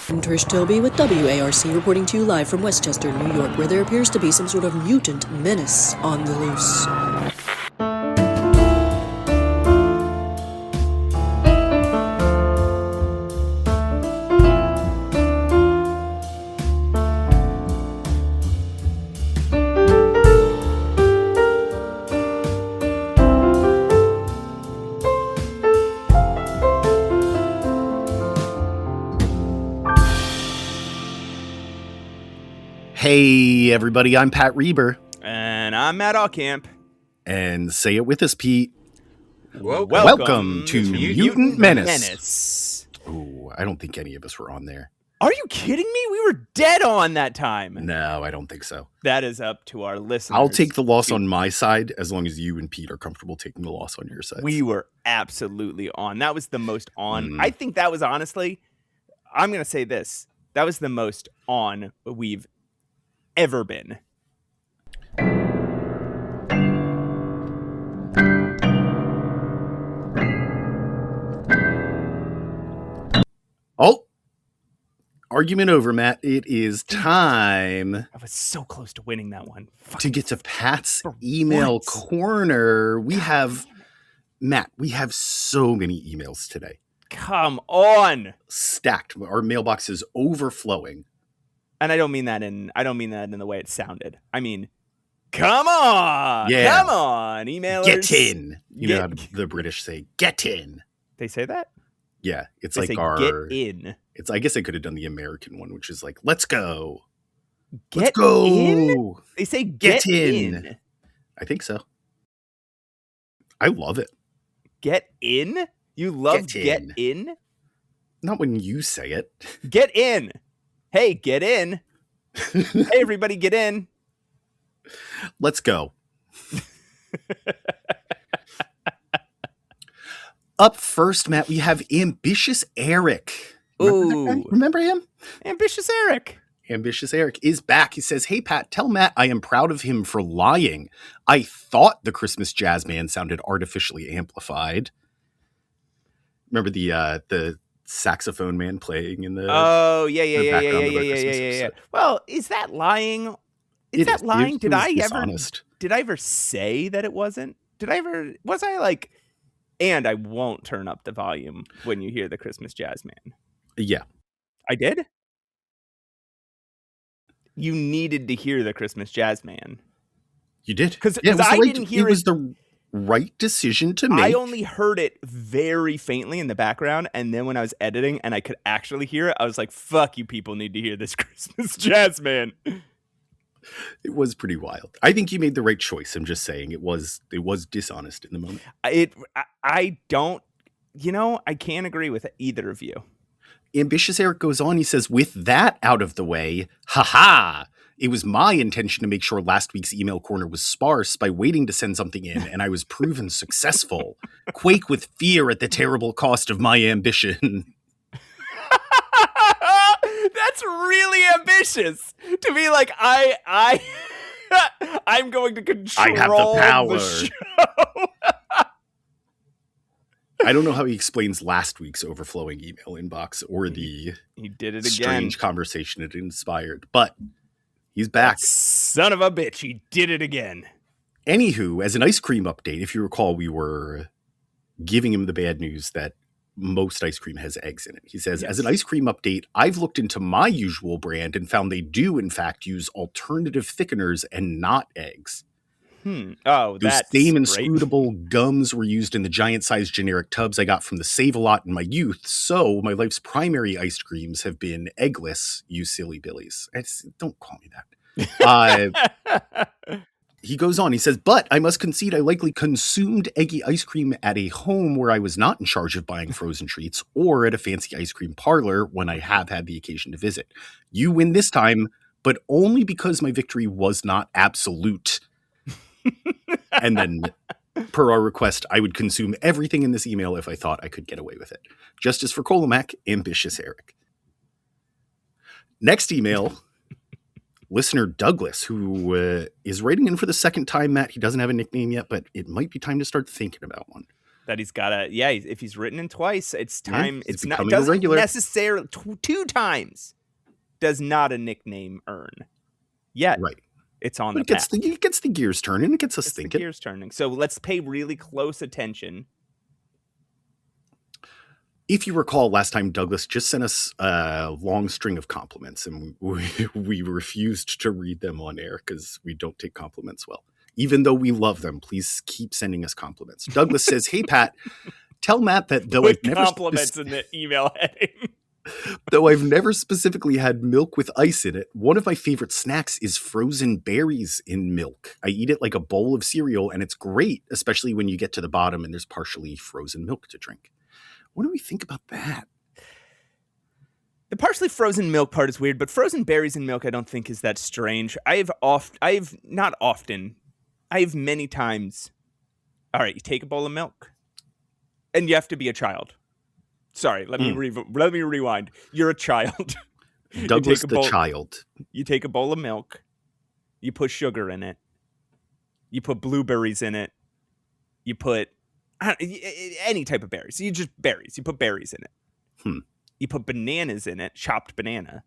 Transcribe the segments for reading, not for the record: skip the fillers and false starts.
I'm Trish Toby with WARC reporting to you live from Westchester, New York, where there appears to be some sort of mutant menace on the loose. Hey, everybody, I'm Pat Reber. And I'm Matt Allcamp. And say it with us, Pete. Welcome to Mutant Menace. Oh, I don't think any of us were on there. Are you kidding me? We were dead on that time. No, I don't think so. That is up to our listeners. I'll take the loss on my side as long as you and Pete are comfortable taking the loss on your side. We were absolutely on. That was the most on. I think that was honestly, I'm going to say this. That was the most on we've ever been. Oh, argument over, Matt. It is time. I was so close to winning that one. To get to Pat's email corner. We have, Matt, we have so many emails today. Come on. Stacked. Our mailbox is overflowing. And I don't mean that in the way it sounded. I mean, come on. Yeah. Come on, emailers. Get in. You know how the British say, get in. They say that? Yeah. It's they like say, our get in. It's I guess I could have done the American one, which is like, let's go. Let's go. In? They say get in. I think so. I love it. Get in? You love get in? Not when you say it. Get in. Hey, get in. Hey, everybody, get in. Let's go. Up first, Matt, we have Ambitious Eric. Remember him? Ambitious Eric. Ambitious Eric is back. He says, hey, Pat, tell Matt I am proud of him for lying. I thought the Christmas Jazz Man sounded artificially amplified. Remember the saxophone man playing in the yeah. Well, is that lying? Is that lying? Did I ever say that it wasn't? Was I like, and I won't turn up the volume when you hear the Christmas Jazz Man? Yeah. I did? You needed to hear the Christmas Jazz Man. You did. Because I didn't hear it. It was the right decision to make. I only heard it very faintly in the background, and then when I was editing and I could actually hear it, I was like, fuck, you people need to hear this Christmas Jazz Man. It was pretty wild. I think you made the right choice. I'm just saying it was dishonest in the moment. I can't agree with either of you. Ambitious Eric goes on. He says, with that out of the way, haha, it was my intention to make sure last week's email corner was sparse by waiting to send something in, and I was proven successful. Quake with fear at the terrible cost of my ambition. That's really ambitious to be like, I'm going to control I have the power. The show. I don't know how he explains last week's overflowing email inbox or the he did it strange again. Conversation it inspired, but he's back. Son of a bitch, he did it again. Anywho, as an ice cream update, if you recall, we were giving him the bad news that most ice cream has eggs in it. He says, yes. As an ice cream update, I've looked into my usual brand and found they do, in fact, use alternative thickeners and not eggs. Oh, those same inscrutable gums were used in the giant-sized generic tubs I got from the Save-A-Lot in my youth, so my life's primary ice creams have been eggless, you silly billies. Don't call me that. He goes on, he says, but I must concede I likely consumed eggy ice cream at a home where I was not in charge of buying frozen treats, or at a fancy ice cream parlor when I have had the occasion to visit. You win this time, but only because my victory was not absolute. And then, per our request, I would consume everything in this email if I thought I could get away with it. Justice for Colomac, Ambitious Eric. Next email, listener Douglas, who is writing in for the second time, Matt. He doesn't have a nickname yet, but it might be time to start thinking about one. That he's got to, if he's written in twice, it's time. It's it's not, becoming it doesn't a regular. necessarily, two times does not a nickname earn. Yet, right. It's on but the path. It gets the gears turning. It gets us thinking. The gears turning. So let's pay really close attention. If you recall, last time Douglas just sent us a long string of compliments, and we refused to read them on air because we don't take compliments well. Even though we love them, please keep sending us compliments. Douglas says, "Hey Pat, tell Matt that though I've never compliments in the email heading." Though I've never specifically had milk with ice in it, one of my favorite snacks is frozen berries in milk. I eat it like a bowl of cereal, and it's great, especially when you get to the bottom and there's partially frozen milk to drink. What do we think about that? The partially frozen milk part is weird, but frozen berries in milk I don't think is that strange. I've many times. All right, you take a bowl of milk, and you have to be a child. Sorry, let me rewind. You're a child. Douglas the child. You take a bowl of milk. You put sugar in it. You put blueberries in it. You put any type of berries. You just berries. You put berries in it. You put bananas in it, chopped banana,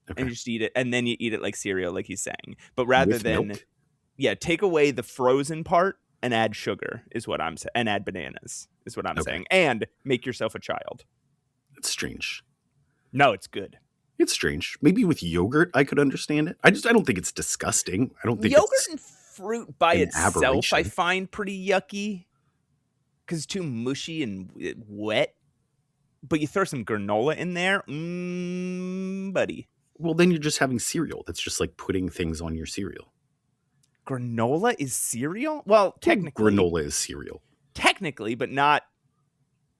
and you just eat it. And then you eat it like cereal, like he's saying. But rather than, milk? Take away the frozen part and add sugar is what I'm saying. And add bananas is what I'm saying. And make yourself a child. It's strange. No, it's good. It's strange. Maybe with yogurt, I could understand it. I don't think it's disgusting. I don't think yogurt it's and fruit by itself aberration. I find pretty yucky because it's too mushy and wet. But you throw some granola in there, buddy. Well, then you're just having cereal. That's just like putting things on your cereal. Granola is cereal? Well, technically. Granola is cereal. Technically, but not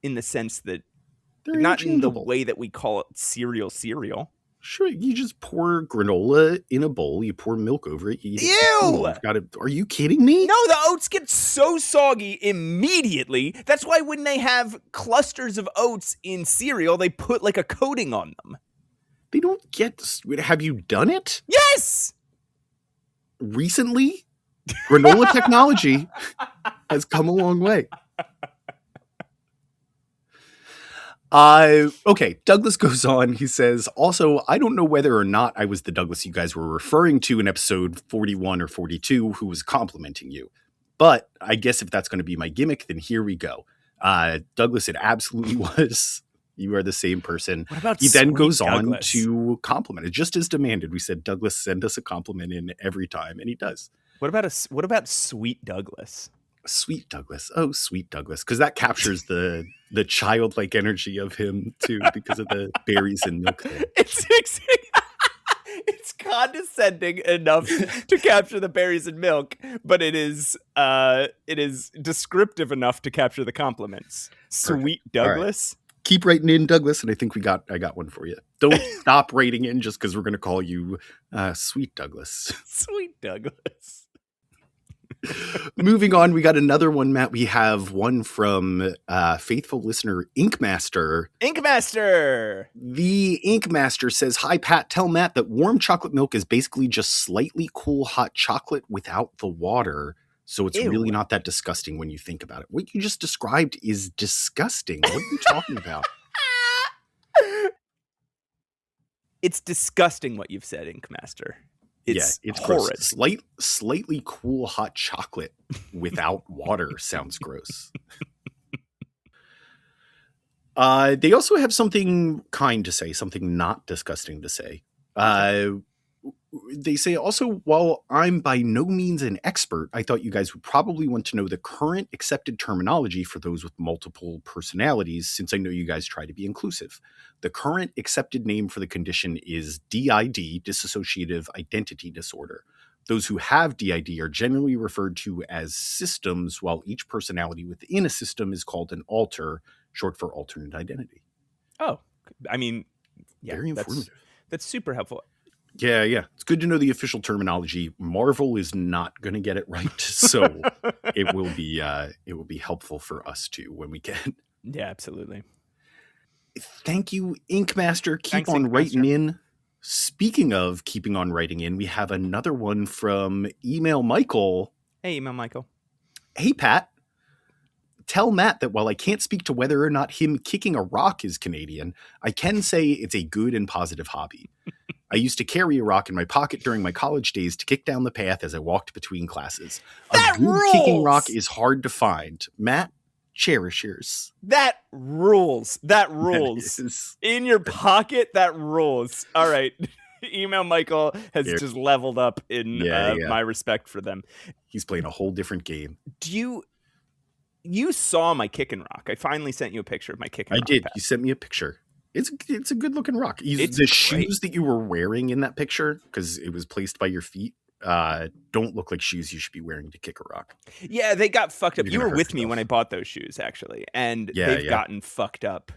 in the sense that... They're not in the way that we call it cereal. Sure, you just pour granola in a bowl, you pour milk over it, you eat it. Ew! Are you kidding me? No, the oats get so soggy immediately. That's why when they have clusters of oats in cereal, they put like a coating on them. They don't get... Have you done it? Yes! Recently? Granola technology has come a long way. Okay, Douglas goes on. He says, also, I don't know whether or not I was the Douglas you guys were referring to in episode 41 or 42 who was complimenting you. But I guess if that's going to be my gimmick, then here we go. Douglas, it absolutely was. You are the same person. What about he then goes Douglas? On to compliment it, just as demanded. We said, Douglas, send us a compliment in every time, and he does. What about Sweet Douglas? Sweet Douglas. Oh, Sweet Douglas. Because that captures the childlike energy of him, too, because of the berries and milk thing. It's condescending enough to capture the berries and milk, but it is descriptive enough to capture the compliments. Sweet Douglas. Right. Keep writing in, Douglas, and I think I got one for you. Don't stop writing in just because we're going to call you Sweet Douglas. Sweet Douglas. Moving on, we got another one, Matt. We have one from faithful listener Inkmaster. The Inkmaster says, hi, Pat. Tell Matt that warm chocolate milk is basically just slightly cool hot chocolate without the water. So it's really not that disgusting when you think about it. What you just described is disgusting. What are you talking about? It's disgusting what you've said, Inkmaster. It's horrid. Slightly cool hot chocolate without water sounds gross. They also have something kind to say, something not disgusting to say. They say also, while I'm by no means an expert, I thought you guys would probably want to know the current accepted terminology for those with multiple personalities, since I know you guys try to be inclusive. The current accepted name for the condition is DID, dissociative identity disorder. Those who have DID are generally referred to as systems, while each personality within a system is called an alter, short for alternate identity. Oh, I mean, very informative. That's super helpful. Yeah. It's good to know the official terminology. Marvel is not going to get it right, so it will be helpful for us too when we can. Yeah, absolutely. Thank you, Inkmaster. Keep Thanks, on Inkmaster. Writing in. Speaking of keeping on writing in, we have another one from Email Michael. Hey, Email Michael. Hey, Pat. tell Matt that while I can't speak to whether or not him kicking a rock is Canadian, I can say it's a good and positive hobby. I used to carry a rock in my pocket during my college days to kick down the path as I walked between classes. That a good rules! Kicking rock is hard to find. Matt, cherish yours. That rules. That rules. In your pocket, that rules. All right. Email Michael has just leveled up in my respect for them. He's playing a whole different game. You saw my kicking rock. I finally sent you a picture of my kicking rock. I did. Pat. You sent me a picture. It's a good looking rock. It's the great. Shoes that you were wearing in that picture, because it was placed by your feet, don't look like shoes you should be wearing to kick a rock. Yeah, they got fucked up. You were with me when I bought those shoes, actually, and they've gotten fucked up.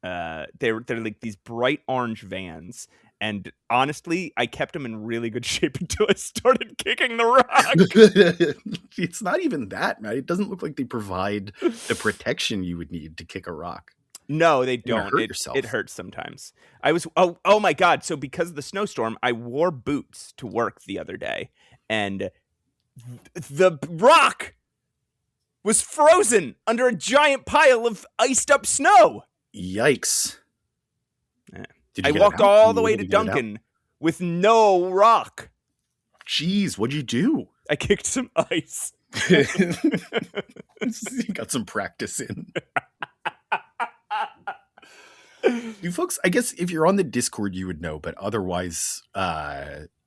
They're like these bright orange Vans, and honestly, I kept them in really good shape until I started kicking the rock. It's not even that, man. It doesn't look like they provide the protection you would need to kick a rock. No, they don't. It hurts sometimes. I was oh my God. So because of the snowstorm, I wore boots to work the other day, and the rock was frozen under a giant pile of iced up snow. Yikes. I walked all the way to Duncan with no rock. Jeez, what'd you do? I kicked some ice. You got some practice in. You folks, I guess if you're on the Discord, you would know, but otherwise,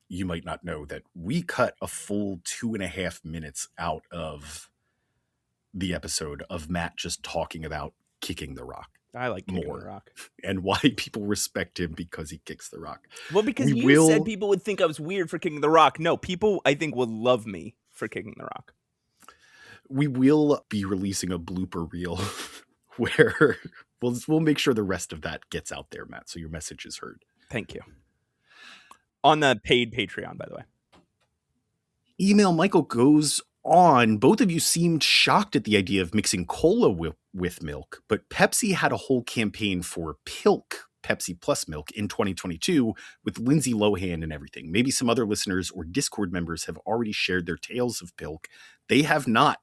you might not know that we cut a full 2.5 minutes out of the episode of Matt just talking about kicking the rock. I like kicking the rock. And why people respect him because he kicks the rock. Well, because you said people would think I was weird for kicking the rock. No, people, I think, will love me for kicking the rock. We will be releasing a blooper reel where we'll make sure the rest of that gets out there, Matt, so your message is heard. Thank you. On the paid Patreon, by the way. Email Michael goes on. Both of you seemed shocked at the idea of mixing cola with milk, but Pepsi had a whole campaign for Pilk, Pepsi Plus Milk, in 2022 with Lindsay Lohan and everything. Maybe some other listeners or Discord members have already shared their tales of Pilk. They have not.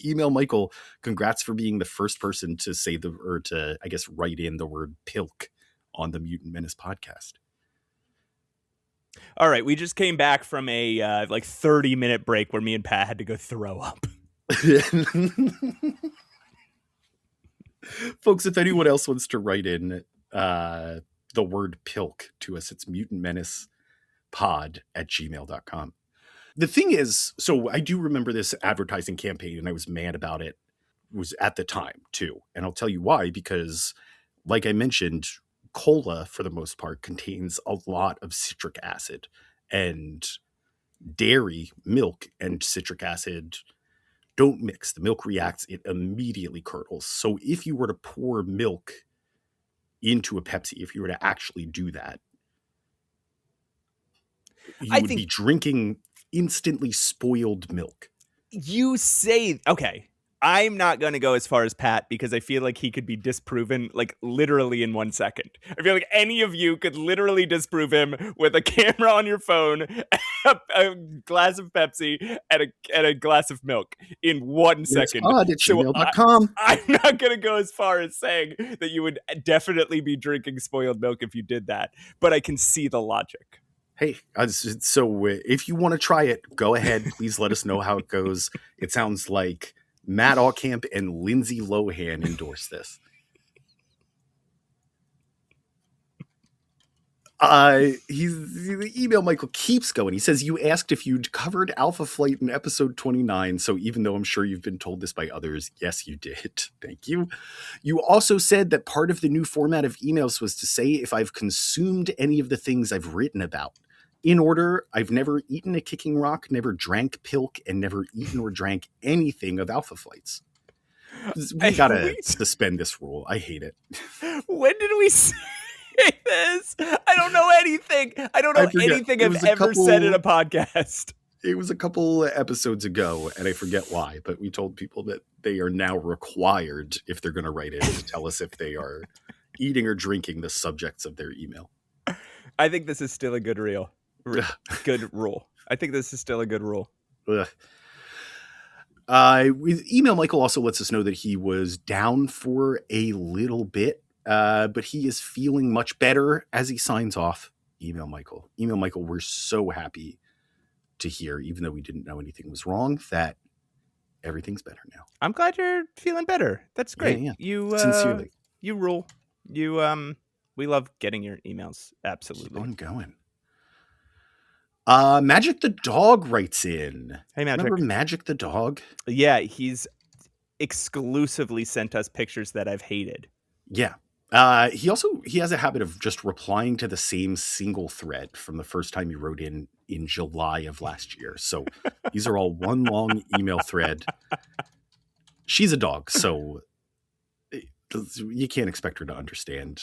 Email Michael. Congrats for being the first person to say write in the word Pilk on the Mutant Menace podcast. All right, we just came back from a 30-minute break where me and Pat had to go throw up. Folks, if anyone else wants to write in the word Pilk to us, it's mutantmenacepod@gmail.com. The thing is, so I do remember this advertising campaign, and I was mad about it. It was at the time, too. And I'll tell you why, because, like I mentioned, cola, for the most part, contains a lot of citric acid. And dairy, milk, and citric acid don't mix. The milk reacts, it immediately curdles. So if you were to pour milk into a Pepsi, if you were to actually do that, you would be drinking instantly spoiled milk. You say, okay, I'm not going to go as far as Pat because I feel like he could be disproven like literally in 1 second. I feel like any of you could literally disprove him with a camera on your phone, a glass of Pepsi, and a glass of milk in 1 second. So gmail.com. I'm not going to go as far as saying that you would definitely be drinking spoiled milk if you did that, but I can see the logic. Hey, so if you want to try it, go ahead. Please let us know how it goes. It sounds like Matt Allcamp and Lindsay Lohan endorse this. The email Michael keeps going. He says, you asked if you'd covered Alpha Flight in episode 29. So even though I'm sure you've been told this by others, yes, you did. Thank you. You also said that part of the new format of emails was to say if I've consumed any of the things I've written about. In order, I've never eaten a kicking rock, never drank Pilk, and never eaten or drank anything of Alpha Flights. We gotta suspend this rule. I hate it. When did we say this? I don't know anything. I don't know anything I've ever said in a podcast. It was a couple episodes ago, and I forget why, but we told people that they are now required, if they're going to write in, to tell us if they are eating or drinking the subjects of their email. I think this is still a good rule. I think this is still a good rule. Email Michael also lets us know that he was down for a little bit, but he is feeling much better as he signs off. Email Michael, we're so happy to hear, even though we didn't know anything was wrong, that everything's better now. I'm glad you're feeling better. That's great. Yeah. You Sincerely. You rule. You we love getting your emails. Absolutely. Keep on going. Magic the Dog writes in. Hey, Magic. Remember Magic the Dog? Yeah, he's exclusively sent us pictures that I've hated. Yeah. He has a habit of just replying to the same single thread from the first time he wrote in July of last year. So these are all one long email thread. She's a dog, so you can't expect her to understand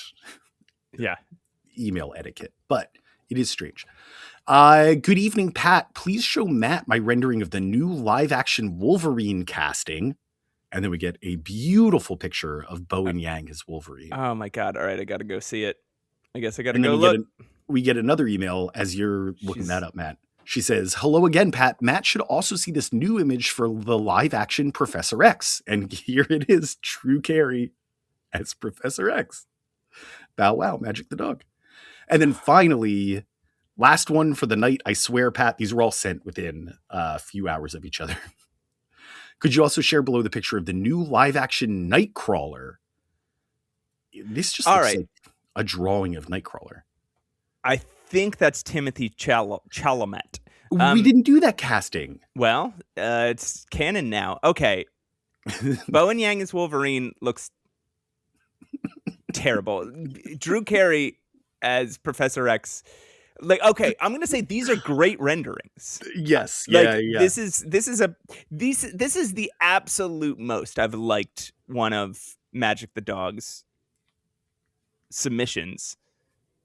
email etiquette, but it is strange. Good evening, Pat. Please show Matt my rendering of the new live-action Wolverine casting. And then we get a beautiful picture of Bowen Yang as Wolverine. Oh my God. All right. I got to go see it. I guess I got to go look. We get another email as you're looking that up, Matt. She says, hello again, Pat. Matt should also see this new image for the live action Professor X. And here it is, Drew Carey as Professor X. Bow wow, Magic the Dog. And then finally, last one for the night. I swear, Pat, these were all sent within a few hours of each other. Could you also share below the picture of the new live-action Nightcrawler? This just looks like a drawing of Nightcrawler. I think that's Timothy Chalamet. We didn't do that casting. Well, it's canon now. Okay. Bowen Yang as Wolverine looks terrible. Drew Carey as Professor X. Like, okay, I'm gonna say these are great renderings. Yes, like, yeah. This is the absolute most I've liked one of Magic the Dog's submissions.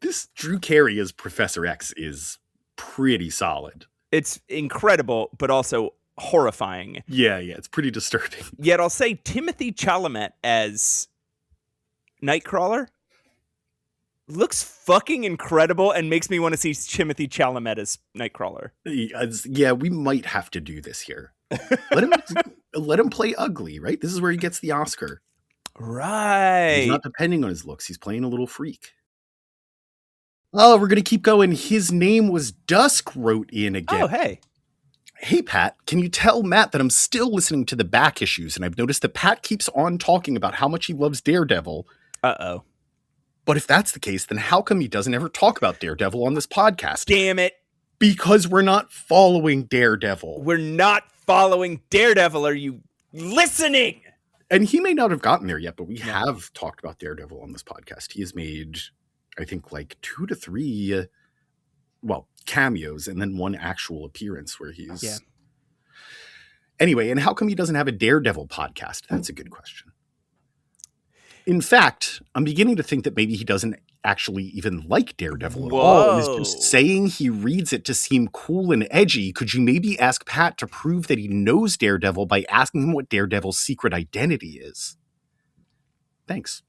This Drew Carey as Professor X is pretty solid. It's incredible, but also horrifying. Yeah, it's pretty disturbing. Yet I'll say Timothy Chalamet as Nightcrawler looks fucking incredible and makes me want to see Timothy Chalamet as Nightcrawler. Yeah, we might have to do this here. Let him play ugly, right? This is where he gets the Oscar. Right. He's not depending on his looks. He's playing a little freak. Oh, we're going to keep going. His name was Dusk wrote in again. Oh, hey. Hey, Pat, can you tell Matt that I'm still listening to the back issues, and I've noticed that Pat keeps on talking about how much he loves Daredevil. Uh-oh. But if that's the case, then how come he doesn't ever talk about Daredevil on this podcast? Damn it. Because we're not following Daredevil. We're not following Daredevil. Are you listening? And he may not have gotten there yet, but we have talked about Daredevil on this podcast. He has made, I think, like 2 to 3, cameos and then one actual appearance where he's... Yeah. Anyway, and how come he doesn't have a Daredevil podcast? That's a good question. In fact, I'm beginning to think that maybe he doesn't actually even like Daredevil at all and is just saying he reads it to seem cool and edgy. Could you maybe ask Pat to prove that he knows Daredevil by asking him what Daredevil's secret identity is? Thanks.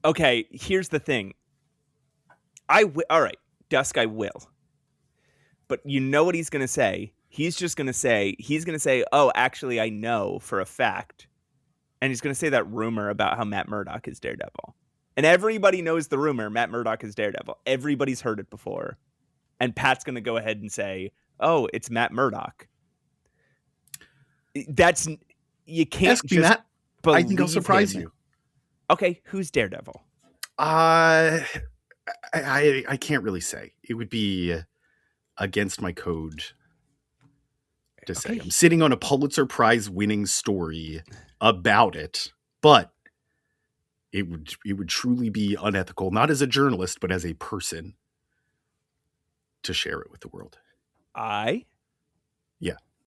Okay, here's the thing. All right, Dusk, I will. But you know what he's going to say? He's going to say, oh, actually, I know for a fact. And he's going to say that rumor about how Matt Murdock is Daredevil. And everybody knows the rumor, Matt Murdock is Daredevil. Everybody's heard it before. And Pat's going to go ahead and say, oh, it's Matt Murdock. You can't ask me, Matt. I think I'll surprise you. Okay, who's Daredevil? I can't really say. It would be against my code to say. I'm sitting on a Pulitzer Prize winning story about it, but it would truly be unethical, not as a journalist, but as a person, to share it with the world. I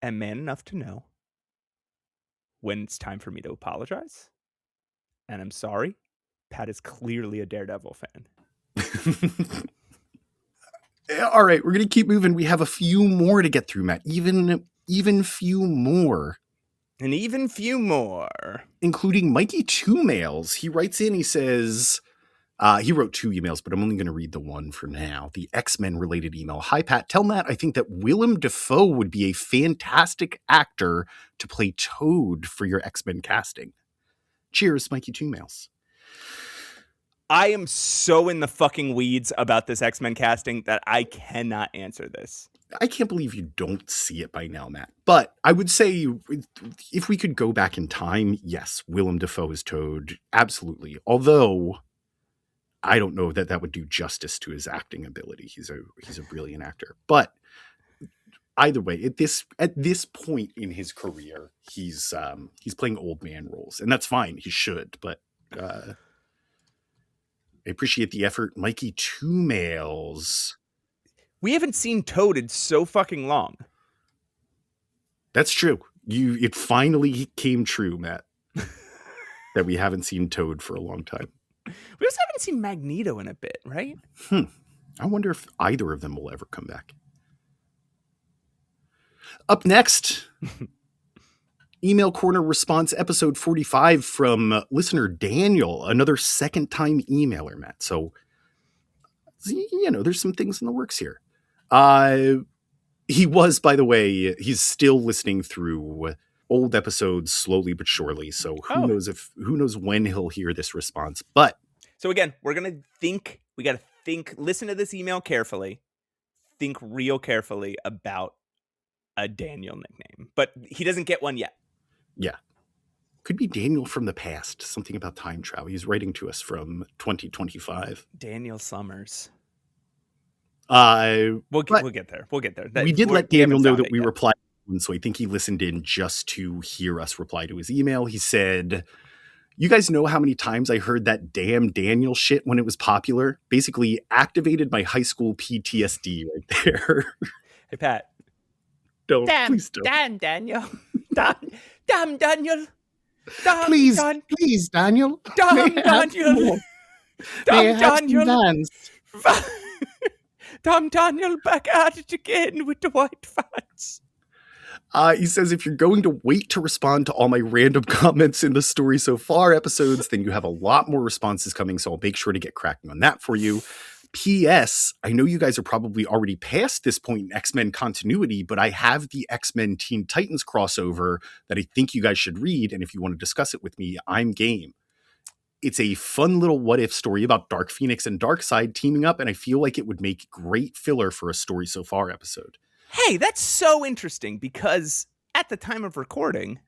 am man enough to know when it's time for me to apologize. And I'm sorry. Pat is clearly a Daredevil fan. All right, we're going to keep moving. We have a few more to get through, Matt. Even few more. And even few more. Including Mikey Two Mails. He writes in, he says, He wrote 2 emails, but I'm only going to read the one for now. The X-Men related email. Hi, Pat. Tell Matt I think that Willem Dafoe would be a fantastic actor to play Toad for your X-Men casting. Cheers, Mikey 2 mails. I am so in the fucking weeds about this X-Men casting that I cannot answer this. I can't believe you don't see it by now, Matt. But I would say if we could go back in time, yes, Willem Dafoe is Toad. Absolutely. Although I don't know that that would do justice to his acting ability. He's a brilliant actor. But either way, at this point in his career, he's playing old man roles, and that's fine. He should, but I appreciate the effort. Mikey 2 mails. We haven't seen Toad in so fucking long. That's true. It finally came true, Matt, that we haven't seen Toad for a long time. We also haven't seen Magneto in a bit, right? I wonder if either of them will ever come back. Up next, Email Corner Response episode 45 from listener Daniel, another second-time emailer, Matt. So, there's some things in the works here. He was, by the way, he's still listening through old episodes slowly but surely. So who knows when he'll hear this response. But so again, we got to think, listen to this email carefully, think real carefully about a Daniel nickname, but he doesn't get one yet. Yeah. Could be Daniel from the past. Something about time travel. He's writing to us from 2025. Daniel Summers. We'll get there. We did let Daniel know that we replied, so I think he listened in just to hear us reply to his email. He said, "You guys know how many times I heard that damn Daniel shit when it was popular? Basically activated my high school PTSD right there." Hey, Pat. Please don't. Damn Daniel. Damn Daniel. Please, Daniel. Damn Daniel. Damn Daniel. Damn Daniel back at it again with the white fans. He says, if you're going to wait to respond to all my random comments in the Story So Far episodes, then you have a lot more responses coming, so I'll make sure to get cracking on that for you. P.S. I know you guys are probably already past this point in X-Men continuity, but I have the X-Men Teen Titans crossover that I think you guys should read, and if you want to discuss it with me, I'm game. It's a fun little what-if story about Dark Phoenix and Darkseid teaming up, and I feel like it would make great filler for a Story So Far episode. Hey, that's so interesting, because at the time of recording,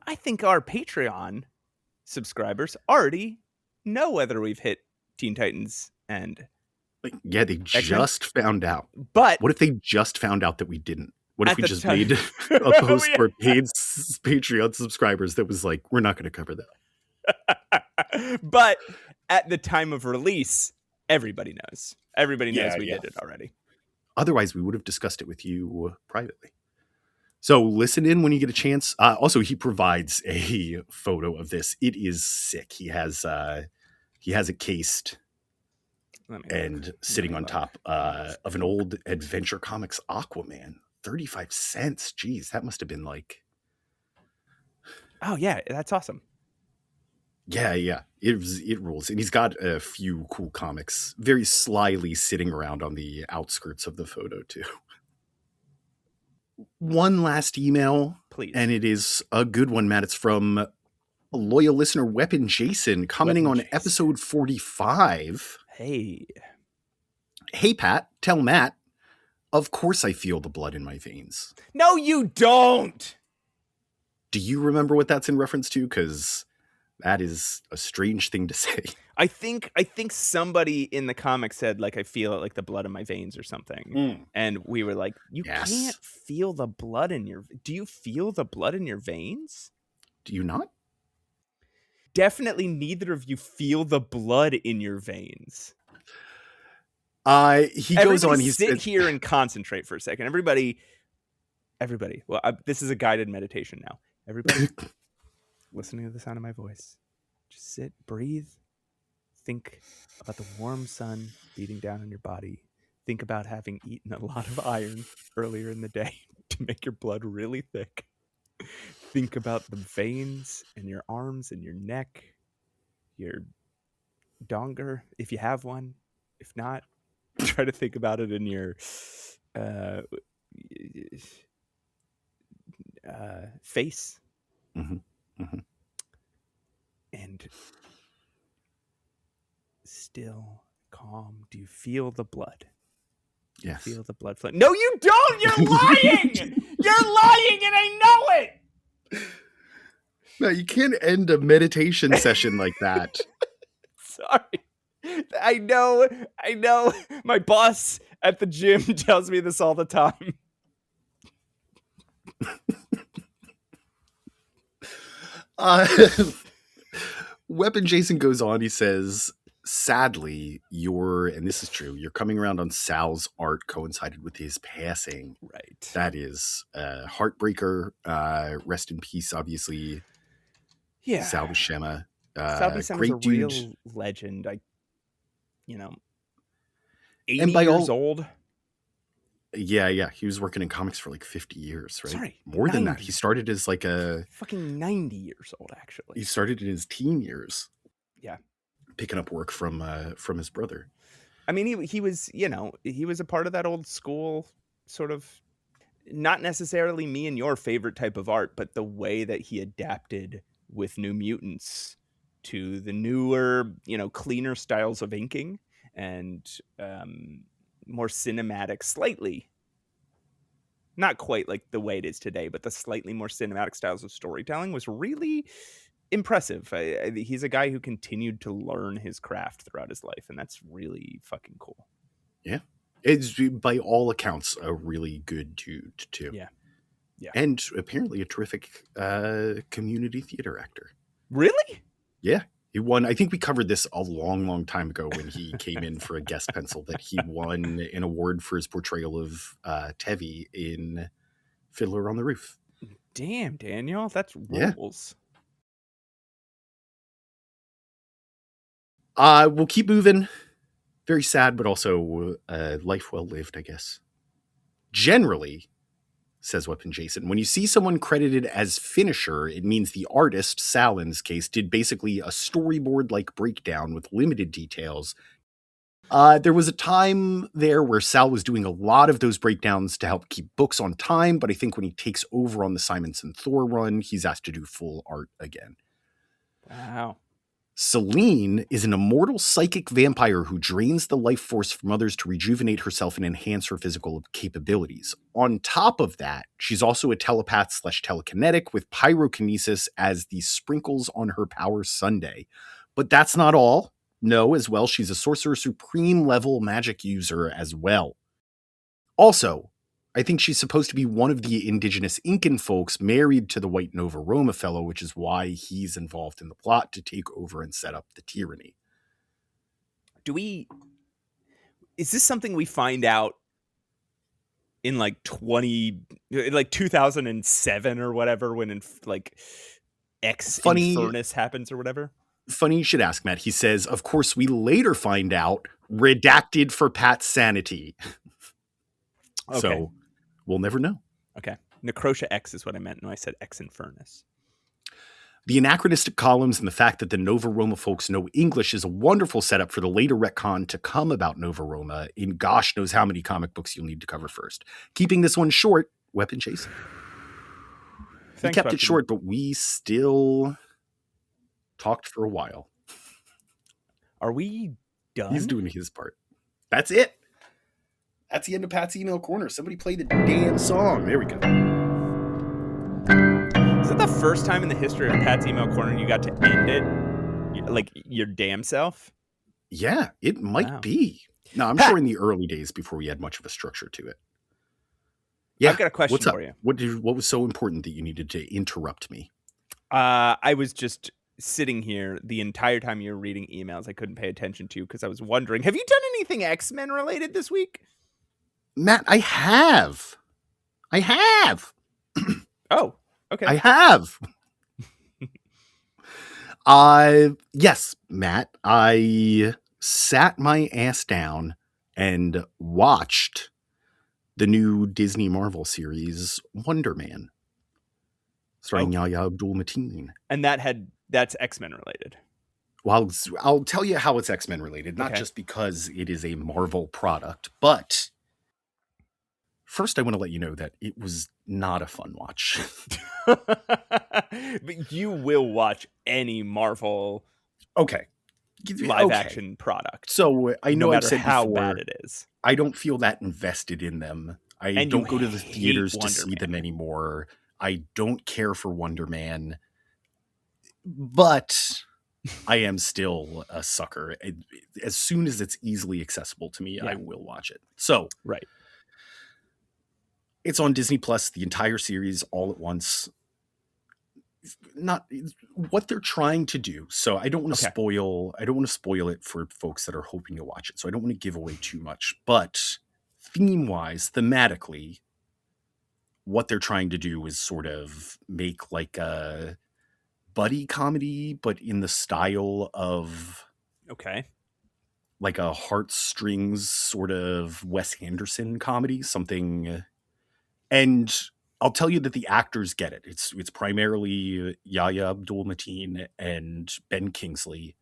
I think our Patreon subscribers already know whether we've hit Teen Titans and yeah, they just found out. But what if they just found out that we didn't? What if we just made a post for paid Patreon subscribers that was like, we're not going to cover that? But at the time of release, everybody knows. Everybody knows we did it already. Otherwise, we would have discussed it with you privately. So listen in when you get a chance. Also, he provides a photo of this. It is sick. He has it cased and sitting on top of an old Adventure Comics Aquaman. 35 cents. Jeez, that must have been like... Oh, yeah, that's awesome. Yeah. It rules. And he's got a few cool comics very slyly sitting around on the outskirts of the photo, too. One last email. Please. And it is a good one, Matt. It's from a loyal listener, Weapon Jason, commenting on episode 45. Hey, Pat, tell Matt, of course I feel the blood in my veins. No, you don't. Do you remember what that's in reference to? Because that is a strange thing to say. I think somebody in the comics said, like, I feel it like the blood in my veins or something. And we were like, you can't feel the blood in your... Do you feel the blood in your veins? Do you not? Definitely neither of you feel the blood in your veins. He goes on. He sit here and concentrate for a second. Everybody. Well, this is a guided meditation now. Everybody, listening to the sound of my voice, just sit, breathe, think about the warm sun beating down on your body. Think about having eaten a lot of iron earlier in the day to make your blood really thick. Think about the veins in your arms and your neck, your donger if you have one. If not, try to think about it in your face. Mm-hmm. Mm-hmm. And still calm. Do you feel the blood? Yes. Feel the blood flow. No, you don't! You're lying! You're lying and I know it! No, you can't end a meditation session like that. Sorry. I know. My boss at the gym tells me this all the time. Weapon Jason goes on, he says, sadly, and this is true, you're coming around on Sal's art coincided with his passing. Right. That is heartbreaker. Rest in peace, obviously. Yeah. Sal Buscema. Sal Buscema's a dude. real legend. 80 and by years old. Yeah. He was working in comics for like 50 years, right? Sorry. More 90. Than that. He started as like fucking 90 years old, actually. He started in his teen years. Yeah. Picking up work from his brother. I mean, he was, he was a part of that old school sort of, not necessarily me and your favorite type of art, but the way that he adapted with New Mutants to the newer, cleaner styles of inking and more cinematic, slightly, not quite like the way it is today, but the slightly more cinematic styles of storytelling was really impressive. He's a guy who continued to learn his craft throughout his life, and that's really fucking cool. Yeah. It's, by all accounts, a really good dude, too. Yeah. And apparently a terrific community theater actor. Really? Yeah. He won. I think we covered this a long, long time ago when he came in for a guest pencil, that he won an award for his portrayal of Tevi in Fiddler on the Roof. Damn, Daniel. That's rules. Yeah. We'll keep moving. Very sad, but also life well lived, I guess. Generally, says Weapon Jason, when you see someone credited as finisher, it means the artist, Sal in this case, did basically a storyboard-like breakdown with limited details. There was a time there where Sal was doing a lot of those breakdowns to help keep books on time, but I think when he takes over on the Simonson Thor run, he's asked to do full art again. Wow. Selene is an immortal psychic vampire who drains the life force from others to rejuvenate herself and enhance her physical capabilities. On top of that, she's also a telepath / telekinetic with pyrokinesis as the sprinkles on her power sundae. But that's not all. No, as well, she's a Sorcerer Supreme level magic user as well. Also, I think she's supposed to be one of the indigenous Incan folks married to the white Nova Roma fellow, which is why he's involved in the plot to take over and set up the tyranny. Is this something we find out in like 2007 or whatever, when Infernus happens or whatever? Funny you should ask, Matt. He says, of course, we later find out, redacted for Pat's sanity. Okay. So we'll never know. Okay. Necrotia X is what I meant when I said Ex Infernus. The anachronistic columns and the fact that the Nova Roma folks know English is a wonderful setup for the later retcon to come about Nova Roma in gosh knows how many comic books you'll need to cover first. Keeping this one short, Weapon Jason. We kept it short, but we still talked for a while. Are we done? He's doing his part. That's it. That's the end of Pat's Email Corner. Somebody play the damn song. There we go. Is it the first time in the history of Pat's Email Corner you got to end it like your damn self? Yeah, it might be. No, I'm sure in the early days before we had much of a structure to it. Yeah, I've got a question for you. What was so important that you needed to interrupt me? I was just sitting here the entire time you were reading emails. I couldn't pay attention to you because I was wondering, have you done anything X-Men related this week? Matt, I have. Oh, okay. I have. Yes, Matt, I sat my ass down and watched the new Disney Marvel series Wonder Man, starring Yahya Abdul-Mateen. And that's X-Men related. Well, I'll tell you how it's X-Men related, not just because it is a Marvel product, but first I want to let you know that it was not a fun watch. But you will watch any Marvel live action product. So I know no I've said how before, bad it is. I don't feel that invested in them. I don't go to the theaters to see them anymore. I don't care for Wonder Man, but I am still a sucker. As soon as it's easily accessible to me, I will watch it. So it's on Disney Plus, the entire series all at once. Not what they're trying to do. So I don't want to spoil it for folks that are hoping to watch it. So I don't want to give away too much, but theme-wise, thematically, what they're trying to do is sort of make like a buddy comedy, but in the style of like a heartstrings sort of Wes Anderson comedy, something. And I'll tell you that the actors get it. It's primarily Yahya Abdul-Mateen and Ben Kingsley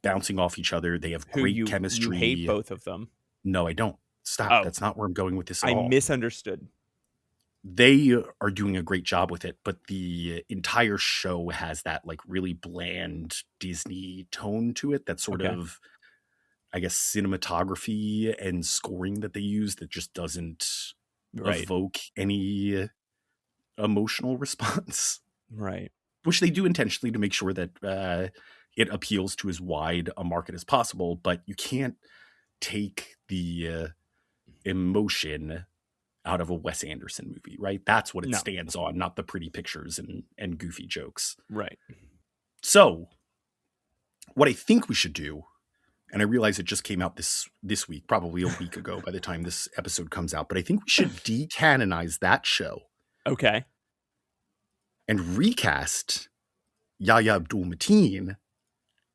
bouncing off each other. They have great chemistry. You hate both of them. No, I don't. Stop. That's not where I'm going with this at all. I misunderstood. They are doing a great job with it, but the entire show has that like really bland Disney tone to it. That sort of, I guess, cinematography and scoring that they use that just doesn't evoke any emotional response. Right. Which they do intentionally to make sure that it appeals to as wide a market as possible, but you can't take the emotion out of a Wes Anderson movie, right? That's what it stands on, not the pretty pictures and goofy jokes. Right. So what I think we should do, and I realize it just came out this week, probably a week ago by the time this episode comes out, but I think we should decanonize that show. Okay. And recast Yahya Abdul-Mateen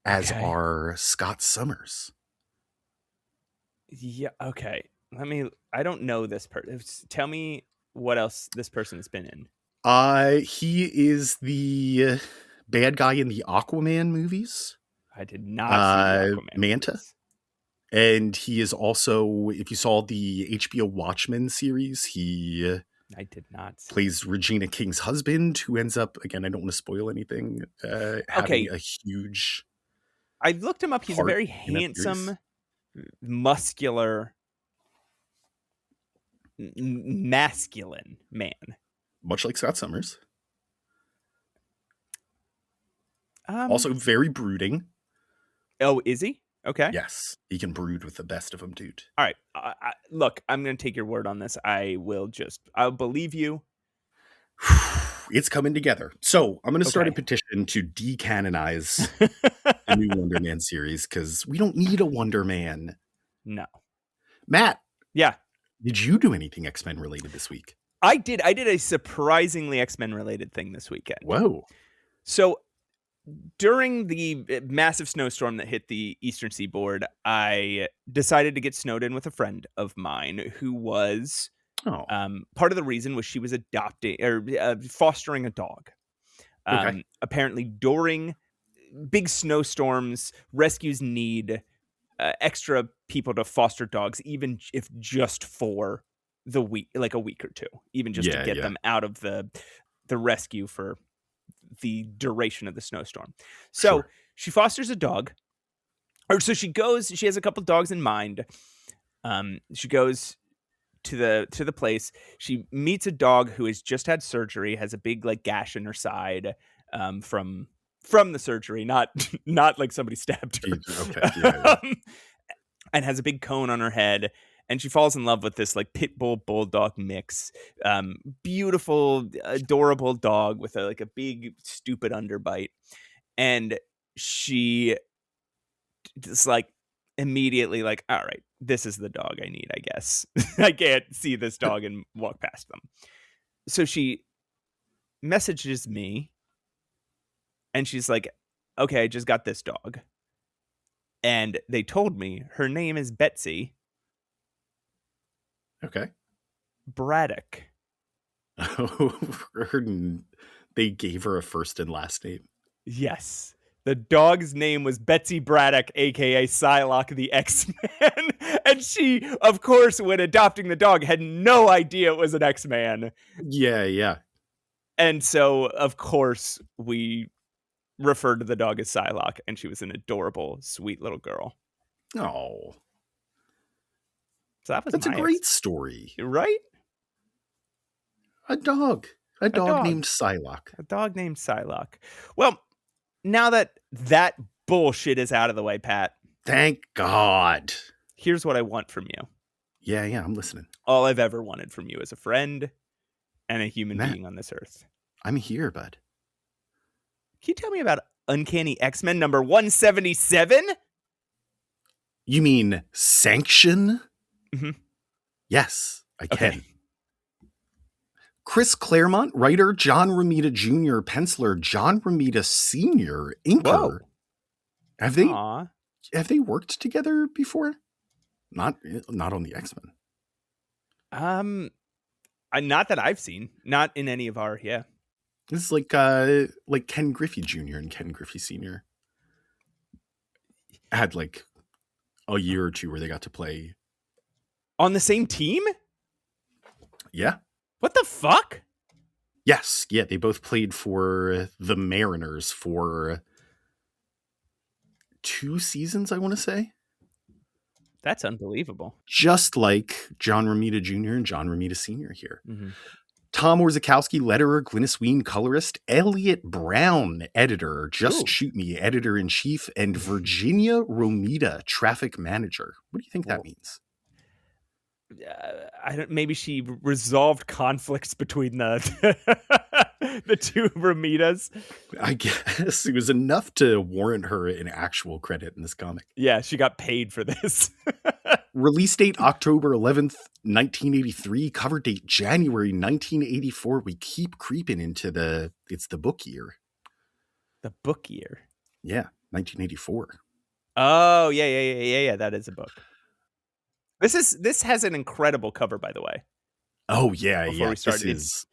as our Scott Summers. Yeah, okay. I don't know this person. Tell me what else this person has been in. He is the bad guy in the Aquaman movies. I did not see the Aquaman Manta. movies. And he is also, if you saw the HBO Watchmen series, I did not plays Regina King's husband, who ends up, again, I don't want to spoil anything, having a huge... I looked him up. He's a very handsome, muscular, masculine man. Much like Scott Summers. Also very brooding. Oh, is he? Okay. Yes, he can brood with the best of them, dude. All right. Look, I'm going to take your word on this. I'll believe you. It's coming together. So I'm going to start a petition to decanonize the new Wonder Man series, because we don't need a Wonder Man. No. Matt. Yeah. Did you do anything X-Men related this week? I did. I did a surprisingly X-Men related thing this weekend. Whoa. So during the massive snowstorm that hit the Eastern Seaboard, I decided to get snowed in with a friend of mine who was part of the reason was she was adopting or fostering a dog. Apparently during big snowstorms, rescues need extra people to foster dogs, even if just for the week, like a week or two, even just to get them out of the rescue for the duration of the snowstorm. So she fosters a dog, or so she has a couple dogs in mind. She goes to the place. She meets a dog who has just had surgery, has a big like gash in her side from the surgery, not like somebody stabbed her. And has a big cone on her head. And she falls in love with this like pit bull bulldog mix. Beautiful, adorable dog with a big, stupid underbite. And she just like immediately like, all right, this is the dog I need, I guess. I can't see this dog and walk past them. So she messages me and she's like, okay, I just got this dog. And they told me her name is Betsy. Okay. Braddock. They gave her a first and last name. Yes. The dog's name was Betsy Braddock, a.k.a. Psylocke the X-Man. And she, of course, when adopting the dog, had no idea it was an X-Man. Yeah. And so, of course, we referred to the dog as Psylocke, and she was an adorable, sweet little girl. Oh. So that's a great story. Right? A dog named Psylocke. A dog named Psylocke. Well, now that bullshit is out of the way, Pat. Thank God. Here's what I want from you. Yeah, I'm listening. All I've ever wanted from you is a friend and a human being on this earth. I'm here, bud. Can you tell me about Uncanny X-Men number 177? You mean Sanction? Mm-hmm. Yes, I can. Chris Claremont, writer, John Romita Jr., penciler, John Romita Sr., inker. Whoa. Have they worked together before? Not on the X-Men. Not that I've seen. Not in any of our, This is like Ken Griffey Jr. and Ken Griffey Sr. had like a year or two where they got to play on the same team. Yeah. What the fuck? Yes. Yeah. They both played for the Mariners for 2 seasons, I want to say. That's unbelievable. Just like John Romita Jr. and John Romita Sr. here. Mm-hmm. Tom Orzechowski, letterer, Glynis Wein, colorist, Elliot Brown, editor, Just Shoot Me, editor-in-chief, and Virginia Romita, traffic manager. What do you think that means? Maybe she resolved conflicts between the two Romitas. I guess it was enough to warrant her an actual credit in this comic. Yeah, she got paid for this. Release date October 11th, 1983. Cover date January 1984. We keep creeping into it's the book year. The book year? Yeah, 1984. Oh, yeah. That is a book. This has an incredible cover, by the way. Oh, yeah. Before we start, it's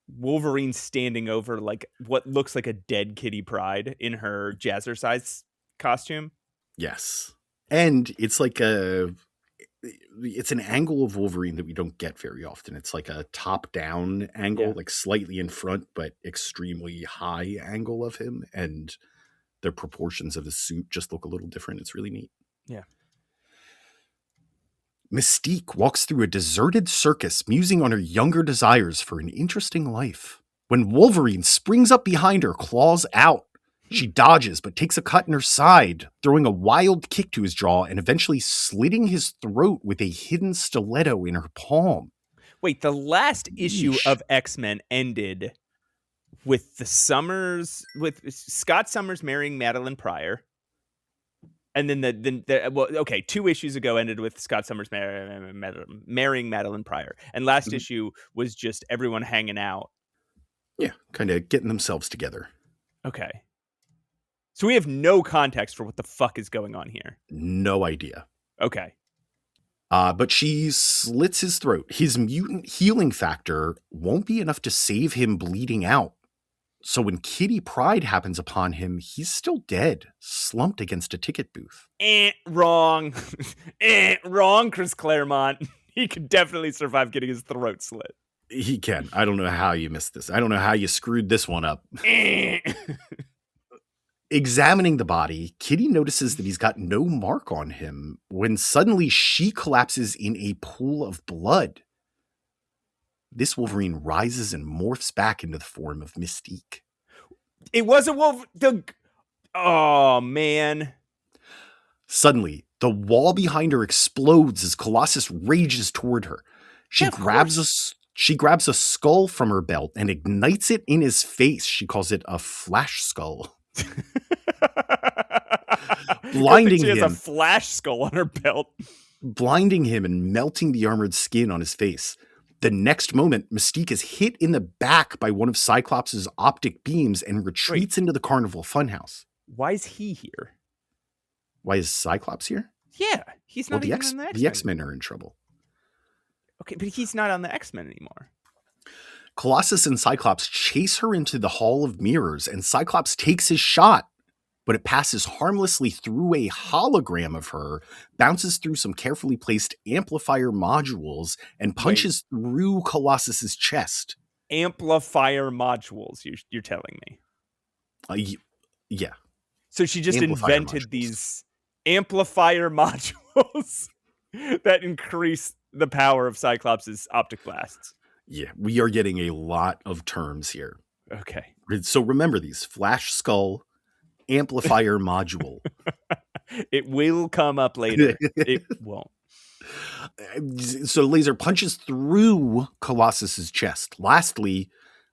Wolverine standing over like what looks like a dead Kitty Pryde in her jazzercise costume. Yes. And it's like it's an angle of Wolverine that we don't get very often. It's like a top-down angle, like slightly in front, but extremely high angle of him. And the proportions of his suit just look a little different. It's really neat. Yeah. Mystique walks through a deserted circus, musing on her younger desires for an interesting life. When Wolverine springs up behind her, claws out. She dodges, but takes a cut in her side, throwing a wild kick to his jaw and eventually slitting his throat with a hidden stiletto in her palm. Wait, the last issue of X-Men ended with with Scott Summers marrying Madeline Pryor. And then 2 issues ago ended with Scott Summers marrying Madeline Pryor. And last issue was just everyone hanging out. Yeah, kind of getting themselves together. Okay. So we have no context for what the fuck is going on here. No idea. Okay. But she slits his throat. His mutant healing factor won't be enough to save him bleeding out. So when Kitty Pryde happens upon him, he's still dead, slumped against a ticket booth. Wrong. Wrong, Chris Claremont. He could definitely survive getting his throat slit. He can. I don't know how you missed this. I don't know how you screwed this one up. Examining the body, Kitty notices that he's got no mark on him when suddenly she collapses in a pool of blood. This Wolverine rises and morphs back into the form of Mystique. It was a wolf. Oh, man. Suddenly, the wall behind her explodes as Colossus rages toward her. She grabs a skull from her belt and ignites it in his face. She calls it a flash skull. Blinding him. She has a flash skull on her belt. Blinding him and melting the armored skin on his face. The next moment, Mystique is hit in the back by one of Cyclops' optic beams and retreats into the Carnival Funhouse. Why is he here? Why is Cyclops here? Yeah, he's not even on the X-Men. The X-Men are in trouble. Okay, but he's not on the X-Men anymore. Colossus and Cyclops chase her into the Hall of Mirrors, and Cyclops takes his shot, but it passes harmlessly through a hologram of her, bounces through some carefully placed amplifier modules, and punches through Colossus's chest. Amplifier modules, you're telling me? Yeah. So she just invented these amplifier modules that increase the power of Cyclops' optic blasts. Yeah, we are getting a lot of terms here. Okay. So remember these: Flash Skull, amplifier module. It will come up later. It won't. So laser punches through Colossus's chest. Lastly,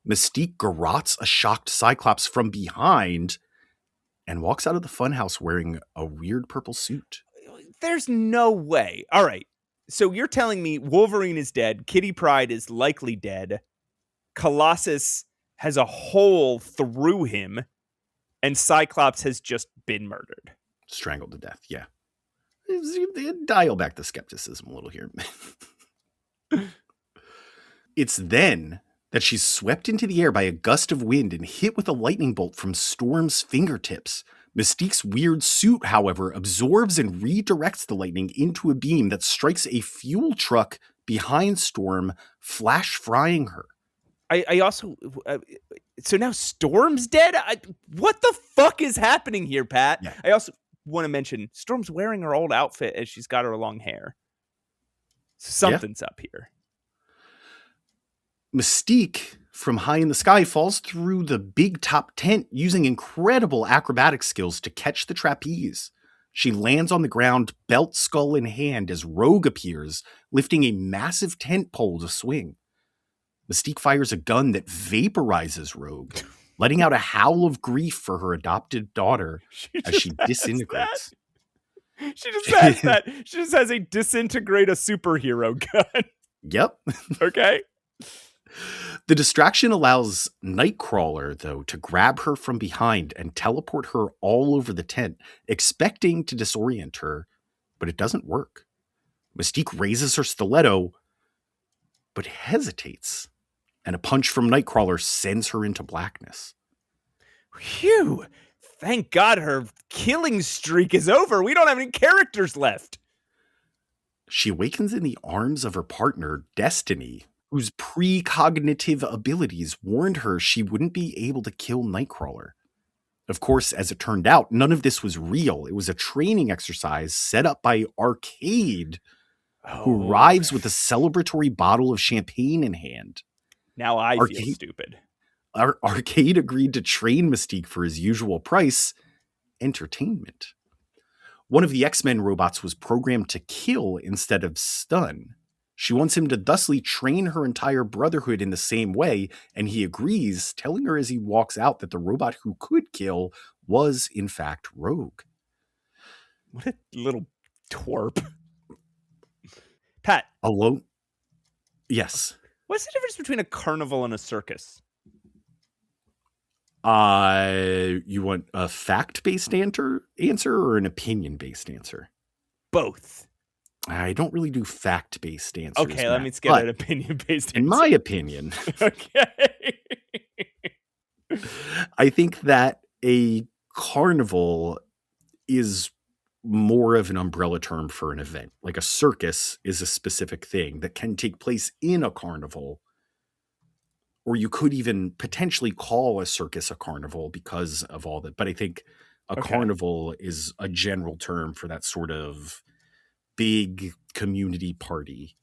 Mystique garrots a shocked Cyclops from behind and walks out of the funhouse wearing a weird purple suit. There's no way. All right. So you're telling me Wolverine is dead, Kitty Pryde is likely dead, Colossus has a hole through him, and Cyclops has just been murdered. Strangled to death, yeah. Dial back the skepticism a little here. It's then that she's swept into the air by a gust of wind and hit with a lightning bolt from Storm's fingertips. Mystique's weird suit, however, absorbs and redirects the lightning into a beam that strikes a fuel truck behind Storm, flash frying her. I also... so now Storm's dead? What the fuck is happening here, Pat? Yeah. I also want to mention Storm's wearing her old outfit as she's got her long hair. Something's up here. Mystique, from high in the sky, falls through the big top tent using incredible acrobatic skills to catch the trapeze. She lands on the ground, belt skull in hand, as Rogue appears, lifting a massive tent pole to swing. Mystique fires a gun that vaporizes Rogue, letting out a howl of grief for her adopted daughter as she disintegrates. She just has that. She just has a disintegrate a superhero gun. Yep. Okay. The distraction allows Nightcrawler, though, to grab her from behind and teleport her all over the tent, expecting to disorient her, but it doesn't work. Mystique raises her stiletto, but hesitates, and a punch from Nightcrawler sends her into blackness. Phew! Thank God her killing streak is over. We don't have any characters left. She awakens in the arms of her partner, Destiny, whose precognitive abilities warned her she wouldn't be able to kill Nightcrawler. Of course, as it turned out, none of this was real. It was a training exercise set up by Arcade, who arrives with a celebratory bottle of champagne in hand. Now I feel stupid. Arcade agreed to train Mystique for his usual price, entertainment. One of the X-Men robots was programmed to kill instead of stun. She wants him to thusly train her entire Brotherhood in the same way, and he agrees, telling her as he walks out that the robot who could kill was, in fact, Rogue. What a little twerp. Pat. Alone? Yes. What's the difference between a carnival and a circus? You want a fact-based answer or an opinion-based answer? Both. I don't really do fact-based answers. Okay, let me get an opinion-based answer. In my opinion, okay. I think that a carnival is more of an umbrella term for an event. Like a circus is a specific thing that can take place in a carnival. Or you could even potentially call a circus a carnival because of all that. But I think a carnival is a general term for that sort of big community party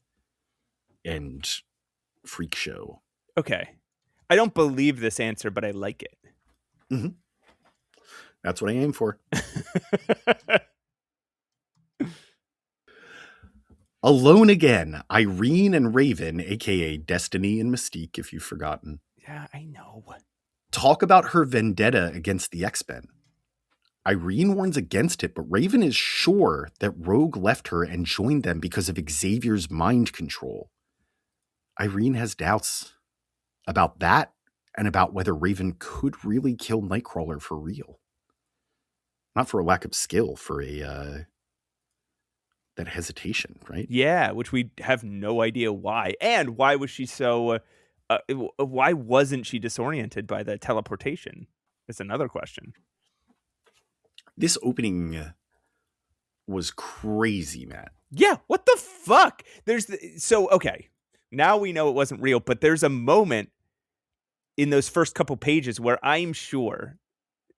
and freak show. Okay. I don't believe this answer, but I like it. Mm-hmm. That's what I aim for. Alone again, Irene and Raven, aka Destiny and Mystique, if you've forgotten. Yeah, I know. Talk about her vendetta against the X-Men. Irene warns against it, but Raven is sure that Rogue left her and joined them because of Xavier's mind control. Irene has doubts about that and about whether Raven could really kill Nightcrawler for real. Not for a lack of skill, for that hesitation, right? Yeah, which we have no idea why. And why was she so... why wasn't she disoriented by the teleportation? That's another question. This opening was crazy, Matt. Yeah, what the fuck? Okay. Now we know it wasn't real, but there's a moment in those first couple pages where I'm sure,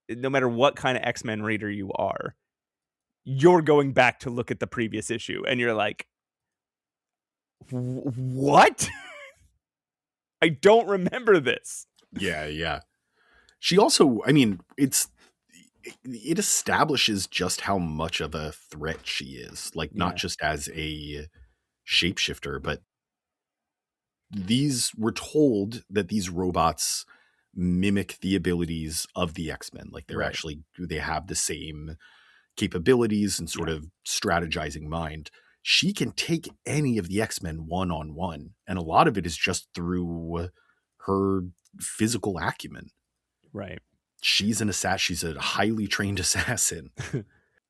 no matter what kind of X-Men reader you are, you're going back to look at the previous issue and you're like, what? I don't remember this. Yeah. She also, I mean, it establishes just how much of a threat she is. Like, not just as a shapeshifter, but we're told that these robots mimic the abilities of the X-Men. Like, they have the same capabilities and sort of strategizing mind. She can take any of the X-Men one-on-one, and a lot of it is just through her physical acumen. Right. She's an assassin. She's a highly trained assassin.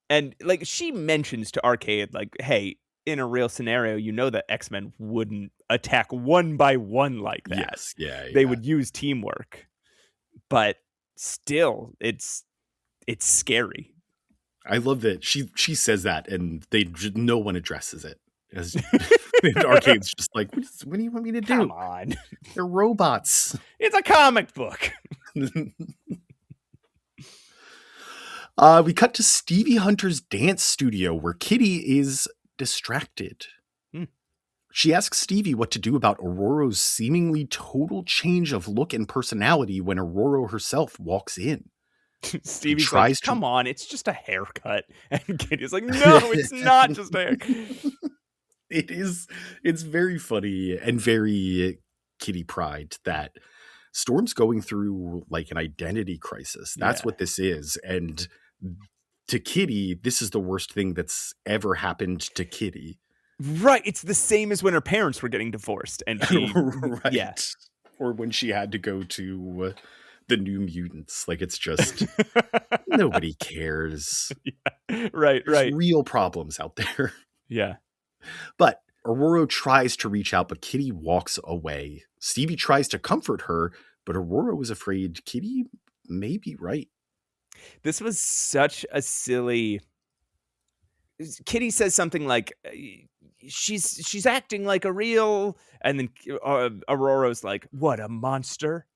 And like, she mentions to Arcade, like, hey, in a real scenario, you know that X-Men wouldn't attack one by one like that. Yes, yeah. They would use teamwork. But still, it's scary. I love that she says that, and no one addresses it. As Arcade's just like, what do you want me to do? Come on. They're robots. It's a comic book. We cut to Stevie Hunter's dance studio where Kitty is distracted. She asks Stevie what to do about Aurora's seemingly total change of look and personality when Aurora herself walks in. Stevie's like, come on, it's just a haircut. And Kitty's like, no, it's not just a haircut. It's very funny and very Kitty Pride that Storm's going through like an identity crisis. That's what this is. And to Kitty, this is the worst thing that's ever happened to Kitty. Right. It's the same as when her parents were getting divorced. And she, or when she had to go to the New Mutants. Like, it's just, nobody cares. Right. There's real problems out there. Yeah. But Aurora tries to reach out, but Kitty walks away. Stevie tries to comfort her, but Aurora was afraid Kitty may be right. This was such a silly... Kitty says something like, she's acting like a real... And then Aurora's like, what, a monster?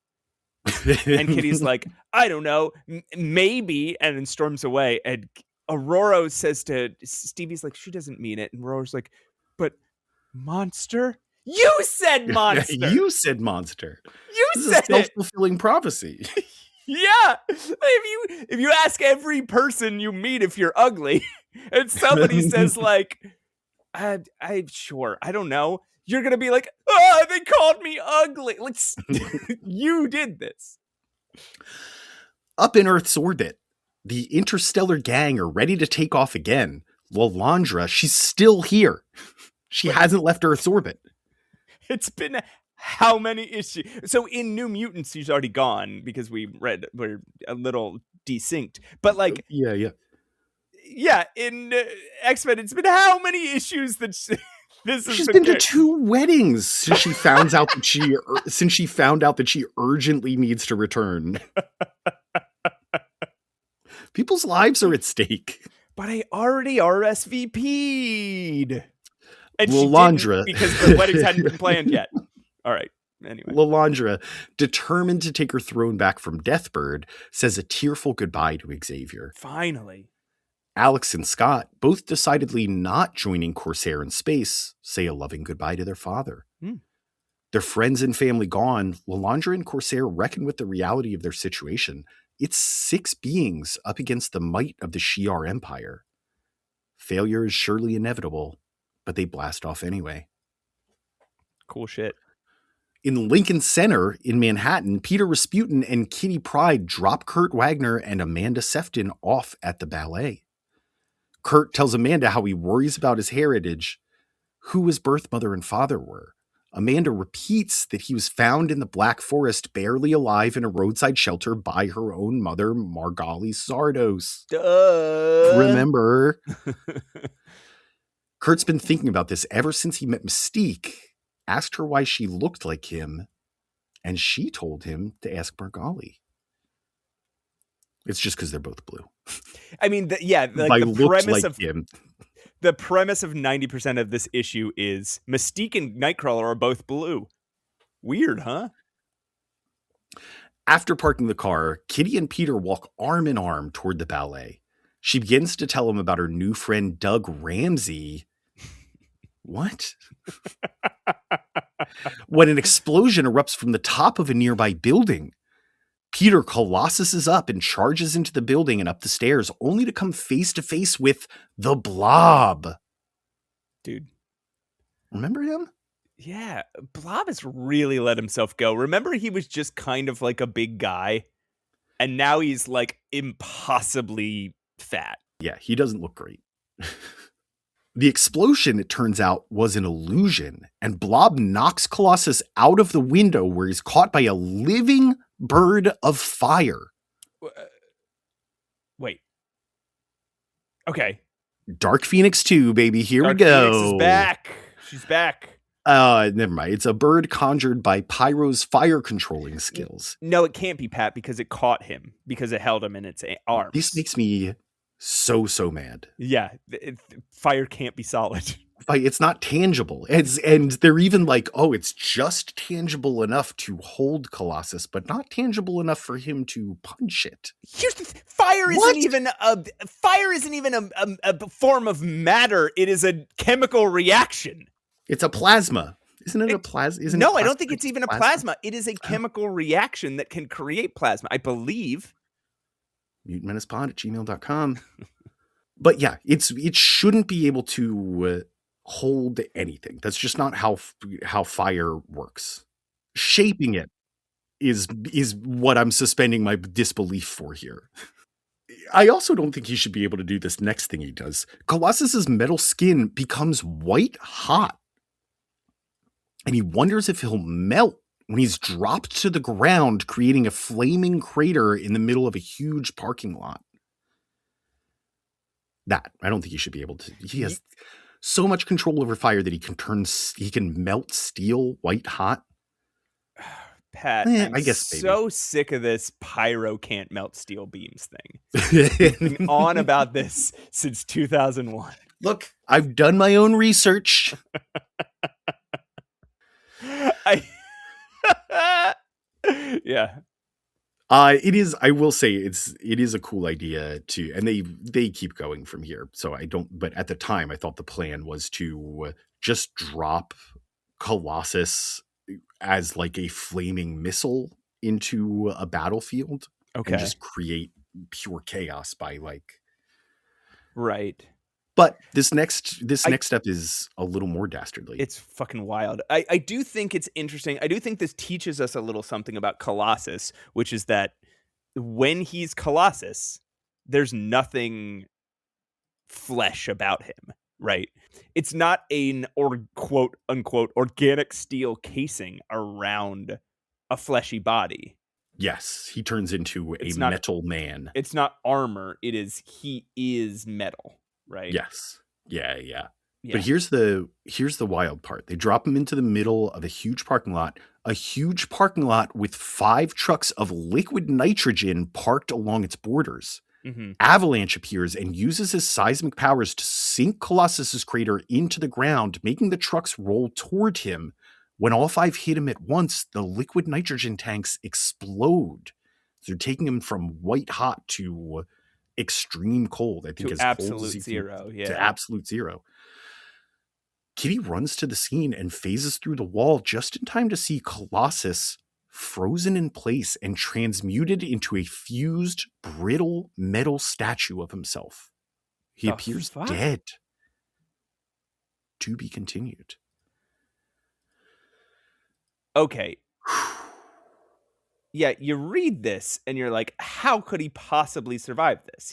And Kitty's like, I don't know, maybe, and then storms away. And Aurora says to Stevie's like, she doesn't mean it. And Aurora's like, but monster? You said monster. You said monster. This said is a self-fulfilling prophecy. Yeah. If you ask every person you meet if you're ugly, and somebody says like, I'm sure, I don't know, you're going to be like, oh, they called me ugly. Like, you did this. Up in Earth's orbit, the interstellar gang are ready to take off again. Lalandra, she's still here. She hasn't left Earth's orbit. It's been how many issues? So in New Mutants, she's already gone because we're a little desynced. But like, yeah. In X-Men, it's been how many issues that she's been to 2 weddings since she found out that she urgently needs to return. People's lives are at stake. But I already RSVP'd. And Lalandra, because the weddings hadn't been planned yet. All right. Anyway. Lalandra, determined to take her throne back from Deathbird, says a tearful goodbye to Xavier. Finally. Alex and Scott, both decidedly not joining Corsair in space, say a loving goodbye to their father. Their friends and family gone, Lalandra and Corsair reckon with the reality of their situation. It's 6 beings up against the might of the Shi'ar Empire. Failure is surely inevitable, but they blast off anyway. Cool shit. In Lincoln Center in Manhattan, Peter Rasputin and Kitty Pryde drop Kurt Wagner and Amanda Sefton off at the ballet. Kurt tells Amanda how he worries about his heritage, who his birth mother and father were. Amanda repeats that he was found in the Black Forest, barely alive in a roadside shelter by her own mother, Margali Sardos. Remember? Kurt's been thinking about this ever since he met Mystique, asked her why she looked like him, and she told him to ask Margali. It's just because they're both blue. I mean, the premise of 90% of this issue is Mystique and Nightcrawler are both blue. Weird, huh? After parking the car, Kitty and Peter walk arm in arm toward the ballet. She begins to tell him about her new friend, Doug Ramsey. What? When an explosion erupts from the top of a nearby building, Peter colossuses up and charges into the building and up the stairs, only to come face to face with the Blob. Dude. Remember him? Yeah, Blob has really let himself go. Remember, he was just kind of like a big guy, and now he's like impossibly fat. Yeah, he doesn't look great. The explosion, it turns out, was an illusion, and Blob knocks Colossus out of the window where he's caught by a living bird of fire. Wait. Okay. Dark Phoenix 2, baby. Here we go. Dark Phoenix is back. She's back. Never mind. It's a bird conjured by Pyro's fire controlling skills. No, it can't be, Pat, because it caught him, because it held him in its arms. This makes me so mad. Yeah, fire can't be solid. It's not tangible. And they're even like, oh, it's just tangible enough to hold Colossus, but not tangible enough for him to punch it. Here's the fire isn't even a form of matter. It is a chemical reaction. It's a plasma. Isn't it a plasma? No, I don't think it's even a plasma. It is a chemical reaction that can create plasma, I believe. mutantmenacepod@gmail.com. But yeah, it shouldn't be able to hold anything. That's just not how fire works. Shaping it is what I'm suspending my disbelief for here. I also don't think he should be able to do this next thing he does. Colossus's metal skin becomes white hot. And he wonders if he'll melt when he's dropped to the ground, creating a flaming crater in the middle of a huge parking lot. That, I don't think he should be able to. He has so much control over fire that he can melt steel white hot. Pat, I guess so sick of this Pyro can't melt steel beams thing. Been on about this since 2001. Look, I've done my own research. Yeah. It is. I will say it is a cool idea too, and they keep going from here. So I don't. But at the time, I thought the plan was to just drop Colossus as like a flaming missile into a battlefield, okay, and just create pure chaos by like. Right. But this next step is a little more dastardly. It's fucking wild. I do think it's interesting. I do think this teaches us a little something about Colossus, which is that when he's Colossus, there's nothing flesh about him, right? It's not quote unquote organic steel casing around a fleshy body. Yes, he turns into metal man. It's not armor. He is metal. Right. Yes. Yeah. But here's the wild part. They drop him into the middle of a huge parking lot with 5 trucks of liquid nitrogen parked along its borders. Mm-hmm. Avalanche appears and uses his seismic powers to sink Colossus's crater into the ground, making the trucks roll toward him. When all 5 hit him at once, the liquid nitrogen tanks explode. So they're taking him from white hot to extreme cold. I think to absolute zero. Yeah. To absolute zero. Kitty runs to the scene and phases through the wall just in time to see Colossus frozen in place and transmuted into a fused, brittle metal statue of himself. He appears dead. To be continued. Okay. Yeah, you read this and you're like, how could he possibly survive this?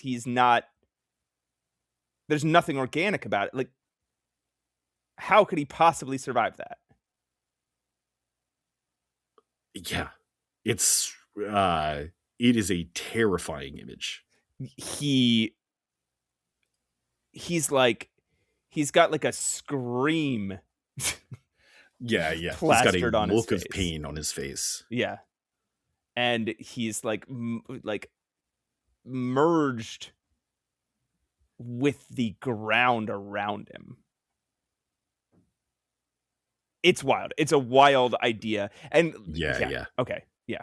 There's nothing organic about it. Like, how could he possibly survive that? Yeah. It is a terrifying image. He's got like a scream. Yeah. He's got a look of pain on his face. Yeah. And he's like merged with the ground around him. It's wild. It's a wild idea. And yeah. Okay. Yeah.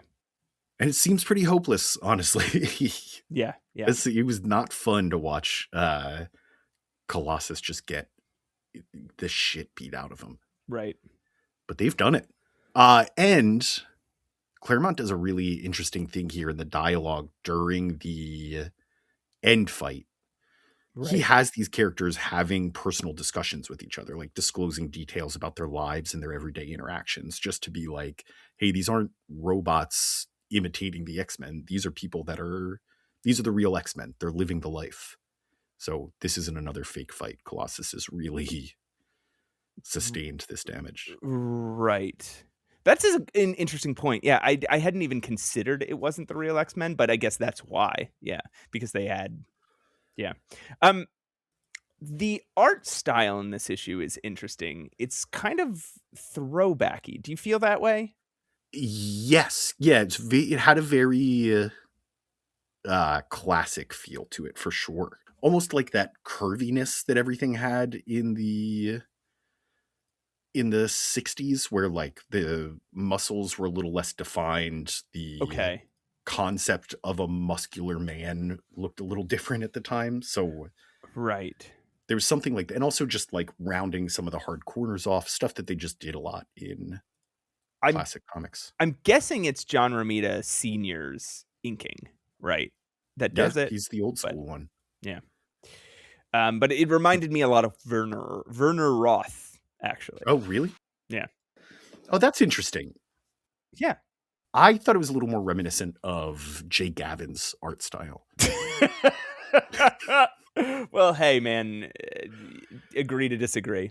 And it seems pretty hopeless, honestly. Yeah. It was not fun to watch Colossus just get the shit beat out of him. Right. But they've done it. And Claremont does a really interesting thing here in the dialogue during the end fight. Right. He has these characters having personal discussions with each other, like disclosing details about their lives and their everyday interactions, just to be like, hey, these aren't robots imitating the X-Men. These are people these are the real X-Men. They're living the life. So this isn't another fake fight. Colossus has really sustained this damage. Right. That's an interesting point. Yeah, I hadn't even considered it wasn't the real X-Men, but I guess that's why. Yeah, because they had... Yeah. The art style in this issue is interesting. It's kind of throwbacky. Do you feel that way? Yes. Yeah, it had a very classic feel to it for sure. Almost like that curviness that everything had in the 60s, where like the muscles were a little less defined. The concept of a muscular man looked a little different at the time. So right, there was something like that. And also just like rounding some of the hard corners off, stuff that they just did a lot in classic comics. I'm guessing it's John Romita Sr.'s inking, right? That does it. He's the old school one. Yeah. But it reminded me a lot of Werner Roth, actually. Oh, really? Yeah. Oh, that's interesting. Yeah. I thought it was a little more reminiscent of Jay Gavin's art style. Well, hey, man, agree to disagree.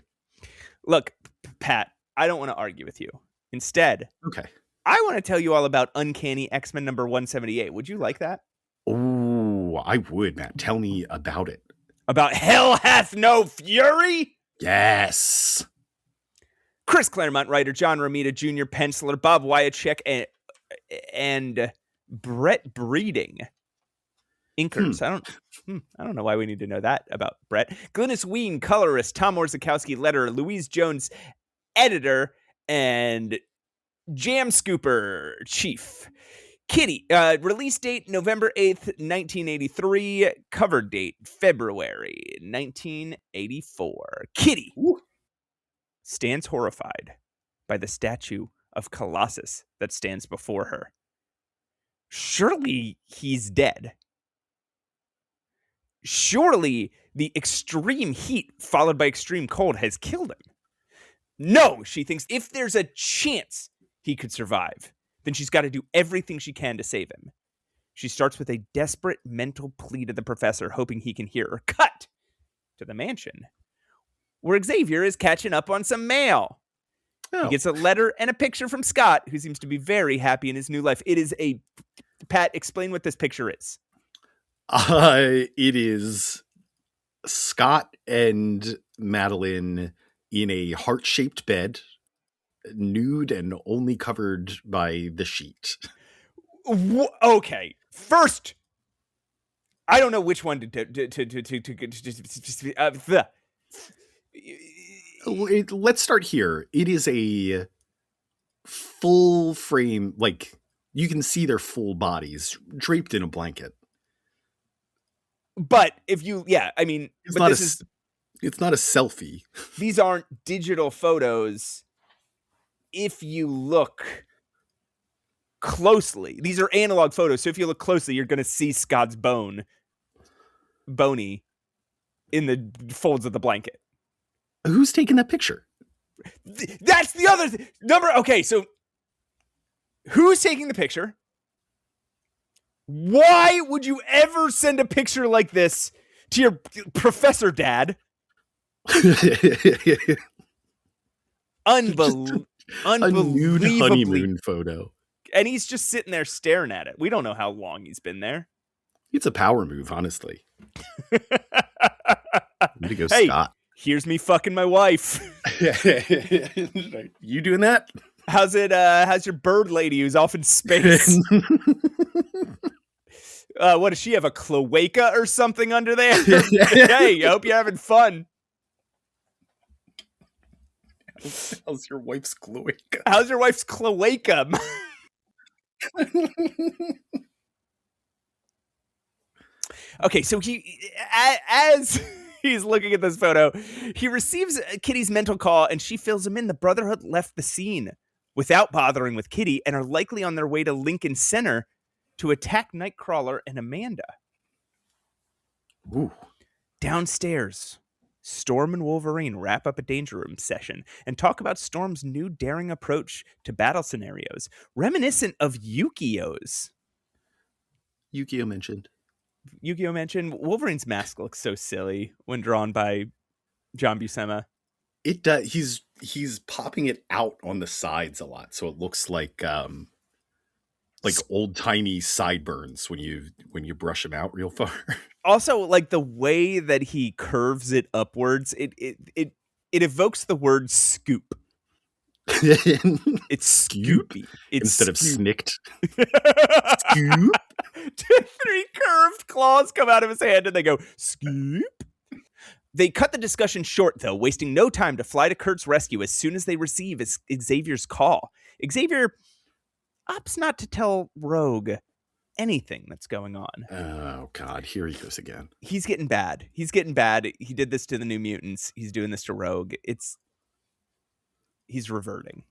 Look, Pat, I don't want to argue with you. Instead, okay, I want to tell you all about Uncanny X-Men number 178. Would you like that? Oh, I would, Matt. Tell me about it. About Hell Hath No Fury? Yes. Chris Claremont writer, John Romita Jr. penciler, Bob Wyacek, and Brett Breeding inkers. I don't know why we need to know that about Brett. Glynis Ween, colorist, Tom Orzakowski, letterer, Louise Jones, editor, and Jam Scooper, chief. Kitty, release date November 8th, 1983. Cover date February 1984. Kitty stands horrified by the statue of Colossus that stands before her. Surely he's dead. Surely the extreme heat followed by extreme cold has killed him. No, she thinks if there's a chance he could survive, then she's got to do everything she can to save him. She starts with a desperate mental plea to the professor, hoping he can hear her. Cut to the mansion, where Xavier is catching up on some mail. He gets a letter and a picture from Scott, who seems to be very happy in his new life. It is a... Pat, explain what this picture is. It is Scott and Madeline in a heart-shaped bed, nude and only covered by the sheet. Okay, first, I don't know which one Let's start here. It is a full frame, like you can see their full bodies draped in a blanket. But if you, I mean, it's not a selfie. These aren't digital photos. If you look closely, these are analog photos. So if you look closely, you're going to see Scott's bony in the folds of the blanket. Who's taking that picture? That's the other number. Okay, so who's taking the picture? Why would you ever send a picture like this to your professor dad? Unbelievable. A nude honeymoon photo. And he's just sitting there staring at it. We don't know how long he's been there. It's a power move, honestly. Way to go, hey, Scott. Here's me fucking my wife. You doing that? How's it? How's your bird lady who's off in space? What does she have, a cloaca or something under there? Hey, I hope you're having fun. How's your wife's cloaca? How's your wife's cloaca? Okay, so as he's looking at this photo, he receives Kitty's mental call, and she fills him in. The Brotherhood left the scene without bothering with Kitty and are likely on their way to Lincoln Center to attack Nightcrawler and Amanda. Ooh. Downstairs, Storm and Wolverine wrap up a Danger Room session and talk about Storm's new daring approach to battle scenarios, reminiscent of Yu-Gi-Oh's. Yu-Gi-Oh mentioned. Wolverine's mask looks so silly when drawn by John Buscema. It does. He's popping it out on the sides a lot, so it looks like old timey sideburns when you brush him out real far. Also, like the way that he curves it upwards, it evokes the word scoop. It's scoopy. Instead of snicked. Scoop. 3 curved claws come out of his hand and they go scoop. They cut the discussion short, though, wasting no time to fly to Kurt's rescue as soon as they receive Xavier's call. Xavier opts not to tell Rogue anything that's going on. Oh, God. Here he goes again. He's getting bad. He did this to the New Mutants. He's doing this to Rogue. He's reverting.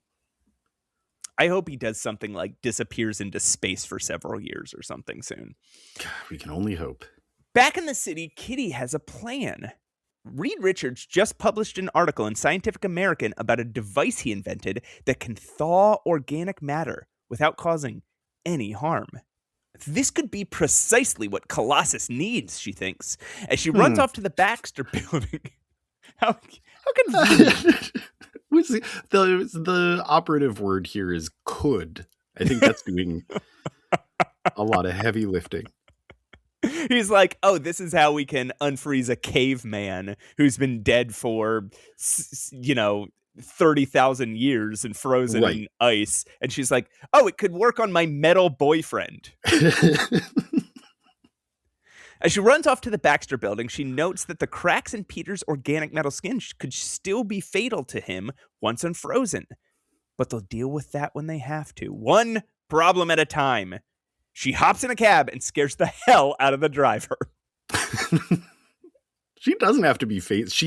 I hope he does something like disappears into space for several years or something soon. God, we can only hope. Back in the city, Kitty has a plan. Reed Richards just published an article in Scientific American about a device he invented that can thaw organic matter without causing any harm. This could be precisely what Colossus needs, she thinks, as she runs off to the Baxter building. How convenient. The operative word here is could. I think that's doing a lot of heavy lifting. He's like, oh, this is how we can unfreeze a caveman who's been dead for, 30,000 years and frozen in ice. And she's like, oh, it could work on my metal boyfriend. As she runs off to the Baxter building, she notes that the cracks in Peter's organic metal skin could still be fatal to him once unfrozen. But they'll deal with that when they have to. One problem at a time. She hops in a cab and scares the hell out of the driver. She doesn't have to be phased.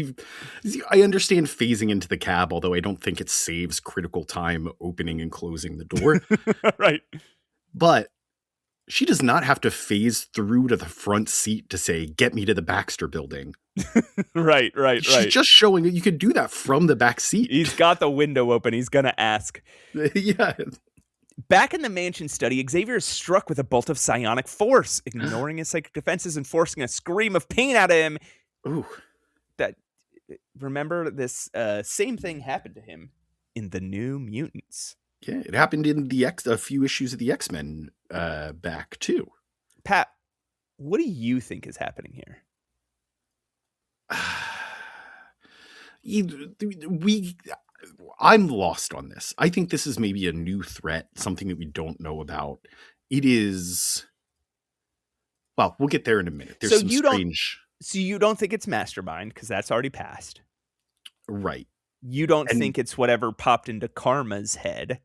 I understand phasing into the cab, although I don't think it saves critical time opening and closing the door. Right. But she does not have to phase through to the front seat to say, get me to the Baxter building. Right. She's just showing that you could do that from the back seat. He's got the window open. He's going to ask. Yeah. Back in the mansion study, Xavier is struck with a bolt of psionic force, ignoring his psychic defenses and forcing a scream of pain out of him. Ooh. Remember, this same thing happened to him in the New Mutants. Yeah, it happened in a few issues of the X-Men back, too. Pat, what do you think is happening here? I'm lost on this. I think this is maybe a new threat, something that we don't know about. It is... Well, we'll get there in a minute. There's some strange... So you don't think it's Mastermind, because that's already passed. Right. You don't think it's whatever popped into Karma's head.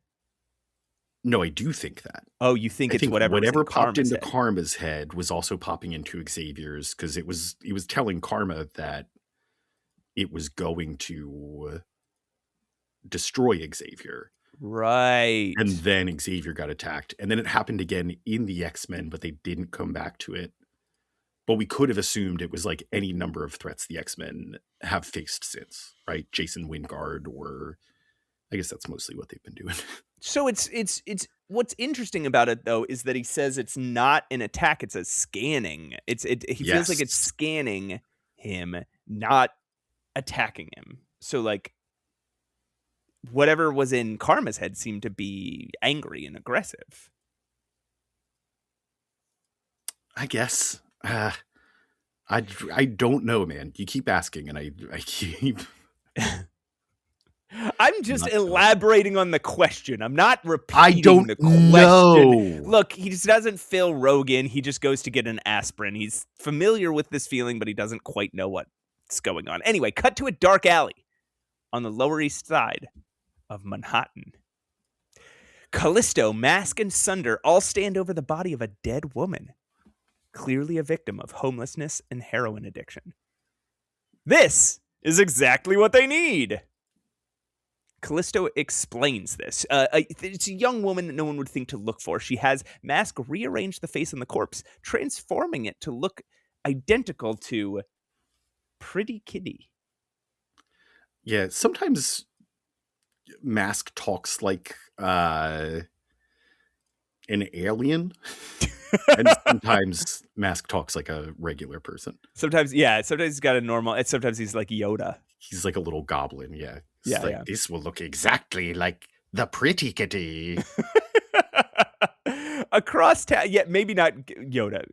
No, I do think that. Oh, you think it's whatever popped into Karma's head was also popping into Xavier's, because it was telling Karma that it was going to destroy Xavier. Right. And then Xavier got attacked. And then it happened again in the X-Men, but they didn't come back to it. But we could have assumed it was like any number of threats the X-Men have faced since, right? Jason Wingard, or I guess that's mostly what they've been doing. So it's what's interesting about it, though, is that he says it's not an attack, it's a scanning. He feels like it's scanning him, not attacking him. So like whatever was in Karma's head seemed to be angry and aggressive. I guess. I don't know, man. You keep asking, and I keep. I'm just elaborating on the question. I'm not repeating I don't the question. know. Look, he just doesn't feel Rogan. He just goes to get an aspirin. He's familiar with this feeling, but he doesn't quite know what's going on. Anyway, cut to a dark alley on the Lower East Side of Manhattan. Callisto, Mask, and Sunder all stand over the body of a dead woman, clearly a victim of homelessness and heroin addiction. This is exactly what they need. Callisto explains this. It's a young woman that no one would think to look for. She has Mask rearrange the face on the corpse, transforming it to look identical to Pretty Kitty. Yeah, sometimes Mask talks like an alien. And sometimes Mask talks like a regular person. Sometimes he's got a normal, and sometimes he's like Yoda. He's like a little goblin, yeah. Yeah. This will look exactly like the Pretty Kitty. Across town, maybe not Yoda.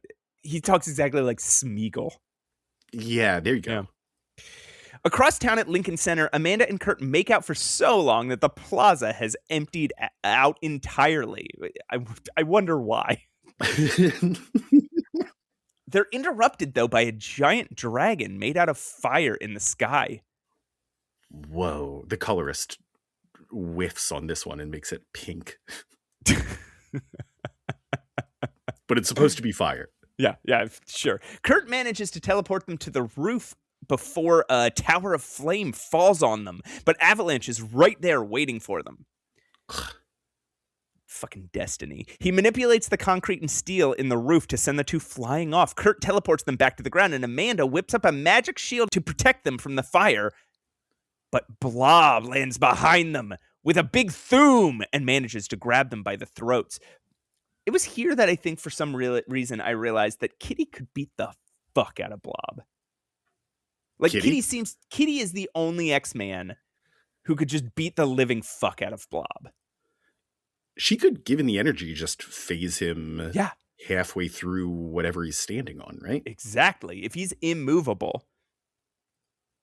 He talks exactly like Smeagol. Yeah, there you go. Yeah. Across town at Lincoln Center, Amanda and Kurt make out for so long that the plaza has emptied out entirely. I wonder why. They're interrupted, though, by a giant dragon made out of fire in the sky. Whoa. The colorist whiffs on this one and makes it pink. But it's supposed to be fire. Yeah, sure. Kurt manages to teleport them to the roof before a tower of flame falls on them, but Avalanche is right there waiting for them. Fucking destiny. He manipulates the concrete and steel in the roof to send the two flying off. Kurt teleports them back to the ground, and Amanda whips up a magic shield to protect them from the fire. But Blob lands behind them with a big thoom and manages to grab them by the throats. It was here that I think for some reason I realized that Kitty could beat the fuck out of Blob. Like, Kitty is the only X-Man who could just beat the living fuck out of Blob. She could, given the energy, just phase him Yeah. halfway through whatever he's standing on, right? Exactly. If he's immovable,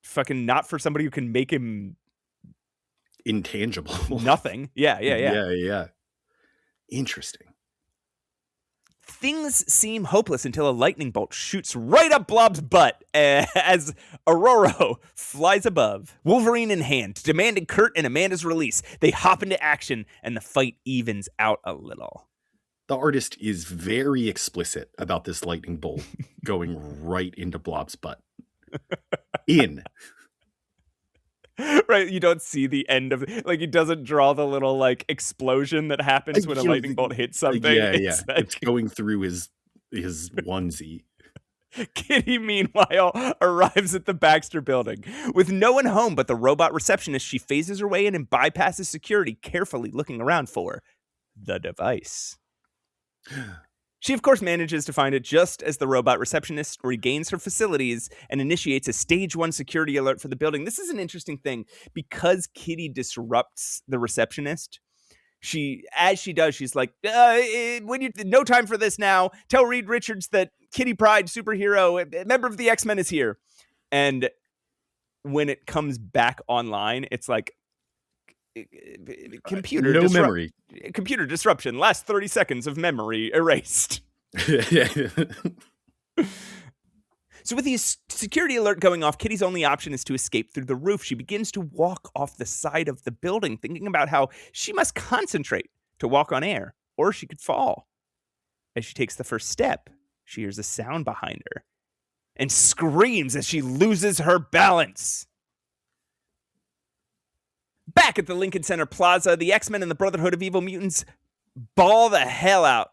fucking not for somebody who can make him intangible. Nothing. Yeah. Interesting. Things seem hopeless until a lightning bolt shoots right up Blob's butt as Aurora flies above, Wolverine in hand, demanding Kurt and Amanda's release. They hop into action, and the fight evens out a little. The artist is very explicit about this lightning bolt going right into Blob's butt. Right, you don't see the end of like he doesn't draw the little like explosion that happens when a lightning bolt hits something. It's going through his onesie. Kitty, meanwhile, arrives at the Baxter building. With no one home but the robot receptionist, she phases her way in and bypasses security, carefully looking around for the device. She, of course, manages to find it just as the robot receptionist regains her facilities and initiates a stage 1 security alert for the building. This is an interesting thing because Kitty disrupts the receptionist. As she does, she's like, no time for this now. Tell Reed Richards that Kitty Pryde, superhero, member of the X-Men is here. And when it comes back online, it's like, computer disruption. Last 30 seconds of memory erased. So with the security alert going off, Kitty's only option is to escape through the roof. She begins to walk off the side of the building, thinking about how she must concentrate to walk on air, or she could fall. As she takes the first step, she hears a sound behind her and screams as she loses her balance. Back at the Lincoln Center Plaza, the X-Men and the Brotherhood of Evil Mutants ball the hell out.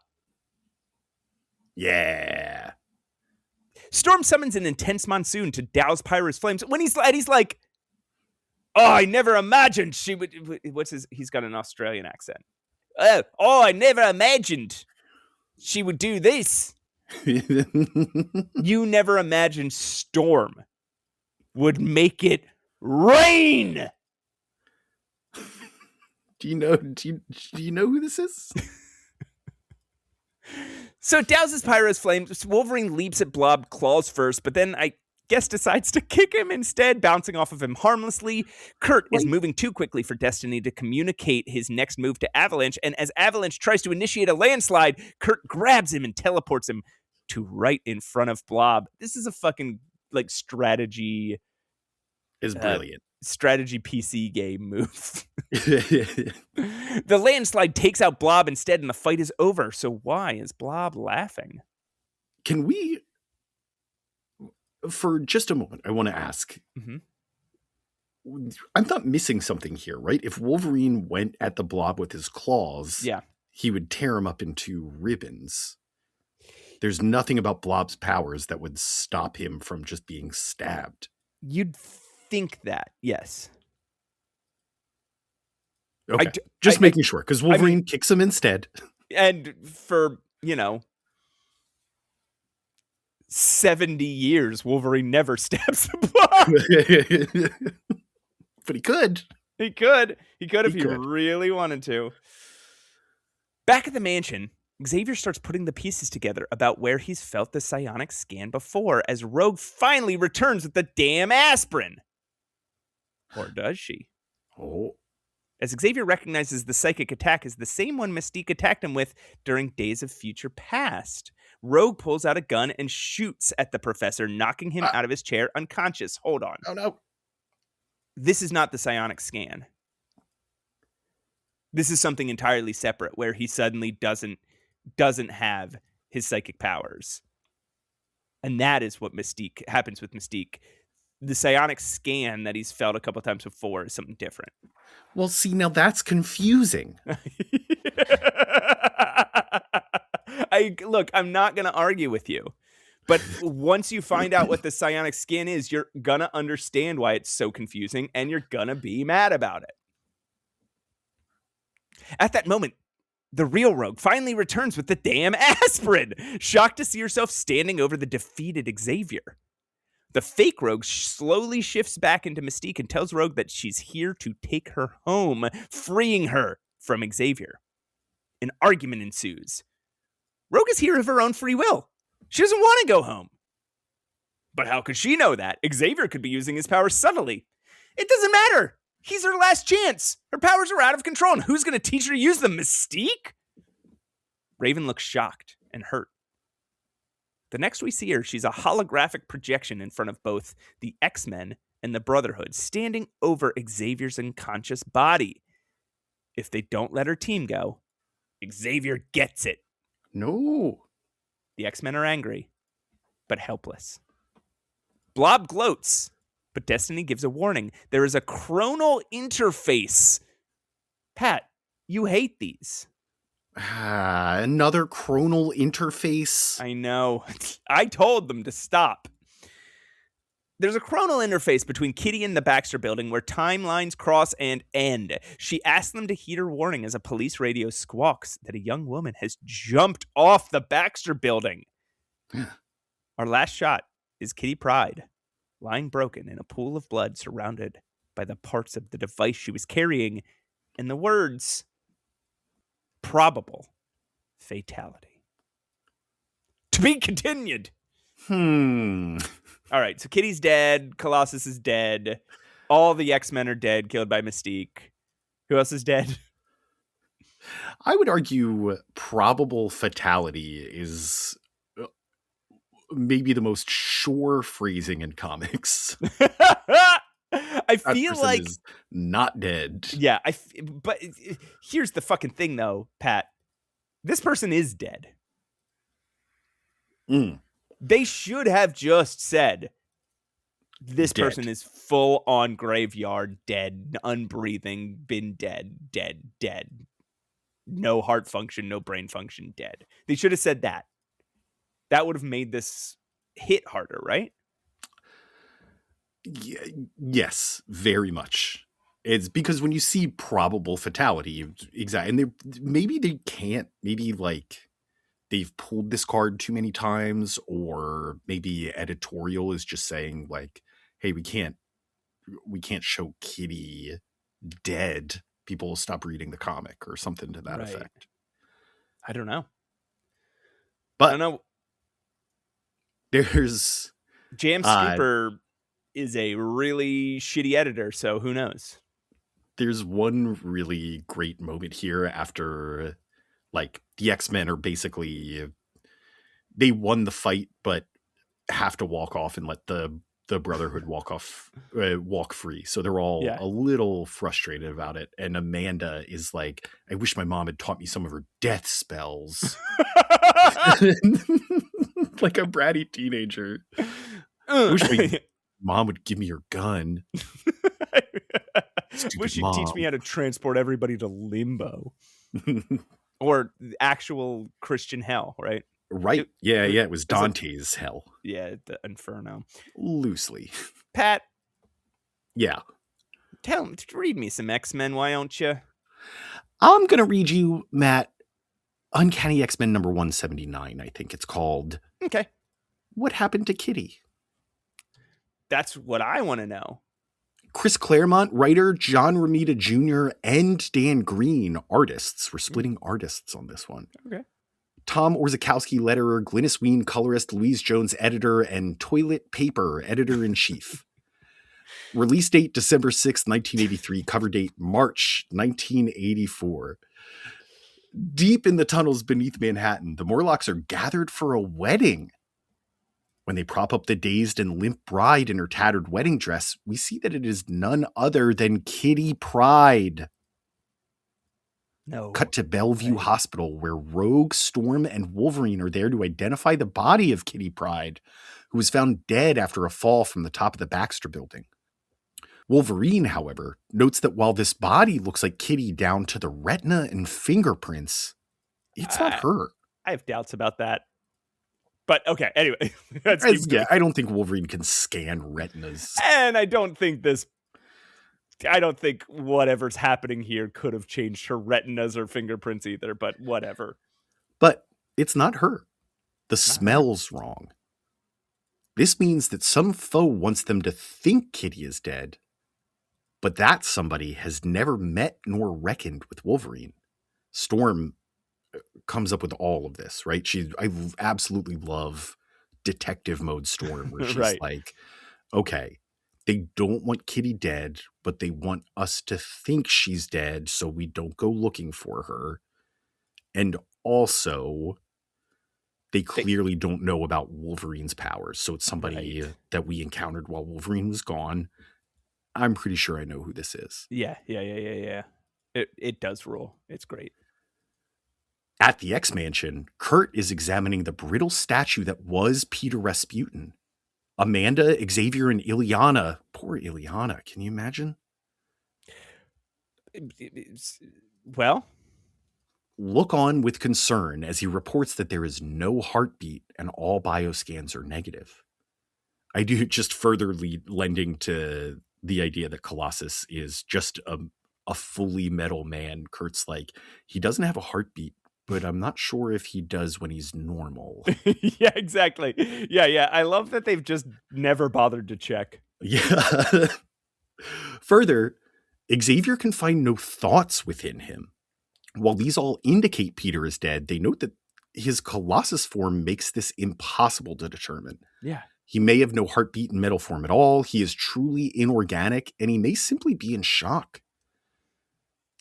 Yeah. Storm summons an intense monsoon to douse Pyro's flames. When he's like, oh, I never imagined she would... He's got an Australian accent. Oh, I never imagined she would do this. You never imagined Storm would make it rain. Do you know who this is? So it douses Pyro's flames. Wolverine leaps at Blob, claws first, but then I Guest decides to kick him instead, bouncing off of him harmlessly. Kurt is moving too quickly for Destiny to communicate his next move to Avalanche, and as Avalanche tries to initiate a landslide, Kurt grabs him and teleports him to right in front of Blob. This is a fucking strategy. Is brilliant. Strategy PC game move. The landslide takes out Blob instead, and the fight is over. So why is Blob laughing? Can we, for just a moment, I want to ask. Mm-hmm. I'm not missing something here, right? If Wolverine went at the Blob with his claws, he would tear him up into ribbons. There's nothing about Blob's powers that would stop him from just being stabbed. You'd think that, yes. Okay, just making sure, because Wolverine kicks him instead. And for, 70 years, Wolverine never stabs the Blob. But he could. He could if he really wanted to. Back at the mansion, Xavier starts putting the pieces together about where he's felt the psionic scan before, as Rogue finally returns with the damn aspirin. Or does she? Oh. As Xavier recognizes the psychic attack is the same one Mystique attacked him with during Days of Future Past. Rogue pulls out a gun and shoots at the professor, knocking him out of his chair unconscious. Hold on. Oh, no. This is not the psionic scan. This is something entirely separate where he suddenly doesn't have his psychic powers. And that is what happens with Mystique. The psionic scan that he's felt a couple times before is something different. Well, see, now that's confusing. Look, I'm not going to argue with you. But once you find out what the psionic scan is, you're going to understand why it's so confusing, and you're going to be mad about it. At that moment, the real Rogue finally returns with the damn aspirin, shocked to see herself standing over the defeated Xavier. The fake Rogue slowly shifts back into Mystique and tells Rogue that she's here to take her home, freeing her from Xavier. An argument ensues. Rogue is here of her own free will. She doesn't want to go home. But how could she know that? Xavier could be using his powers subtly. It doesn't matter. He's her last chance. Her powers are out of control, and who's going to teach her to use them? Mystique? Raven looks shocked and hurt. The next we see her, she's a holographic projection in front of both the X-Men and the Brotherhood, standing over Xavier's unconscious body. If they don't let her team go, Xavier gets it. No. The X-Men are angry, but helpless. Blob gloats, but Destiny gives a warning. There is a chronal interface. Pat, you hate these. Another chronal interface. I know. I told them to stop. There's a chronal interface between Kitty and the Baxter building where timelines cross and end. She asks them to heed her warning as a police radio squawks that a young woman has jumped off the Baxter building. Our last shot is Kitty Pryde, lying broken in a pool of blood surrounded by the parts of the device she was carrying, and the words, probable fatality. To be continued. All right, so Kitty's dead. Colossus is dead. All the X-Men are dead, killed by Mystique. Who else is dead? I would argue probable fatality is maybe the most sure phrasing in comics. I feel like is not dead. Yeah, but here's the fucking thing, though, Pat. This person is dead. They should have just said, this dead. Person is full on graveyard, dead, unbreathing, been dead. No heart function, no brain function, dead. They should have said that. That would have made this hit harder, right? Yes, very much. It's because when you see probable fatality, exactly, and maybe they can't, maybe like they've pulled this card too many times, or maybe editorial is just saying like, hey, we can't show Kitty dead. People will stop reading the comic or something to that effect. I don't know. But there's Jam Scooper is a really shitty editor, so who knows? There's one really great moment here after, like, the X-Men are basically, they won the fight, but have to walk off and let the Brotherhood walk free. So they're all a little frustrated about it. And Amanda is like, I wish my mom had taught me some of her death spells. Like a bratty teenager. I wish my mom would give me her gun. Wish you'd teach me how to transport everybody to limbo. Or actual Christian hell, right? Right. It was Dante's hell. Yeah, the Inferno. Loosely. Pat. Yeah. Read me some X-Men, why don't you? I'm going to read you, Matt, Uncanny X-Men number 179, I think it's called. Okay. What happened to Kitty? That's what I want to know. Chris Claremont, writer, John Romita Jr., and Dan Green, artists. We're splitting artists on this one. Okay. Tom Orzechowski, letterer, Glynis Wein, colorist, Louise Jones, editor, and Toilet Paper, editor-in-chief. Release date, December 6th, 1983. Cover date, March 1984. Deep in the tunnels beneath Manhattan, the Morlocks are gathered for a wedding. When they prop up the dazed and limp bride in her tattered wedding dress, we see that it is none other than Kitty Pryde. No. Cut to Bellevue Hospital, where Rogue, Storm, and Wolverine are there to identify the body of Kitty Pryde, who was found dead after a fall from the top of the Baxter building. Wolverine, however, notes that while this body looks like Kitty down to the retina and fingerprints, it's not her. I have doubts about that. But okay, anyway. I don't think Wolverine can scan retinas. And I don't think whatever's happening here could have changed her retinas or fingerprints either, but whatever. But it's not her. The smell's wrong. This means that some foe wants them to think Kitty is dead, but that somebody has never met nor reckoned with Wolverine. Storm comes up with all of this, right? I absolutely love detective mode Storm, where she's like, okay, they don't want Kitty dead, but they want us to think she's dead so we don't go looking for her. And also, they clearly don't know about Wolverine's powers. So it's somebody that we encountered while Wolverine was gone. I'm pretty sure I know who this is. Yeah. It does rule. It's great. At the X-Mansion, Kurt is examining the brittle statue that was Peter Rasputin. Amanda, Xavier, and Ileana. Poor Ileana. Can you imagine? Well, look on with concern as he reports that there is no heartbeat and all bioscans are negative. I do just further lending to the idea that Colossus is just a fully metal man. Kurt's like, he doesn't have a heartbeat, but I'm not sure if he does when he's normal. Yeah, exactly. Yeah. I love that they've just never bothered to check. Yeah. Further, Xavier can find no thoughts within him. While these all indicate Peter is dead, they note that his Colossus form makes this impossible to determine. Yeah. He may have no heartbeat in metal form at all. He is truly inorganic, and he may simply be in shock.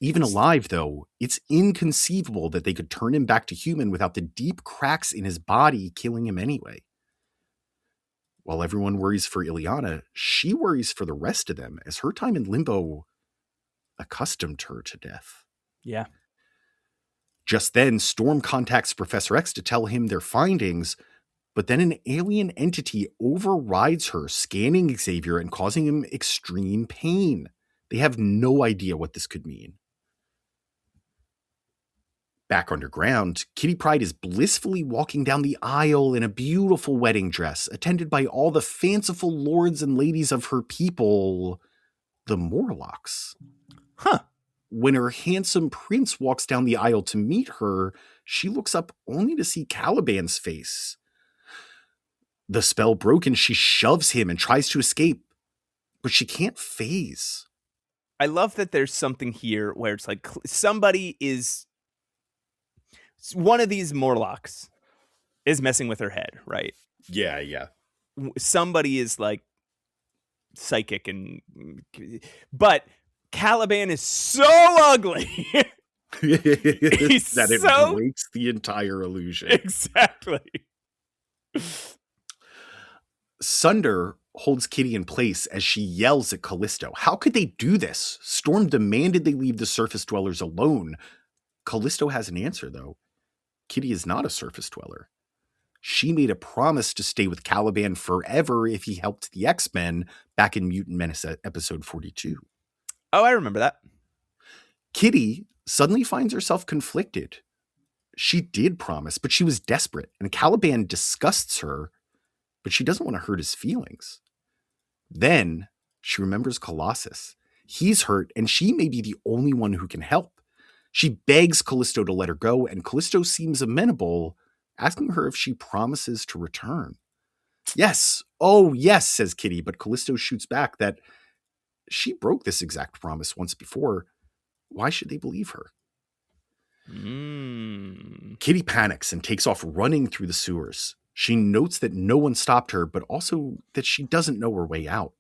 Even alive, though, it's inconceivable that they could turn him back to human without the deep cracks in his body killing him anyway. While everyone worries for Ileana, she worries for the rest of them, as her time in limbo accustomed her to death. Yeah. Just then, Storm contacts Professor X to tell him their findings, but then an alien entity overrides her, scanning Xavier and causing him extreme pain. They have no idea what this could mean. Back underground, Kitty Pryde is blissfully walking down the aisle in a beautiful wedding dress, attended by all the fanciful lords and ladies of her people, the Morlocks. Huh. When her handsome prince walks down the aisle to meet her, she looks up only to see Caliban's face. The spell broken, she shoves him and tries to escape, but she can't phase. I love that there's something here where it's like one of these Morlocks is messing with her head, right? Yeah. somebody is like psychic but Caliban is so ugly that it breaks the entire illusion. Exactly. Sunder holds Kitty in place as she yells at Callisto. How could they do this? Storm demanded they leave the surface dwellers alone. Callisto has an answer, though. Kitty is not a surface dweller. She made a promise to stay with Caliban forever if he helped the X-Men back in Mutant Menace episode 42. Oh, I remember that. Kitty suddenly finds herself conflicted. She did promise, but she was desperate, and Caliban disgusts her, but she doesn't want to hurt his feelings. Then she remembers Colossus. He's hurt, and she may be the only one who can help. She begs Callisto to let her go, and Callisto seems amenable, asking her if she promises to return. Yes. Oh, yes, says Kitty, but Callisto shoots back that she broke this exact promise once before. Why should they believe her? Kitty panics and takes off running through the sewers. She notes that no one stopped her, but also that she doesn't know her way out.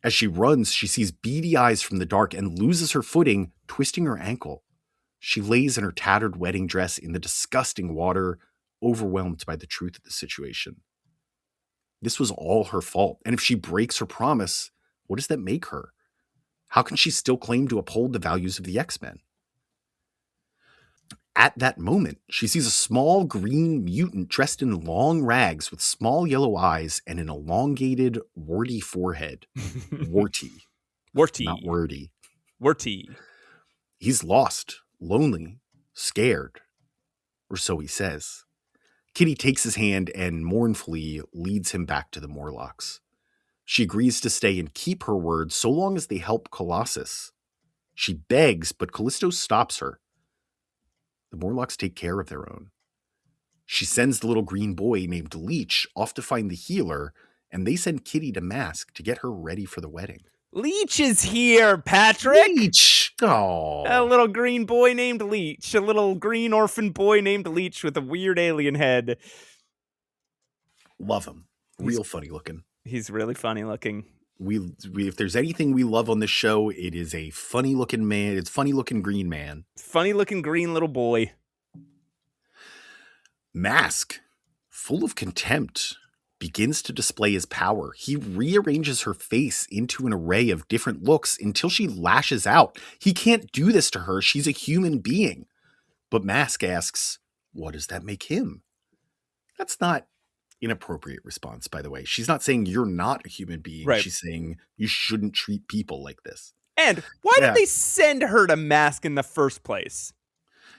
As she runs, she sees beady eyes from the dark and loses her footing, twisting her ankle. She lays in her tattered wedding dress in the disgusting water, overwhelmed by the truth of the situation. This was all her fault, and if she breaks her promise, what does that make her? How can she still claim to uphold the values of the X-Men? At that moment, she sees a small green mutant dressed in long rags with small yellow eyes and an elongated, warty forehead. Warty. Not wordy. Warty. He's lost, lonely, scared, or so he says. Kitty takes his hand and mournfully leads him back to the Morlocks. She agrees to stay and keep her word so long as they help Colossus. She begs, but Callisto stops her. The Morlocks take care of their own. She sends the little green boy named Leech off to find the healer, and they send Kitty to Mask to get her ready for the wedding. Leech is here, Patrick! Leech! Oh. A little green boy named Leech. A little green orphan boy named Leech with a weird alien head. Love him. Real funny looking. He's really funny looking. We if there's anything we love on this show, it is a funny looking man. It's funny looking green man. Funny looking green little boy. Mask, full of contempt, begins to display his power. He rearranges her face into an array of different looks until she lashes out. He can't do this to her. She's a human being. But Mask asks, what does that make him? That's not inappropriate response, by the way. She's not saying you're not a human being. Right. She's saying you shouldn't treat people like this. And why did they send her to Mask in the first place?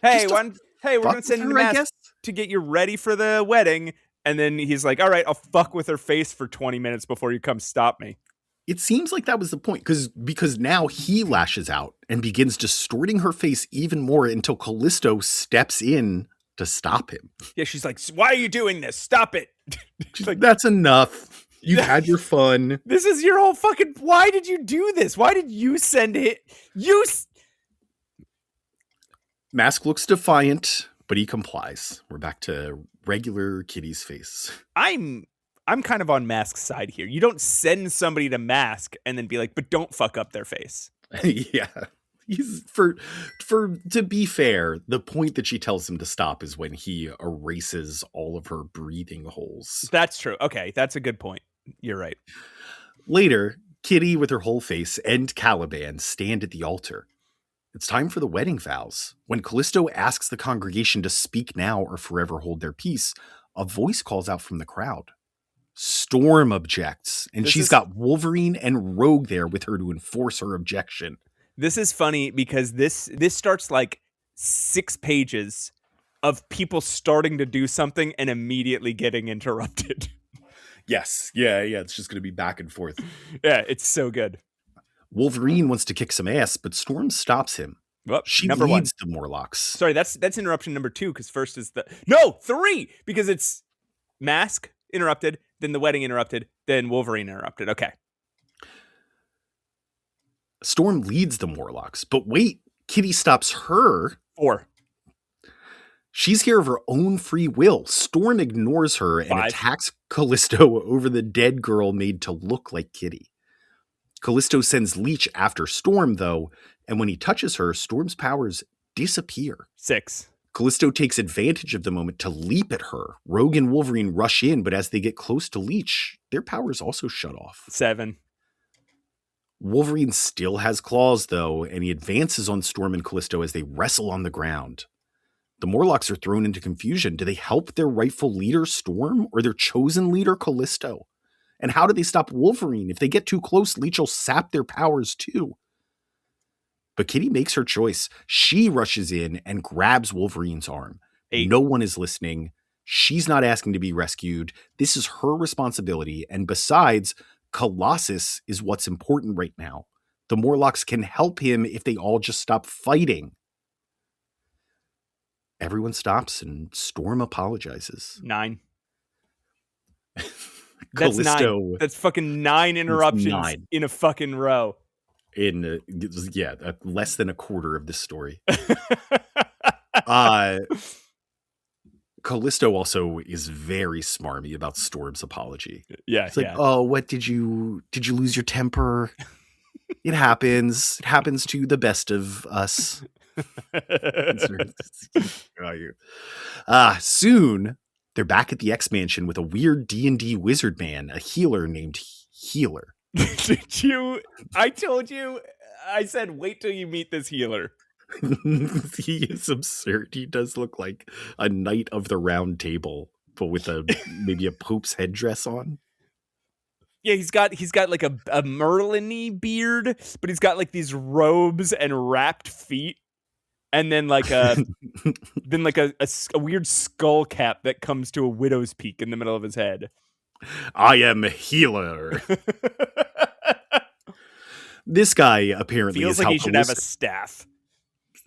Hey, we're going to send you to Mask to get you ready for the wedding. And then he's like, all right, I'll fuck with her face for 20 minutes before you come stop me. It seems like that was the point, because now he lashes out and begins distorting her face even more until Callisto steps in to stop him. Yeah, she's like, why are you doing this? Stop it. She's like, that's enough. You've had your fun. This is your whole fucking, why did you do this? Why did you send it? Mask looks defiant, but he complies. We're back to regular Kitty's face. I'm kind of on Mask's side here. You don't send somebody to Mask and then be like, but don't fuck up their face. Yeah. He's to be fair, the point that she tells him to stop is when he erases all of her breathing holes. That's true. Okay, that's a good point. You're right. Later, Kitty with her whole face and Caliban stand at the altar. It's time for the wedding vows. When Callisto asks the congregation to speak now or forever hold their peace, a voice calls out from the crowd. Storm objects, and she's got Wolverine and Rogue there with her to enforce her objection. This is funny because this starts like 6 pages of people starting to do something and immediately getting interrupted. Yes. Yeah. It's just going to be back and forth. Yeah, it's so good. Wolverine wants to kick some ass, but Storm stops him. Well, she number leads one. the Morlocks. Sorry, that's interruption number 2, because first is 3, because it's Mask interrupted, then the wedding interrupted, then Wolverine interrupted. Okay. Storm leads the Morlocks, but wait, Kitty stops her. 4. She's here of her own free will. Storm ignores her and 5. attacks Callisto over the dead girl made to look like Kitty. Callisto sends Leech after Storm, though, and when he touches her, Storm's powers disappear. 6. Callisto takes advantage of the moment to leap at her. Rogue and Wolverine rush in, but as they get close to Leech, their powers also shut off. 7. Wolverine still has claws, though, and he advances on Storm and Callisto as they wrestle on the ground. The Morlocks are thrown into confusion. Do they help their rightful leader, Storm, or their chosen leader, Callisto? And how do they stop Wolverine? If they get too close, Leech will sap their powers too. But Kitty makes her choice. She rushes in and grabs Wolverine's arm. 8. No one is listening. She's not asking to be rescued. This is her responsibility. And besides, Colossus is what's important right now. The Morlocks can help him if they all just stop fighting. Everyone stops and Storm apologizes. 9. That's Callisto, 9. That's fucking 9 interruptions in a fucking row. In less than a quarter of this story. Callisto also is very smarmy about Storm's apology. Yeah, it's like, oh, what did you lose your temper? It happens. It happens to the best of us. Soon they're back at the X Mansion with a weird D&D wizard man, a healer named Healer. Did you? I told you. I said, wait till you meet this healer. He is absurd. He does look like a knight of the round table, but with maybe a pope's headdress on. Yeah, he's got like a Merlin-y beard, but he's got like these robes and wrapped feet, and then like a weird skull cap that comes to a widow's peak in the middle of his head. I am a healer. This guy apparently feels like he should have a staff.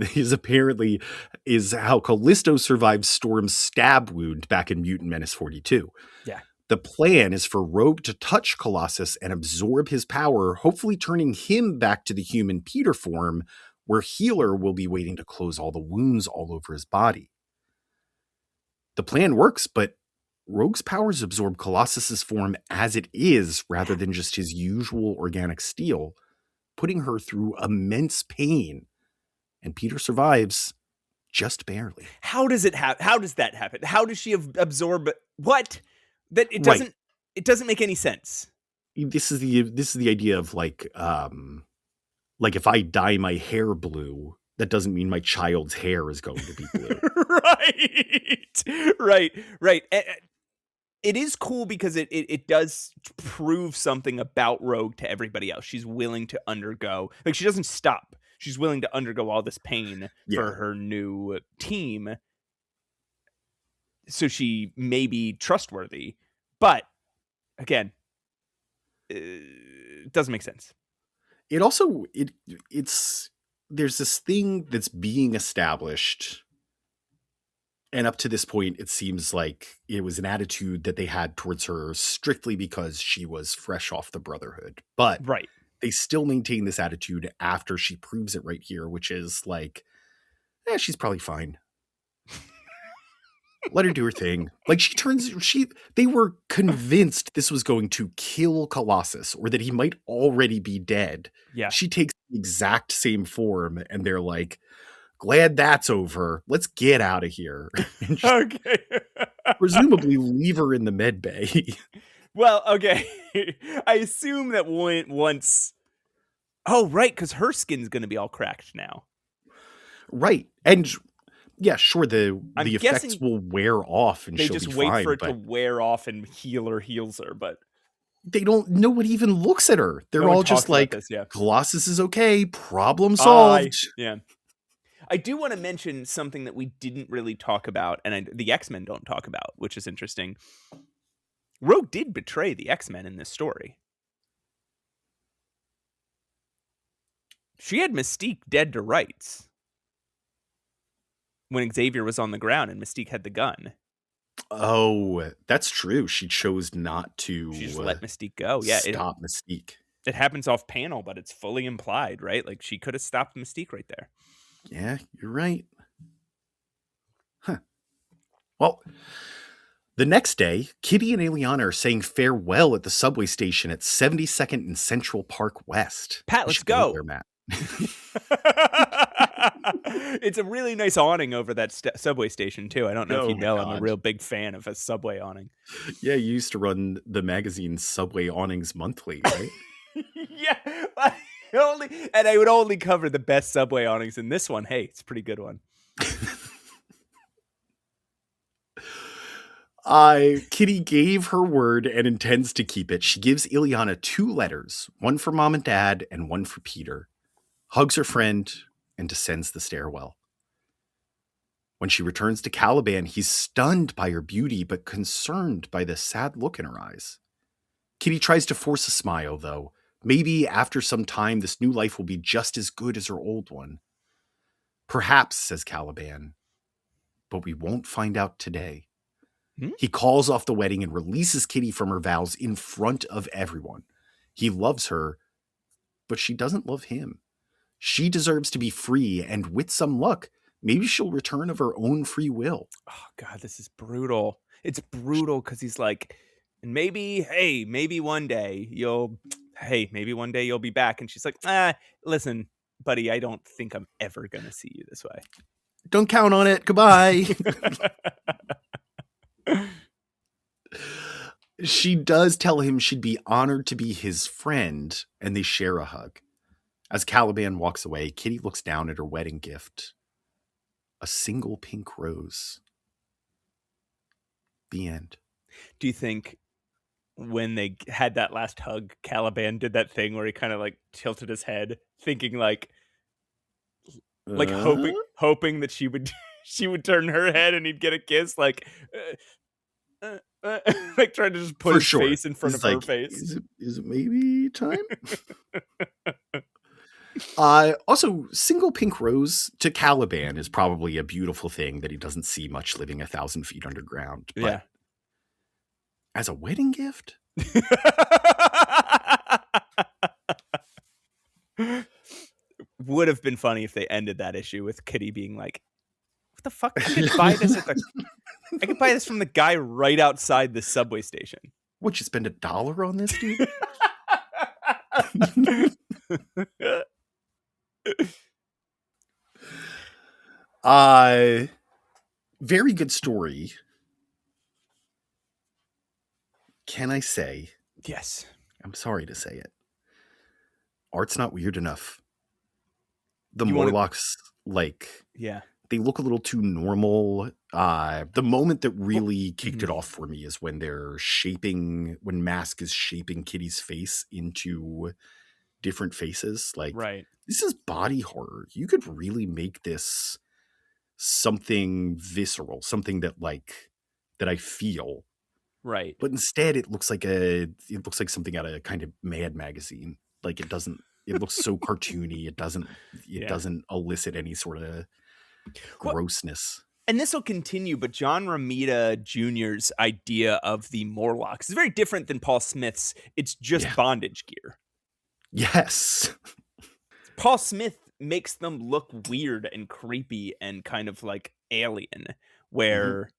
Is how Callisto survived Storm's stab wound back in Mutant Menace 42. Yeah. The plan is for Rogue to touch Colossus and absorb his power, hopefully turning him back to the human Peter form, where Healer will be waiting to close all the wounds all over his body. The plan works, but Rogue's powers absorb Colossus's form as it is, rather than just his usual organic steel, putting her through immense pain. And Peter survives just barely. How does it happen? How does that happen? How does she absorb what? That it doesn't. Right. It doesn't make any sense. This is the idea of like if I dye my hair blue, that doesn't mean my child's hair is going to be blue. Right. It is cool because it does prove something about Rogue to everybody else. She's willing to undergo, like, she doesn't stop. She's willing to undergo all this pain for her new team. So she may be trustworthy, but again, it doesn't make sense. It also, there's this thing that's being established. And up to this point, it seems like it was an attitude that they had towards her strictly because she was fresh off the Brotherhood. But they still maintain this attitude after she proves it right here, which is like, she's probably fine. Let her do her thing. Like, they were convinced this was going to kill Colossus or that he might already be dead. Yeah. She takes the exact same form and they're like, glad that's over. Let's get out of here. Okay. Presumably leave her in the med bay. Well, okay. I assume that once. Oh, right, because her skin's going to be all cracked now. Right. And yeah, sure, the effects will wear off and she'll be fine. They just wait for it to wear off and Healer heals her, but they don't. No one even looks at her. They're all just like, Colossus is okay. Problem solved. Yeah. I do want to mention something that we didn't really talk about, and the X-Men don't talk about, which is interesting. Rogue did betray the X-Men in this story. She had Mystique dead to rights when Xavier was on the ground and Mystique had the gun. Oh, that's true. She chose not to. She just let Mystique go. Yeah, stop Mystique. It happens off panel, but it's fully implied, right? Like, she could have stopped Mystique right there. Yeah, you're right. Huh. Well, the next day, Kitty and Ileana are saying farewell at the subway station at 72nd and Central Park West. Pat, let's go. There, Matt. It's a really nice awning over that subway station, too. I don't know if you know, I'm a real big fan of a subway awning. Yeah, you used to run the magazine Subway Awnings Monthly, right? Yeah, and I would only cover the best subway awnings in this one. Hey, it's a pretty good one. Kitty gave her word and intends to keep it. She gives Ileana 2 letters, one for Mom and Dad and one for Peter, hugs her friend, and descends the stairwell. When she returns to Caliban, he's stunned by her beauty, but concerned by the sad look in her eyes. Kitty tries to force a smile, though. Maybe after some time, this new life will be just as good as her old one. Perhaps, says Caliban, but we won't find out today. He calls off the wedding and releases Kitty from her vows in front of everyone. He loves her, but she doesn't love him. She deserves to be free, and with some luck, maybe she'll return of her own free will. Oh, God, this is brutal. It's brutal because he's like, and maybe one day you'll be back. And she's like, listen, buddy, I don't think I'm ever going to see you this way. Don't count on it. Goodbye. She does tell him she'd be honored to be his friend, and they share a hug. As Caliban walks away, Kitty looks down at her wedding gift. A single pink rose. The end. Do you think when they had that last hug, Caliban did that thing where he kind of like tilted his head, thinking like hoping that she would turn her head and he'd get a kiss, like like trying to just put his face in front of her face. Is it maybe time? Also, single pink rose to Caliban is probably a beautiful thing that he doesn't see much living 1,000 feet underground. But yeah. As a wedding gift? Would have been funny if they ended that issue with Kitty being like, what the fuck? I could buy this I could buy this from the guy right outside the subway station. Would you spend $1 on this, dude? Very good story. Can I say? Yes. I'm sorry to say it. Art's not weird enough. The Morlocks, they look a little too normal. The moment that really kicked it off for me is when when Mask is shaping Kitty's face into different faces. This is body horror. You could really make this something visceral, something that I feel. Right. But instead it looks like something out of a kind of Mad magazine. It looks so cartoony. It doesn't elicit any sort of grossness. And this will continue, but John Romita Jr.'s idea of the Morlocks is very different than Paul Smith's. It's just bondage gear. Yes. Paul Smith makes them look weird and creepy and kind of like alien, where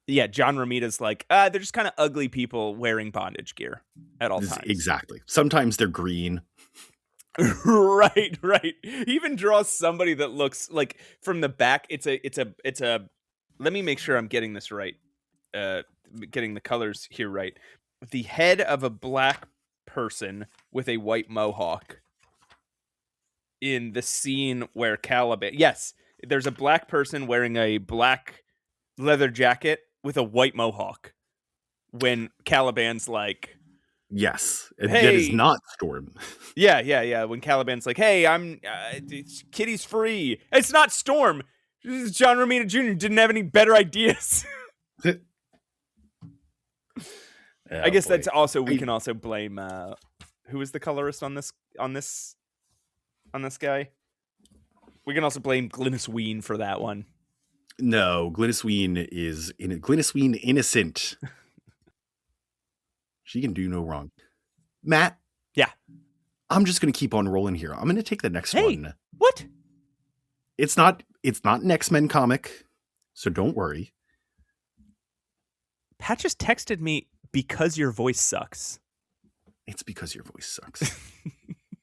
John Romita's like, they're just kind of ugly people wearing bondage gear at all times. Exactly. Sometimes they're green. Right. He even draws somebody that looks like from the back. It's a. Let me make sure I'm getting this right. Getting the colors here right. The head of a black person with a white mohawk. In the scene where Caliban, yes, there's a black person wearing a black leather jacket with a white mohawk. When Caliban's like. Yes, hey, that is not Storm. Yeah. When Caliban's like, "Hey, I'm Kitty's free." It's not Storm. This is John Romita Jr. Didn't have any better ideas. I guess that's also we can also blame who is the colorist on this guy. We can also blame Glynis Wein for that one. No, Glynis Wein is innocent. She can do no wrong. Matt? Yeah. I'm just going to keep on rolling here. I'm going to take the next one. What? It's not an X-Men comic, so don't worry. Pat just texted me because your voice sucks. It's because your voice sucks.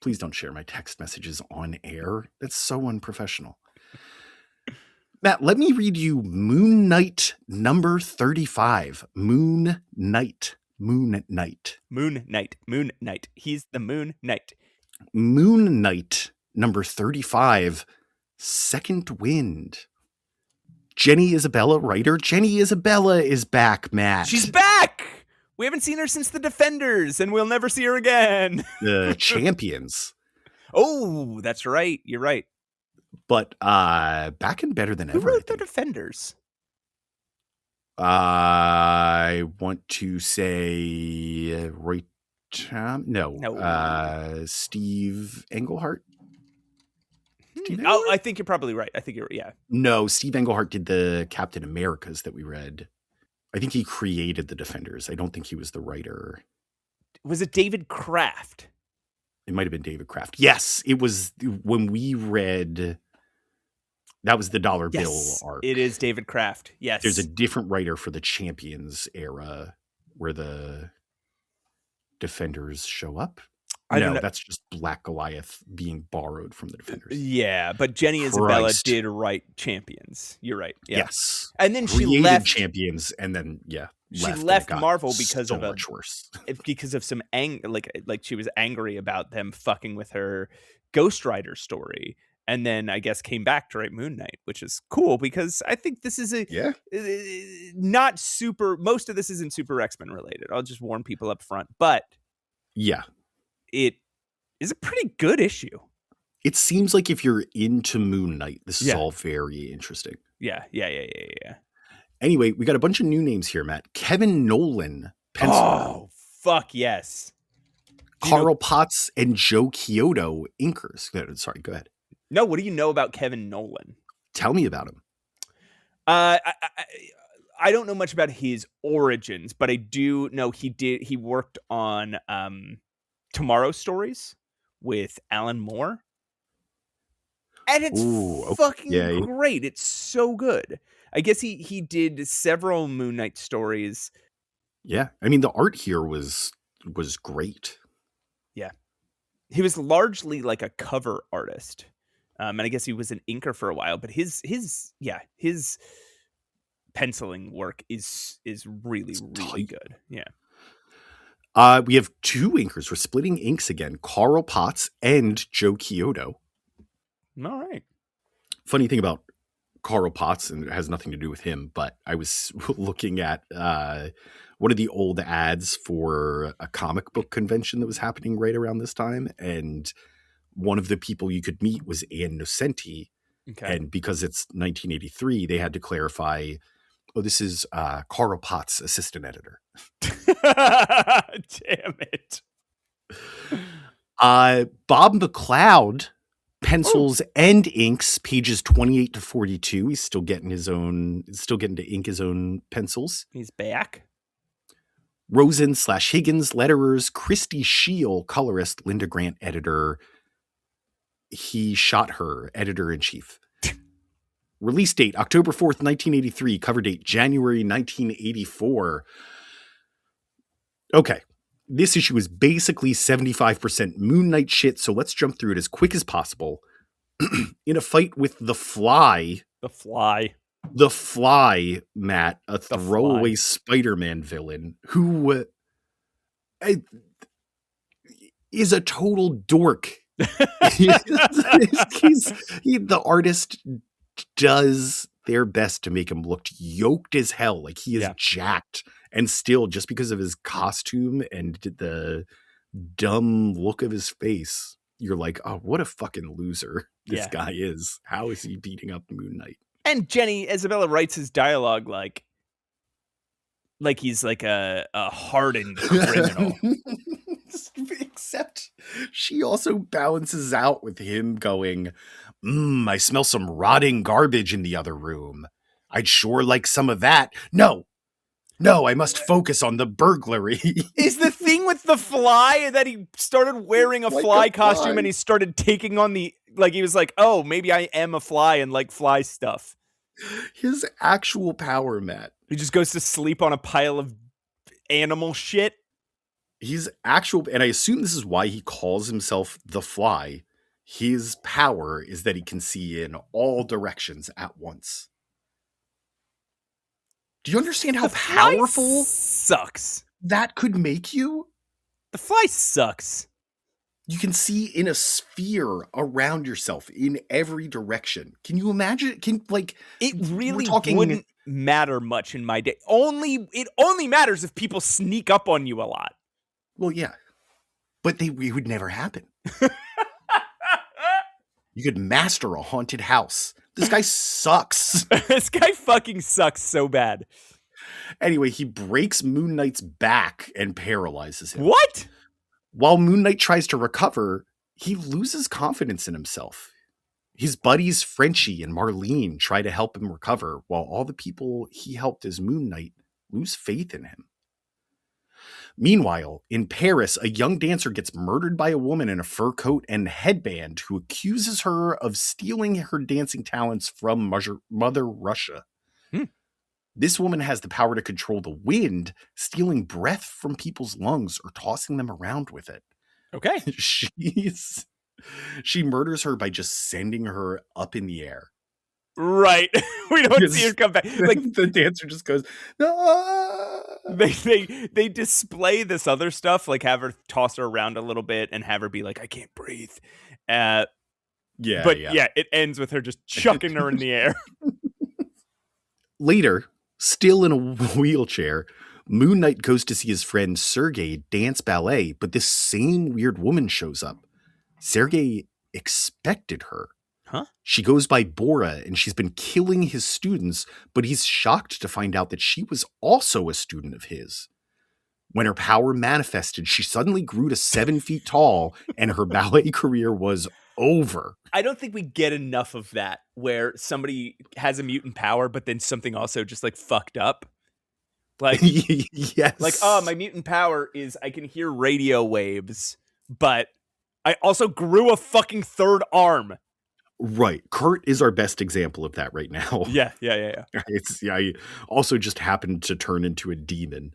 Please don't share my text messages on air. That's so unprofessional. Matt, let me read you Moon Knight number 35. Moon Knight. Moon Knight. Moon Knight. Moon Knight. He's the Moon Knight. Moon Knight number 35. Second Wind. Jenny Isabella writer. Jenny Isabella is back, Matt. She's back! We haven't seen her since the Defenders, and we'll never see her again. The Champions. Oh, that's right. You're right. But back and better than ever. Who wrote the Defenders? I want to say Roy Steve Englehart. Oh, I think you're probably right. I think you're No, Steve Englehart did the Captain Americas that we read. I think he created the Defenders. I don't think he was the writer. Was it David Kraft? It might have been David Kraft. Yes, it was when we read. That was the dollar bill arc. It is David Kraft. Yes. There's a different writer for the Champions era where the Defenders show up. No, that's just Black Goliath being borrowed from the Defenders. Yeah, but Jenny Isabella did write Champions. You're right. Yeah. Yes. And then she created left Champions, and then she left Marvel because so of much worse. Because of some like she was angry about them fucking with her Ghost Rider story. And then I guess came back to write Moon Knight, which is cool because I think this is not super. Most of this isn't super X-Men related. I'll just warn people up front, but it is a pretty good issue. It seems like if you're into Moon Knight, this is all very interesting. Yeah. Anyway, we got a bunch of new names here, Matt. Kevin Nolan, pencil. Oh, fuck yes. Carl Potts and Joe Chiodo, inkers. Sorry, go ahead. No, what do you know about Kevin Nolan? Tell me about him. I don't know much about his origins, but I do know he worked on Tomorrow Stories with Alan Moore. And it's fucking great. It's so good. I guess he did several Moon Knight stories. Yeah. I mean, the art here was great. Yeah. He was largely like a cover artist. And I guess he was an inker for a while, but his penciling work is really good. Yeah. We have two inkers. We're splitting inks again. Carl Potts and Joe Chiodo. All right. Funny thing about Carl Potts, and it has nothing to do with him, but I was looking at one of the old ads for a comic book convention that was happening right around this time, and one of the people you could meet was Ann Nocenti. Okay. And because it's 1983, they had to clarify, this is Carl Potts, assistant editor. Damn it. Bob McLeod, pencils and inks, pages 28 to 42. He's still getting to ink his own pencils. He's back. Rosen/Higgins, letterers. Christy Scheel, colorist. Linda Grant, editor. He Shot Her, editor-in-chief. Release date, October 4th, 1983. Cover date, January 1984. Okay. This issue is basically 75% Moon Knight shit, so let's jump through it as quick as possible. In a fight with The Fly. The Fly, Matt, a throwaway Spider-Man villain who is a total dork. The artist does their best to make him look yoked as hell. Like he is jacked, and still, just because of his costume and the dumb look of his face, you're like, oh, what a fucking loser this guy is. How is he beating up Moon Knight? And Jenny Isabella writes his dialogue like he's like a hardened criminal. Except she also balances out with him going, I smell some rotting garbage in the other room. I'd sure like some of that. No, I must focus on the burglary. Is the thing with the Fly that he started wearing a fly costume and he started taking on he was like, oh, maybe I am a fly and like fly stuff. His actual power, Matt. He just goes to sleep on a pile of animal shit. He's actual, and I assume this is why he calls himself the Fly. His power is that he can see in all directions at once. Do you understand how powerful sucks that could make you? The Fly sucks. You can see in a sphere around yourself in every direction. Can you imagine? It really wouldn't matter much in my day. It only matters if people sneak up on you a lot. Well, yeah, but it would never happen. You could master a haunted house. This guy sucks. This guy fucking sucks so bad. Anyway, he breaks Moon Knight's back and paralyzes him. What? While Moon Knight tries to recover, he loses confidence in himself. His buddies Frenchie and Marlene try to help him recover, while all the people he helped as Moon Knight lose faith in him. Meanwhile, in Paris, a young dancer gets murdered by a woman in a fur coat and headband who accuses her of stealing her dancing talents from Mother Russia. This woman has the power to control the wind, stealing breath from people's lungs or tossing them around with it. Okay. She murders her by just sending her up in the air. Right. We don't see her come back. Like the dancer just goes, no. They display this other stuff, like have her toss her around a little bit and have her be like, I can't breathe. But it ends with her just chucking her in the air. Later, still in a wheelchair, Moon Knight goes to see his friend Sergei dance ballet, but this same weird woman shows up. Sergei expected her. Huh? She goes by Bora, and she's been killing his students, but he's shocked to find out that she was also a student of his. When her power manifested, she suddenly grew to 7 feet tall, and her ballet career was over. I don't think we get enough of that, where somebody has a mutant power, but then something also just like fucked up. Like, yes. Like, oh, my mutant power is I can hear radio waves, but I also grew a fucking third arm. Right. Kurt is our best example of that right now. Yeah. I also just happened to turn into a demon.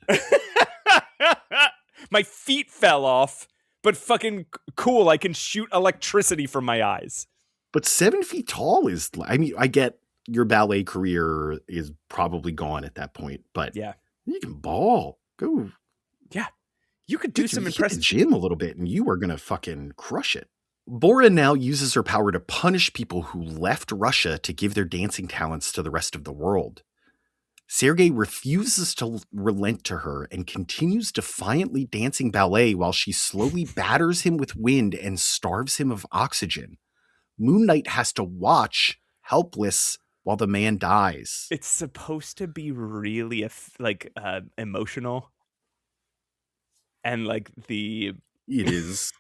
My feet fell off, but fucking cool. I can shoot electricity from my eyes. But 7 feet tall is, I mean, I get your ballet career is probably gone at that point, but yeah, you can ball. Go. Yeah. You could do some impressive gym a little bit and you are going to fucking crush it. Bora now uses her power to punish people who left Russia to give their dancing talents to the rest of the world. Sergei refuses to relent to her and continues defiantly dancing ballet while she slowly batters him with wind and starves him of oxygen. Moon Knight has to watch, helpless, while the man dies. It's supposed to be really emotional. And it is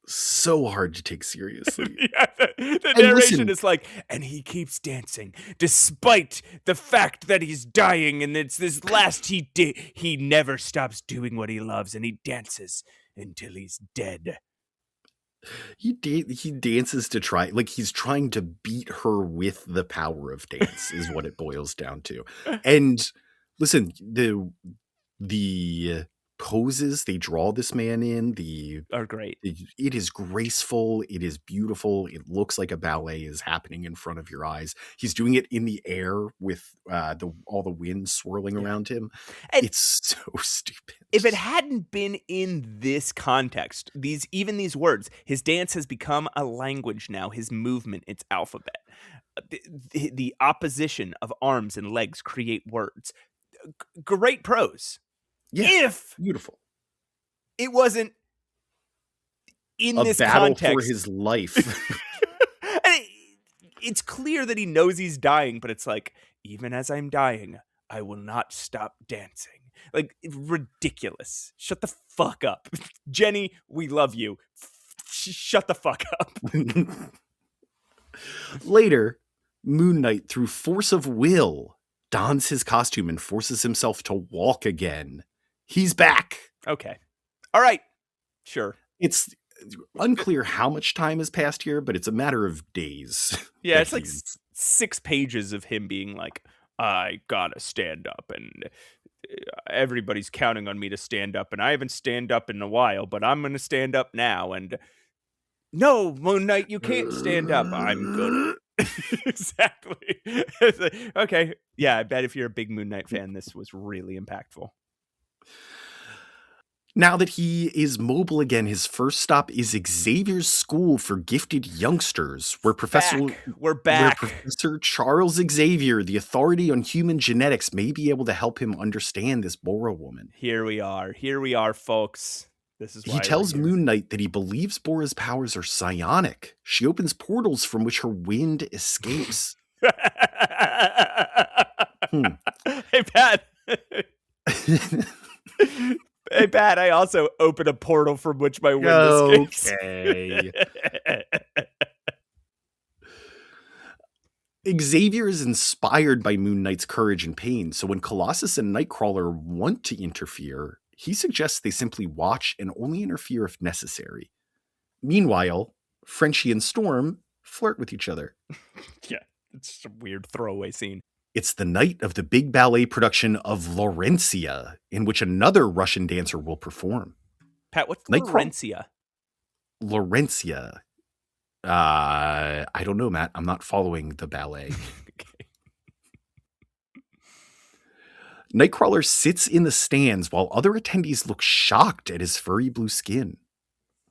so hard to take seriously. Yeah, the narration is like, and he keeps dancing despite the fact that he's dying, and it's this last he never stops doing what he loves, and he dances until he's dead. He dances to try, like he's trying to beat her with the power of dance is what it boils down to. And listen, the poses they draw this man in are great. It is graceful. It is beautiful. It looks like a ballet is happening in front of your eyes. He's doing it in the air with all the wind swirling around him. And it's so stupid. If it hadn't been in this context, these words, his dance has become a language now. His movement, its alphabet. The opposition of arms and legs create words. Great prose. Yeah, if beautiful. It wasn't in a this battle context for his life. And it's clear that he knows he's dying, but it's like, even as I'm dying, I will not stop dancing. Like, ridiculous. Shut the fuck up. Jenny, we love you. Shut the fuck up. Later, Moon Knight, through force of will, dons his costume and forces himself to walk again. He's back. Okay. All right. Sure. It's unclear how much time has passed here, but it's a matter of days. Yeah, it's like 6 pages of him being like, I gotta stand up, and everybody's counting on me to stand up, and I haven't stand up in a while, but I'm gonna stand up now. And no, Moon Knight, you can't stand up. I'm gonna. Exactly. Okay. Yeah, I bet if you're a big Moon Knight fan, this was really impactful. Now that he is mobile again, his first stop is Xavier's School for Gifted Youngsters, where We're back. Professor Charles Xavier, the authority on human genetics, may be able to help him understand this Bora woman. Here we are, folks. This is why he tells Moon Knight that he believes Bora's powers are psionic. She opens portals from which her wind escapes. Hey, Pat. Hey, Pat, I also open a portal from which my wind escapes. Okay. Xavier is inspired by Moon Knight's courage and pain, so when Colossus and Nightcrawler want to interfere, he suggests they simply watch and only interfere if necessary. Meanwhile, Frenchie and Storm flirt with each other. Yeah, it's a weird throwaway scene. It's the night of the big ballet production of Laurentia, in which another Russian dancer will perform. Pat, what's Laurentia? Laurentia. I don't know, Matt. I'm not following the ballet. Okay. Nightcrawler sits in the stands while other attendees look shocked at his furry blue skin.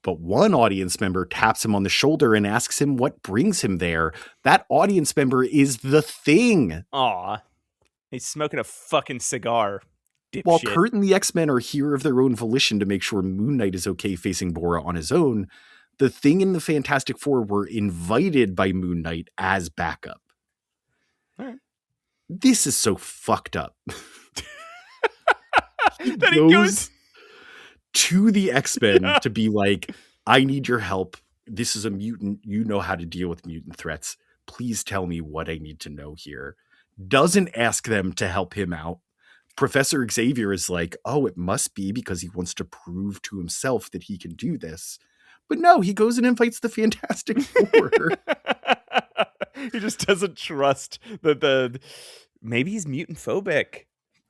But one audience member taps him on the shoulder and asks him what brings him there. That audience member is the Thing. Aw. He's smoking a fucking cigar. Dipshit. While Kurt and the X-Men are here of their own volition to make sure Moon Knight is okay facing Bora on his own, the Thing and the Fantastic Four were invited by Moon Knight as backup. All right. This is so fucked up. He goes to the X-Men to be like, I need your help. This is a mutant. You know how to deal with mutant threats. Please tell me what I need to know here. Doesn't ask them to help him out. Professor Xavier is like, oh, it must be because he wants to prove to himself that he can do this. But no, he goes and invites the Fantastic Four. He just doesn't trust that maybe he's mutant phobic.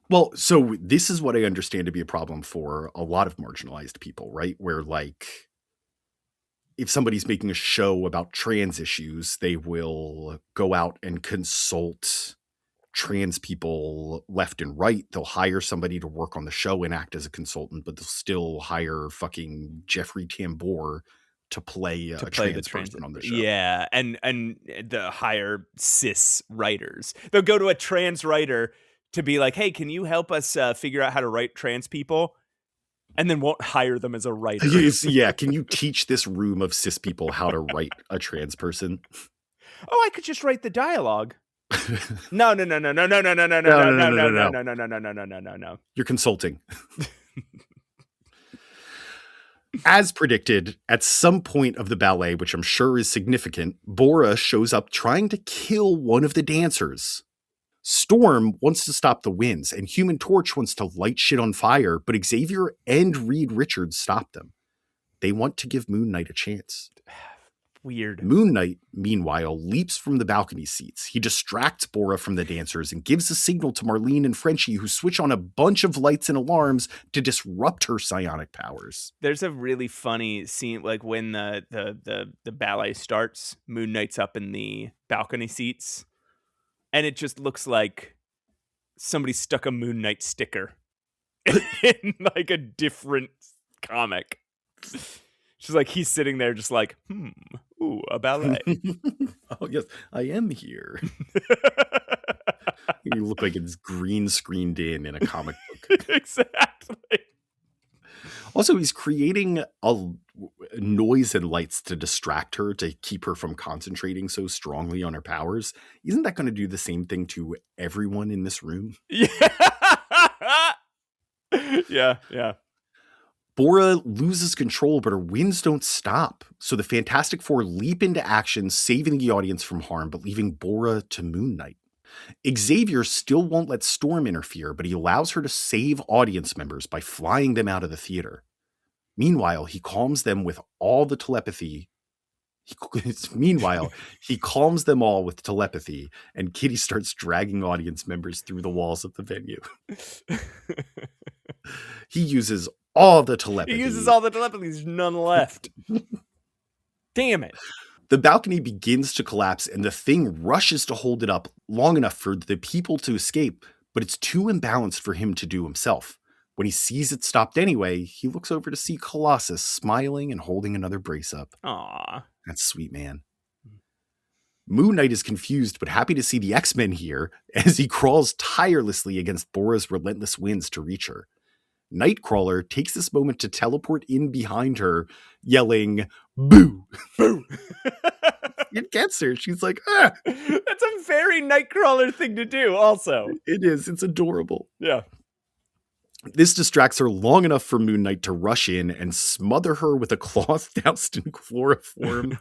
Well, so this is what I understand to be a problem for a lot of marginalized people, right? Where like, if somebody's making a show about trans issues, they will go out and consult trans people left and right. They'll hire somebody to work on the show and act as a consultant, but they'll still hire fucking Jeffrey Tambor to play a trans person on the show. Yeah, and the hire cis writers. They'll go to a trans writer to be like, hey, can you help us figure out how to write trans people? And then won't hire them as a writer. Yeah, can you teach this room of cis people how to write a trans person? Oh, I could just write the dialogue. No. You're consulting. As predicted, at some point of the ballet, which I'm sure is significant, Bora shows up trying to kill one of the dancers. Storm wants to stop the winds, and Human Torch wants to light shit on fire, but Xavier and Reed Richards stop them. They want to give Moon Knight a chance. Weird. Moon Knight, meanwhile, leaps from the balcony seats. He distracts Bora from the dancers and gives a signal to Marlene and Frenchie, who switch on a bunch of lights and alarms to disrupt her psionic powers. There's a really funny scene, like when the ballet starts, Moon Knight's up in the balcony seats, and it just looks like somebody stuck a Moon Knight sticker in like a different comic. She's like, he's sitting there just like, ooh, a ballet. Oh, yes, I am here. You look like it's green screened in a comic book. Exactly. Also, he's creating a noise and lights to distract her, to keep her from concentrating so strongly on her powers. Isn't that going to do the same thing to everyone in this room? Yeah. Yeah. Bora loses control, but her winds don't stop. So the Fantastic Four leap into action, saving the audience from harm, but leaving Bora to Moon Knight. Xavier still won't let Storm interfere, but he allows her to save audience members by flying them out of the theater. Meanwhile, he calms them with all the telepathy Meanwhile, he calms them all with telepathy, and Kitty starts dragging audience members through the walls of the venue. He uses all the telepathy. There's none left. Damn it. The balcony begins to collapse, and the thing rushes to hold it up long enough for the people to escape, but it's too imbalanced for him to do himself. When he sees it stopped anyway, he looks over to see Colossus smiling and holding another brace up. Aww. That's sweet, man. Moon Knight is confused but happy to see the X-Men here as he crawls tirelessly against Bora's relentless winds to reach her. Nightcrawler takes this moment to teleport in behind her, yelling, "Boo! Boo!" It gets her. She's like, ah! That's a very Nightcrawler thing to do, also. It is. It's adorable. Yeah. This distracts her long enough for Moon Knight to rush in and smother her with a cloth doused in chloroform.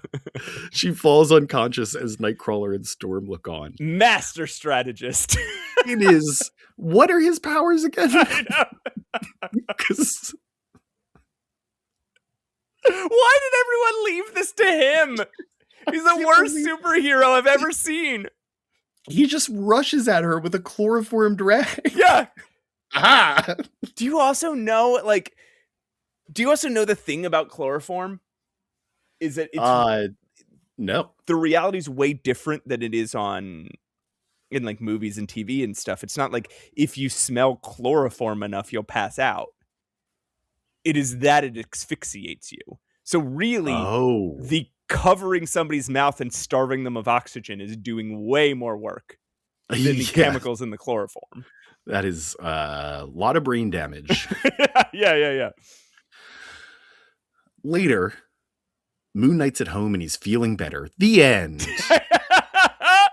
She falls unconscious as Nightcrawler and Storm look on. Master strategist. It is. What are his powers again? I know. Why did everyone leave this to him? He's the worst superhero I've ever seen. He just rushes at her with a chloroform drag. Yeah. Aha! Do you also know the thing about chloroform? Is that it's no. The reality is way different than it is in like movies and TV and stuff. It's not like if you smell chloroform enough, you'll pass out. It is that it asphyxiates you. So really, the covering somebody's mouth and starving them of oxygen is doing way more work than the chemicals in the chloroform. That is a lot of brain damage. Yeah. Later, Moon Knight's at home and he's feeling better. The end.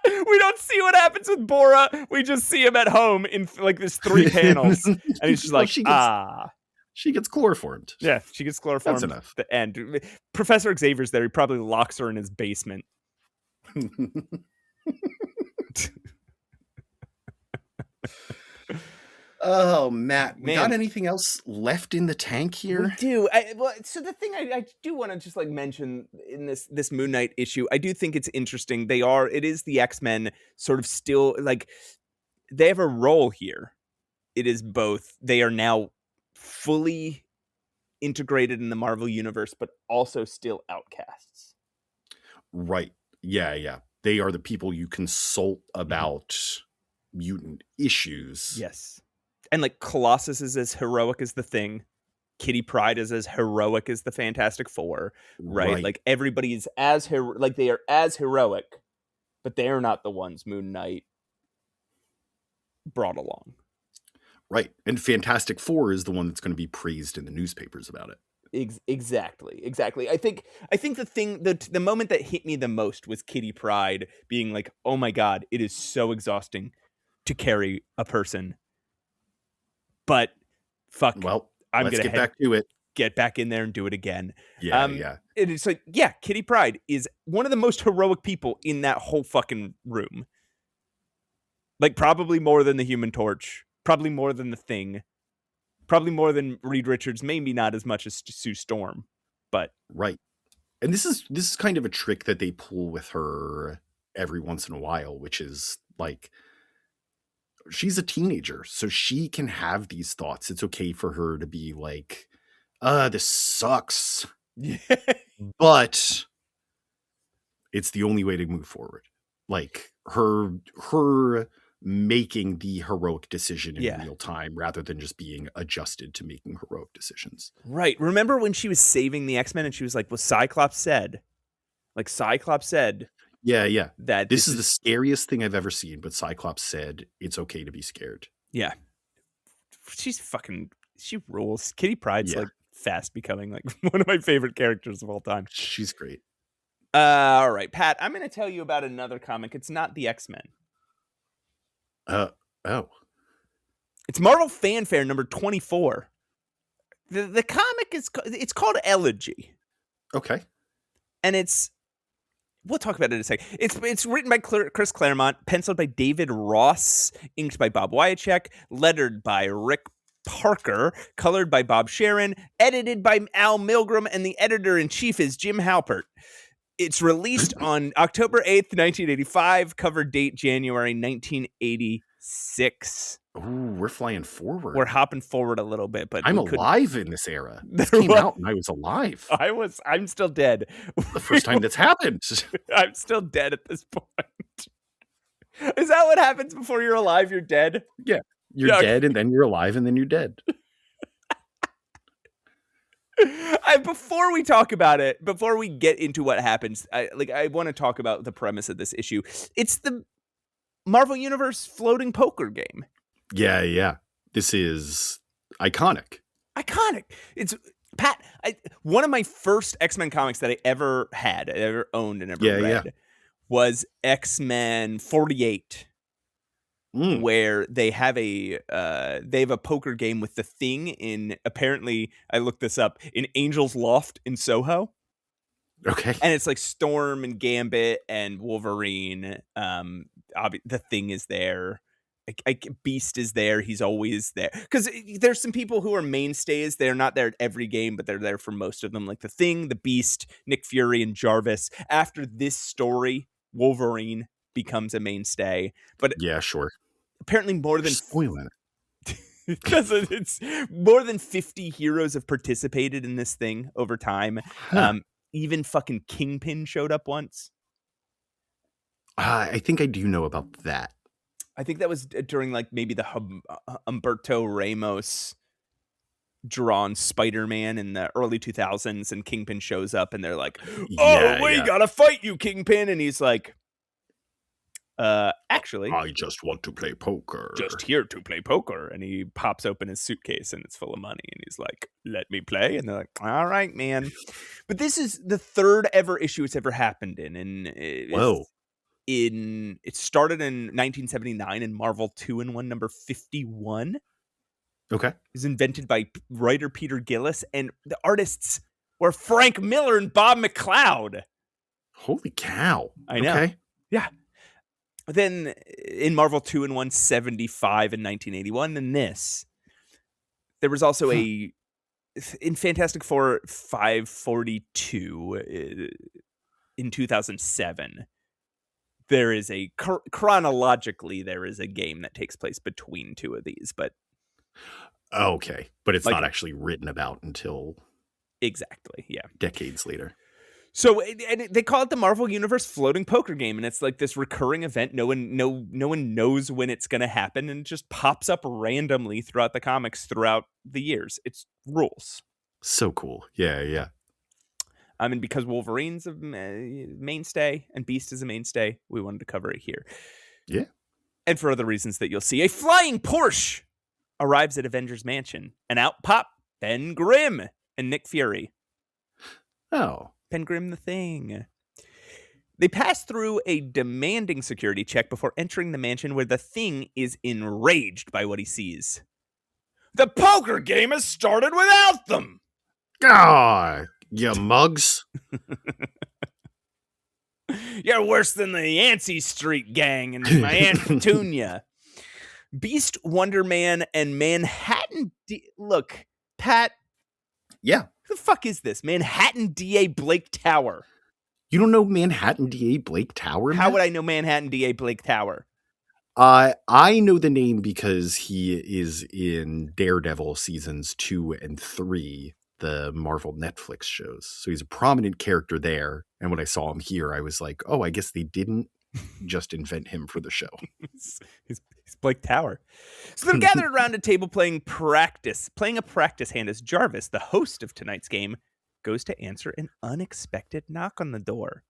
We don't see what happens with Bora. We just see him at home in like this 3 panels. And he's just like, She gets chloroformed. Yeah, she gets chloroformed. That's enough. The end. Professor Xavier's there. He probably locks her in his basement. Oh, Matt, we got anything else left in the tank here? We do. So the thing I do want to just like mention in this Moon Knight issue, I do think it's interesting. It is the X-Men sort of still like they have a role here. It is both. They are now fully integrated in the Marvel universe, but also still outcasts. Right. Yeah. They are the people you consult about mutant issues. Yes. And like Colossus is as heroic as the Thing. Kitty Pryde is as heroic as the Fantastic Four. Right? Like everybody is they are as heroic, but they are not the ones Moon Knight brought along. Right. And Fantastic Four is the one that's going to be praised in the newspapers about it. Exactly. I think the moment that hit me the most was Kitty Pryde being like, "Oh my God, it is so exhausting to carry a person." But fuck. Well, let's get back to it. Get back in there and do it again. Yeah. It's like, Kitty Pryde is one of the most heroic people in that whole fucking room. Like probably more than the Human Torch. Probably more than the Thing. Probably more than Reed Richards. Maybe not as much as Sue Storm. But right. And this is kind of a trick that they pull with her every once in a while, which is like she's a teenager, so she can have these thoughts. It's okay for her to be like, this sucks. But it's the only way to move forward. Like her making the heroic decision in real time rather than just being adjusted to making heroic decisions. Right. Remember when she was saving the X-Men and she was like, well, Cyclops said. Yeah. That this is the scariest thing I've ever seen, but Cyclops said it's okay to be scared. Yeah. She rules. Kitty Pryde's like fast becoming like one of my favorite characters of all time. She's great. All right, Pat, I'm going to tell you about another comic. It's not the X-Men. It's Marvel Fanfare number 24. The comic it's called Elegy. Okay. And we'll talk about it in a second. It's written by Chris Claremont, penciled by David Ross, inked by Bob Wyacek, lettered by Rick Parker, colored by Bob Sharon, edited by Al Milgrom, and the editor-in-chief is Jim Halpert. It's released on October 8th, 1985. Cover date January 1986. Ooh, we're flying forward. We're hopping forward a little bit, but I'm alive in this era. This came out and I was alive. I'm still dead. The first time that's happened. I'm still dead at this point. Is that what happens before you're alive? You're dead? Yeah. You're dead, and then you're alive, and then you're dead. Before we talk about it, before we get into what happens, I want to talk about the premise of this issue. It's the Marvel Universe floating poker game. Yeah. This is iconic. It's Pat. One of my first X-Men comics that I ever owned and ever read was X-Men 48. Where they have a poker game with the Thing in, apparently, I looked this up, in Angel's Loft in Soho. Okay. And it's like Storm and Gambit and Wolverine. The Thing is there. Beast is there. He's always there. Because there's some people who are mainstays. They're not there at every game, but they're there for most of them. Like the Thing, the Beast, Nick Fury, and Jarvis. After this story, Wolverine becomes a mainstay. But yeah, sure. Apparently more than spoiling it. Because it's more than 50 heroes have participated in this thing over time. Even fucking Kingpin showed up once. I think I do know about that. I think that was during like maybe the Humberto Ramos drawn Spider-Man in the early 2000s, and Kingpin shows up and they're like, we gotta fight you, Kingpin. And he's like, actually, I just want to play poker. Just here to play poker. And he pops open his suitcase and it's full of money. And he's like, let me play. And they're like, all right, man. But this is the third ever issue it's ever happened in. And it started in 1979 in Marvel 2-in-1 number 51. Okay. It was invented by writer Peter Gillis. And the artists were Frank Miller and Bob McLeod. Holy cow. I know. Okay. Yeah. Then in Marvel 2-in-1 75 in 1981, then this. There was also in Fantastic Four 542 in 2007. There is chronologically, there is a game that takes place between two of these, but. Okay. But it's not actually written about until. Exactly. Yeah. Decades later. So and they call it the Marvel Universe floating poker game, and it's like this recurring event. No one knows when it's going to happen, and it just pops up randomly throughout the comics throughout the years. It's rules. So cool. Yeah. I mean, because Wolverine's a mainstay and Beast is a mainstay, we wanted to cover it here. Yeah. And for other reasons that you'll see, a flying Porsche arrives at Avengers Mansion, and out pop Ben Grimm and Nick Fury. Oh. Ben Grimm the Thing. They pass through a demanding security check before entering the mansion, where the Thing is enraged by what he sees. The poker game has started without them! God, you mugs. You're worse than the Yancey Street gang and my Aunt Petunia. Beast, Wonder Man, and Manhattan... Look, Pat... Yeah. Who the fuck is this? Manhattan DA Blake Tower. You don't know Manhattan DA Blake Tower? How would I know Manhattan DA Blake Tower? I know the name because he is in Daredevil seasons 2 and 3, the Marvel Netflix shows. So he's a prominent character there. And when I saw him here, I was like, oh, I guess they didn't just invent him for the show. He's Blake Tower. So they're gathered around a table playing a practice hand as Jarvis, the host of tonight's game, goes to answer an unexpected knock on the door.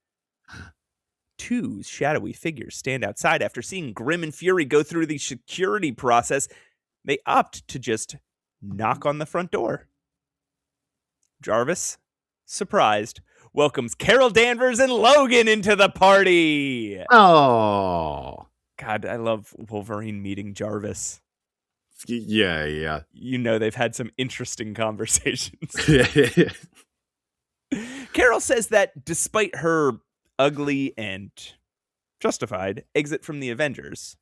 Two shadowy figures stand outside. After seeing Grimm and Fury go through the security process, they opt to just knock on the front door. Jarvis, surprised, welcomes Carol Danvers and Logan into the party. Oh. God, I love Wolverine meeting Jarvis. Yeah. You know they've had some interesting conversations. Carol says that despite her ugly and justified exit from the Avengers,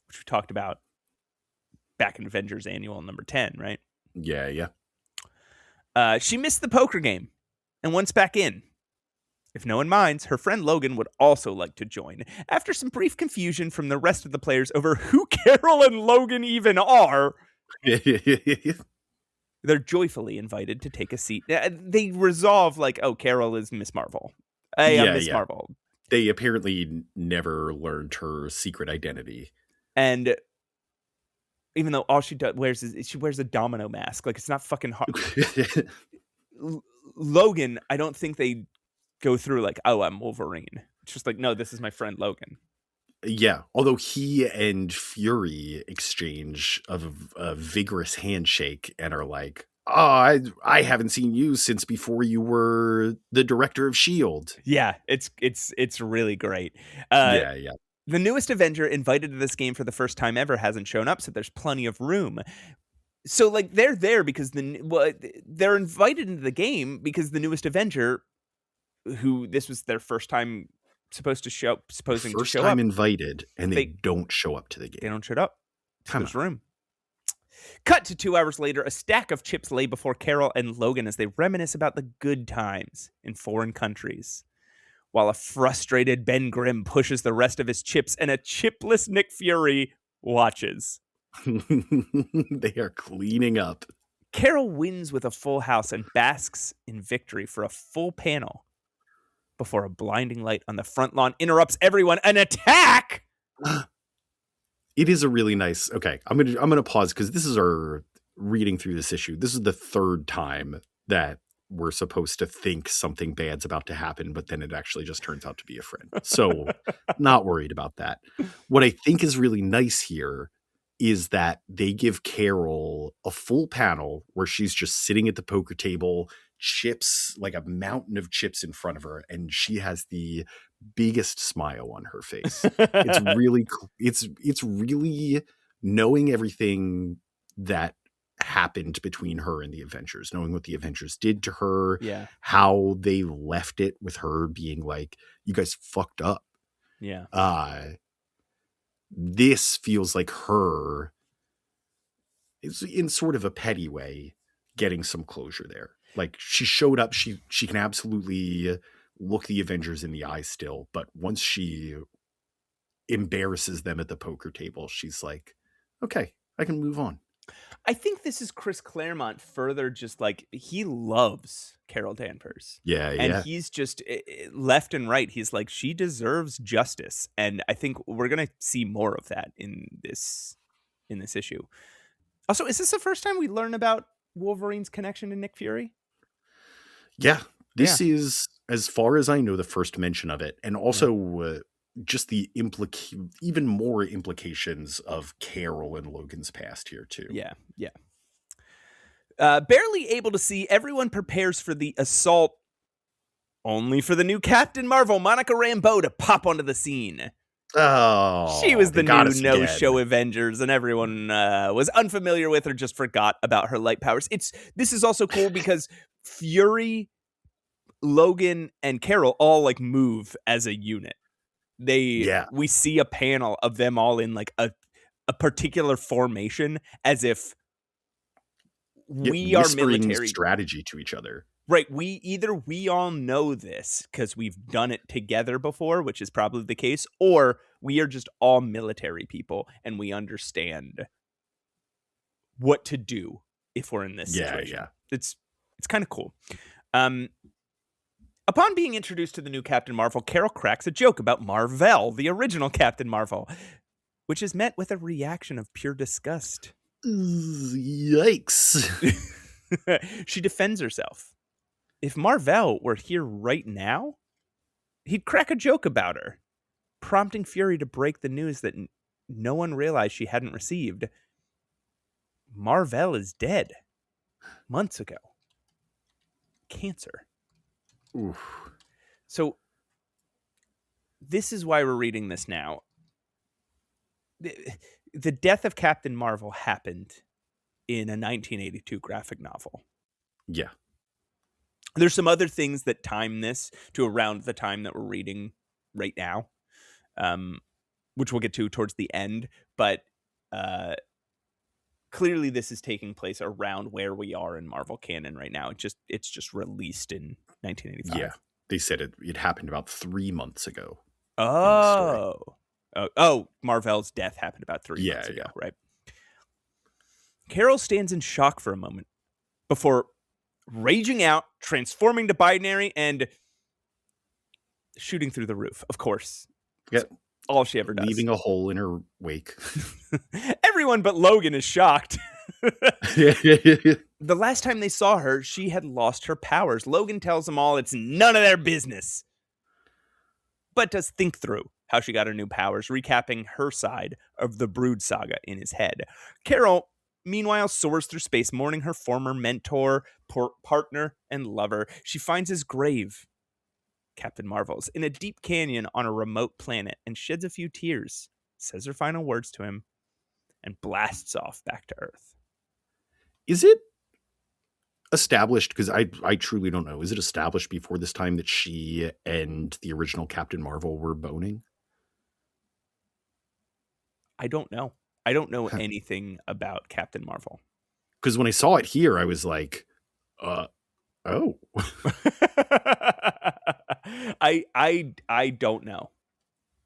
which we talked about back in Avengers Annual number 10, right? Yeah. She missed the poker game and wants back in. If no one minds, her friend Logan would also like to join. After some brief confusion from the rest of the players over who Carol and Logan even are, they're joyfully invited to take a seat. They resolve like, oh, Carol is Miss Marvel. Hey, I'm Miss Marvel. They apparently never learned her secret identity. And even though all she wears is she wears a domino mask. Like, it's not fucking hard. Logan, I don't think they go through like, oh, I'm Wolverine. It's just like, no, this is my friend Logan. Yeah, although he and Fury exchange a vigorous handshake and are like, oh, I haven't seen you since before you were the director of S.H.I.E.L.D. Yeah, it's really great. Yeah. The newest Avenger invited to this game for the first time ever hasn't shown up, so there's plenty of room. So, like, they're there because they're invited into the game because the newest Avenger, who this was their first time to show up, invited, and they don't show up to the game. They don't show up. So there's room. Cut to 2 hours later, a stack of chips lay before Carol and Logan as they reminisce about the good times in foreign countries, while a frustrated Ben Grimm pushes the rest of his chips and a chipless Nick Fury watches. They are cleaning up. Carol wins with a full house and basks in victory for a full panel before a blinding light on the front lawn interrupts everyone. An attack! It is a really nice... Okay, I'm gonna pause because this is our reading through this issue. This is the third time that we're supposed to think something bad's about to happen, but then it actually just turns out to be a friend. So not worried about that. What I think is really nice here is that they give Carol a full panel where she's just sitting at the poker table, chips, like a mountain of chips in front of her, and she has the biggest smile on her face. It's really knowing everything that happened between her and the Avengers, knowing what the Avengers did to her, how they left it with her being like, you guys fucked up. This feels like her, is in sort of a petty way, getting some closure there. Like, she showed up, she can absolutely look the Avengers in the eye still, but once she embarrasses them at the poker table, she's like, okay, I can move on. I think this is Chris Claremont further just like, he loves Carol Danvers. And he's just left and right. He's like, she deserves justice. And I think we're going to see more of that in this issue. Also, is this the first time we learn about Wolverine's connection to Nick Fury? Yeah. This is, as far as I know, the first mention of it. And also just the even more implications of Carol and Logan's past here too. Yeah. Barely able to see, everyone prepares for the assault, only for the new Captain Marvel, Monica Rambeau, to pop onto the scene. Oh, she was the new no-show Avengers, and everyone was unfamiliar with or just forgot about her light powers. This is also cool because Fury, Logan, and Carol all like move as a unit. We see a panel of them all in like a particular formation, as if we are military strategy to each other. Right. We all know this because we've done it together before, which is probably the case, or we are just all military people and we understand what to do if we're in this situation. Yeah. It's kind of cool. Upon being introduced to the new Captain Marvel, Carol cracks a joke about Mar-Vell, the original Captain Marvel, which is met with a reaction of pure disgust. Yikes. She defends herself. If Mar-Vell were here right now, he'd crack a joke about her, prompting Fury to break the news that no one realized she hadn't received. Mar-Vell is dead. Months ago. Cancer. Oof. So, this is why we're reading this now. The death of Captain Marvel happened in a 1982 graphic novel. Yeah. There's some other things that time this to around the time that we're reading right now, which we'll get to towards the end. But clearly this is taking place around where we are in Marvel canon right now. It's just released in 1985. Yeah. They said it happened about 3 months ago. Oh, Mar-Vell's death happened about 3 months ago, right? Carol stands in shock for a moment before raging out, transforming to binary, and shooting through the roof, of course. Yeah. All she ever does. Leaving a hole in her wake. Everyone but Logan is shocked. The last time they saw her, she had lost her powers. Logan tells them all it's none of their business, but does think through how she got her new powers, recapping her side of the Brood saga in his head. Carol, meanwhile, soars through space, mourning her former mentor, partner, and lover. She finds his grave, Captain Marvel's, in a deep canyon on a remote planet, and sheds a few tears, says her final words to him, and blasts off back to Earth. Is it established, because I truly don't know, is it established before this time that she and the original Captain Marvel were boning? I don't know. I don't know anything about Captain Marvel. Because when I saw it here, I was like, oh. I don't know.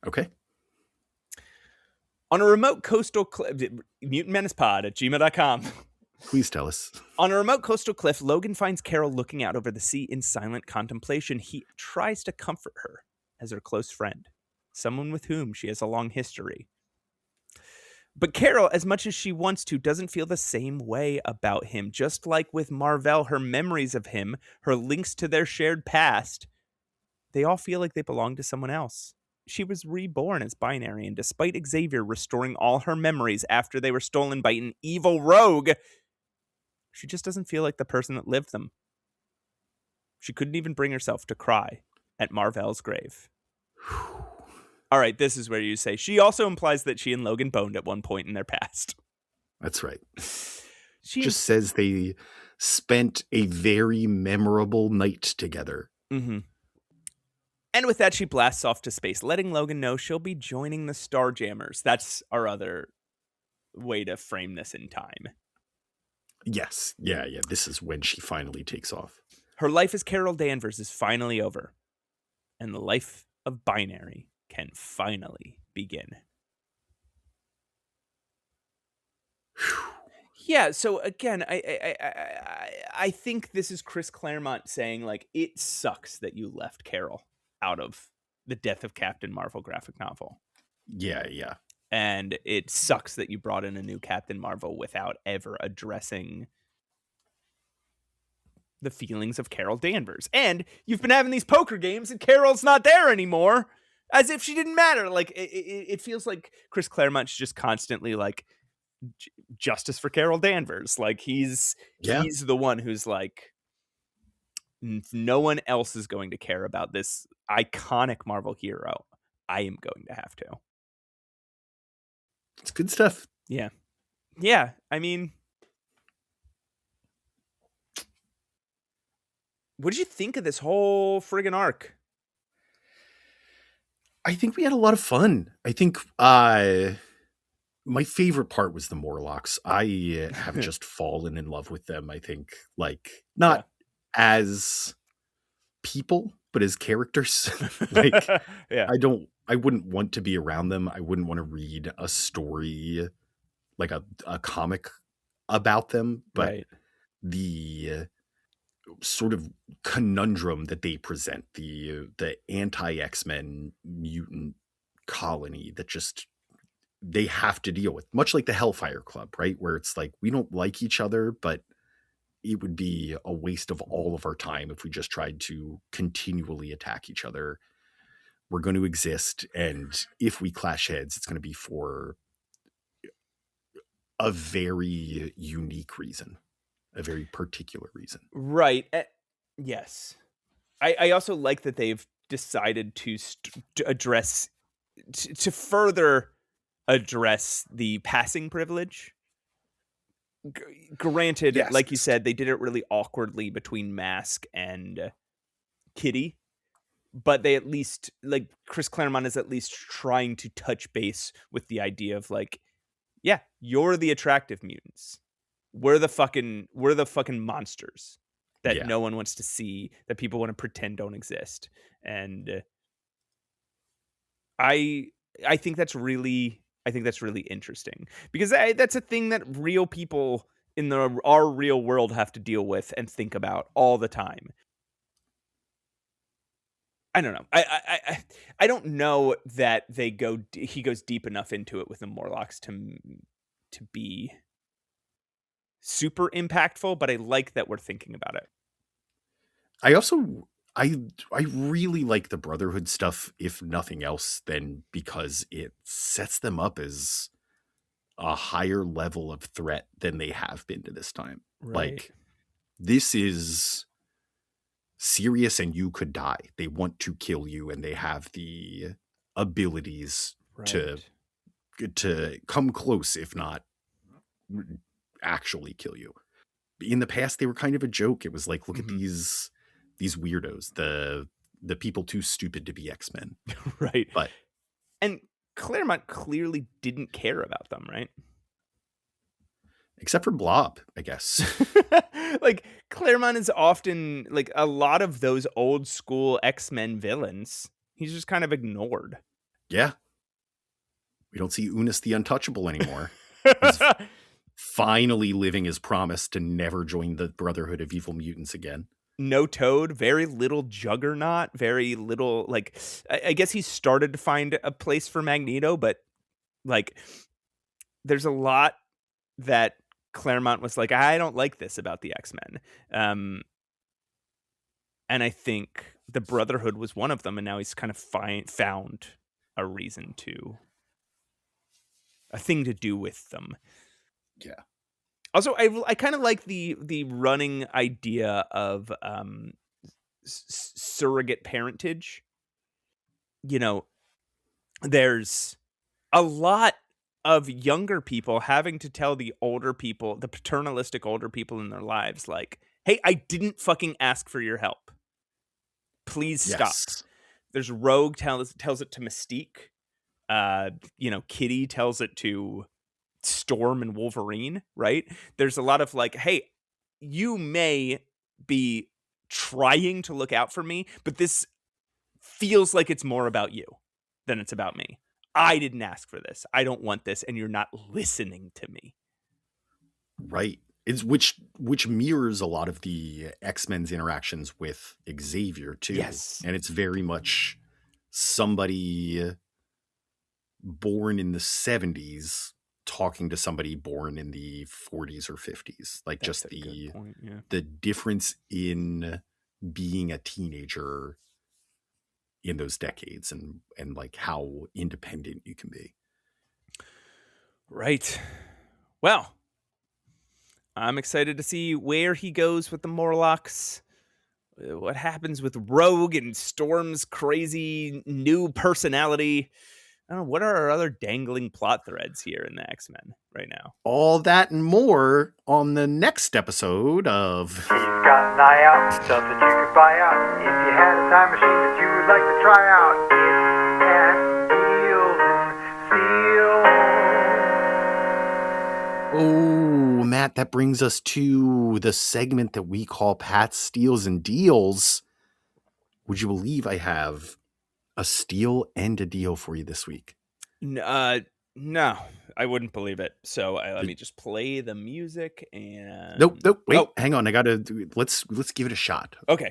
Okay. On a remote coastal cliff, mutantmenacepod@gmail.com. Please tell us. On a remote coastal cliff, Logan finds Carol looking out over the sea in silent contemplation. He tries to comfort her as her close friend, someone with whom she has a long history. But Carol, as much as she wants to, doesn't feel the same way about him. Just like with Mar-Vell, her memories of him, her links to their shared past, they all feel like they belong to someone else. She was reborn as binary, and despite Xavier restoring all her memories after they were stolen by an evil rogue, she just doesn't feel like the person that lived them. She couldn't even bring herself to cry at Mar-Vell's grave. All right, this is where you say she also implies that she and Logan boned at one point in their past. That's right. She just says they spent a very memorable night together. Mm-hmm. And with that, she blasts off to space, letting Logan know she'll be joining the Starjammers. That's our other way to frame this in time. Yes. Yeah. This is when she finally takes off. Her life as Carol Danvers is finally over. And the life of binary can finally begin. Yeah, so again, I think this is Chris Claremont saying, like, it sucks that you left Carol out of the Death of Captain Marvel graphic novel. Yeah. And it sucks that you brought in a new Captain Marvel without ever addressing the feelings of Carol Danvers. And you've been having these poker games and Carol's not there anymore, as if she didn't matter. Like, it feels like Chris Claremont's just constantly like, justice for Carol Danvers. Like, he's the one who's like, no one else is going to care about this iconic Marvel hero. I am going to have to. It's good stuff. Yeah. I mean, what did you think of this whole friggin' arc? I think we had a lot of fun. I think my favorite part was the Morlocks. I have just fallen in love with them. I think, like, not as people, but as characters. Like, I wouldn't want to be around them. I wouldn't want to read a story, like a comic about them. But the sort of conundrum that they present, the anti-X-Men mutant colony that just they have to deal with, much like the Hellfire Club, right? Where it's like, we don't like each other, but it would be a waste of all of our time if we just tried to continually attack each other. We're going to exist, and if we clash heads, it's going to be for a very unique reason, a very particular reason. Right. Yes. I also like that they've decided to address, to further address the passing privilege. Granted, like you said, they did it really awkwardly between Mask and Kitty, but they at least, like, Chris Claremont is at least trying to touch base with the idea of, like, yeah, you're the attractive mutants. We're the fucking monsters. that no one wants to see, that people want to pretend don't exist. And I think that's really interesting, because that's a thing that real people in our real world have to deal with and think about all the time. I don't know. I don't know that he goes deep enough into it with the Morlocks to be super impactful, but I like that we're thinking about it. I really like the Brotherhood stuff, if nothing else, than because it sets them up as a higher level of threat than they have been to this time. Right. Like, this is serious and you could die. They want to kill you, and they have the abilities to come close, if not actually kill you. In the past, they were kind of a joke. It was like, look at these weirdos, the people too stupid to be X-Men. Right. And Claremont clearly didn't care about them, right? Except for Blob, I guess. Like, Claremont is often, like, a lot of those old school X-Men villains, he's just kind of ignored. Yeah. We don't see Unus the Untouchable anymore. He's finally living his promise to never join the Brotherhood of Evil Mutants again. No Toad, very little Juggernaut, very little, like, I guess he started to find a place for Magneto, but, like, there's a lot that Claremont was like, I don't like this about the X-Men. And I think the Brotherhood was one of them, and now he's kind of found a reason a thing to do with them. Yeah. Also, I kind of like the running idea of surrogate parentage. You know, there's a lot of younger people having to tell the older people, the paternalistic older people in their lives, like, hey, I didn't fucking ask for your help. Please stop. There's Rogue tells it to Mystique. Kitty tells it to Storm and Wolverine, right? There's a lot of like, hey, you may be trying to look out for me, but this feels like it's more about you than it's about me. I didn't ask for this. I don't want this, and you're not listening to me. Right. It's which mirrors a lot of the X-Men's interactions with Xavier too. Yes. And it's very much somebody born in the 70s talking to somebody born in the 40s or 50s. Like, that's just the difference in being a teenager in those decades and like how independent you can be. Right. Well, I'm excited to see where he goes with the Morlocks. What happens with Rogue and Storm's crazy new personality. I don't know, what are our other dangling plot threads here in the X-Men right now? All that and more on the next episode of He's got an eye out, stuff that you could buy out. If you had a time machine that you would like to try out, it's Pat Steals and Steals. Oh, Matt, that brings us to the segment that we call Pat Steals and Deals. Would you believe I have a steal and a deal for you this week? No, I wouldn't believe it. So let me just play the music and nope. Wait, hang on. I gotta let's give it a shot. Okay.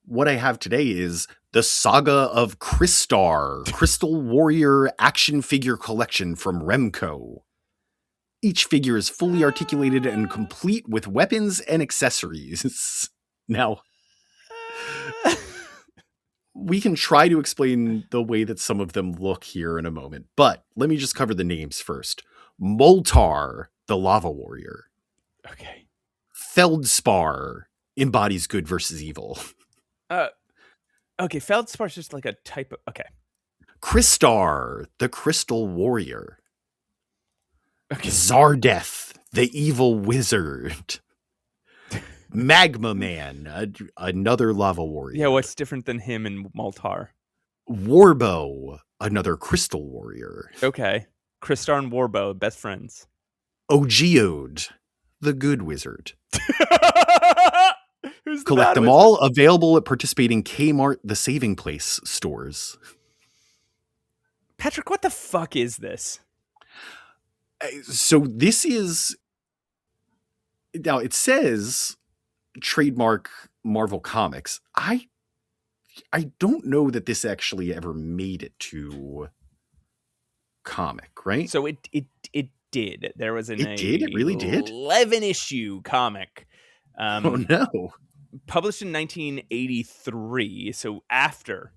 What I have today is the Saga of Crystar, Crystal Warrior action figure collection from Remco. Each figure is fully articulated and complete with weapons and accessories. Now, we can try to explain the way that some of them look here in a moment, but let me just cover the names first. Moltar, the Lava Warrior. Okay. Feldspar embodies good versus evil. Okay, Feldspar's just like a type of... Okay. Crystar, the Crystal Warrior. Okay. Zardeth, the Evil Wizard. Magma Man, another Lava Warrior. Yeah, what's different than him and Moltar? Warbow, another Crystal Warrior. Okay. Crystar and Warbow, best friends. Ogeode, the Good Wizard. Who's the Collect bad them wizard? all, available at participating Kmart The Saving Place stores. Patrick, what the fuck is this? So this is... Now, it says trademark Marvel Comics. I don't know that this actually ever made it to comic, right? So it did. There was an It really did? 11-issue comic. Oh no. Published in 1983, so after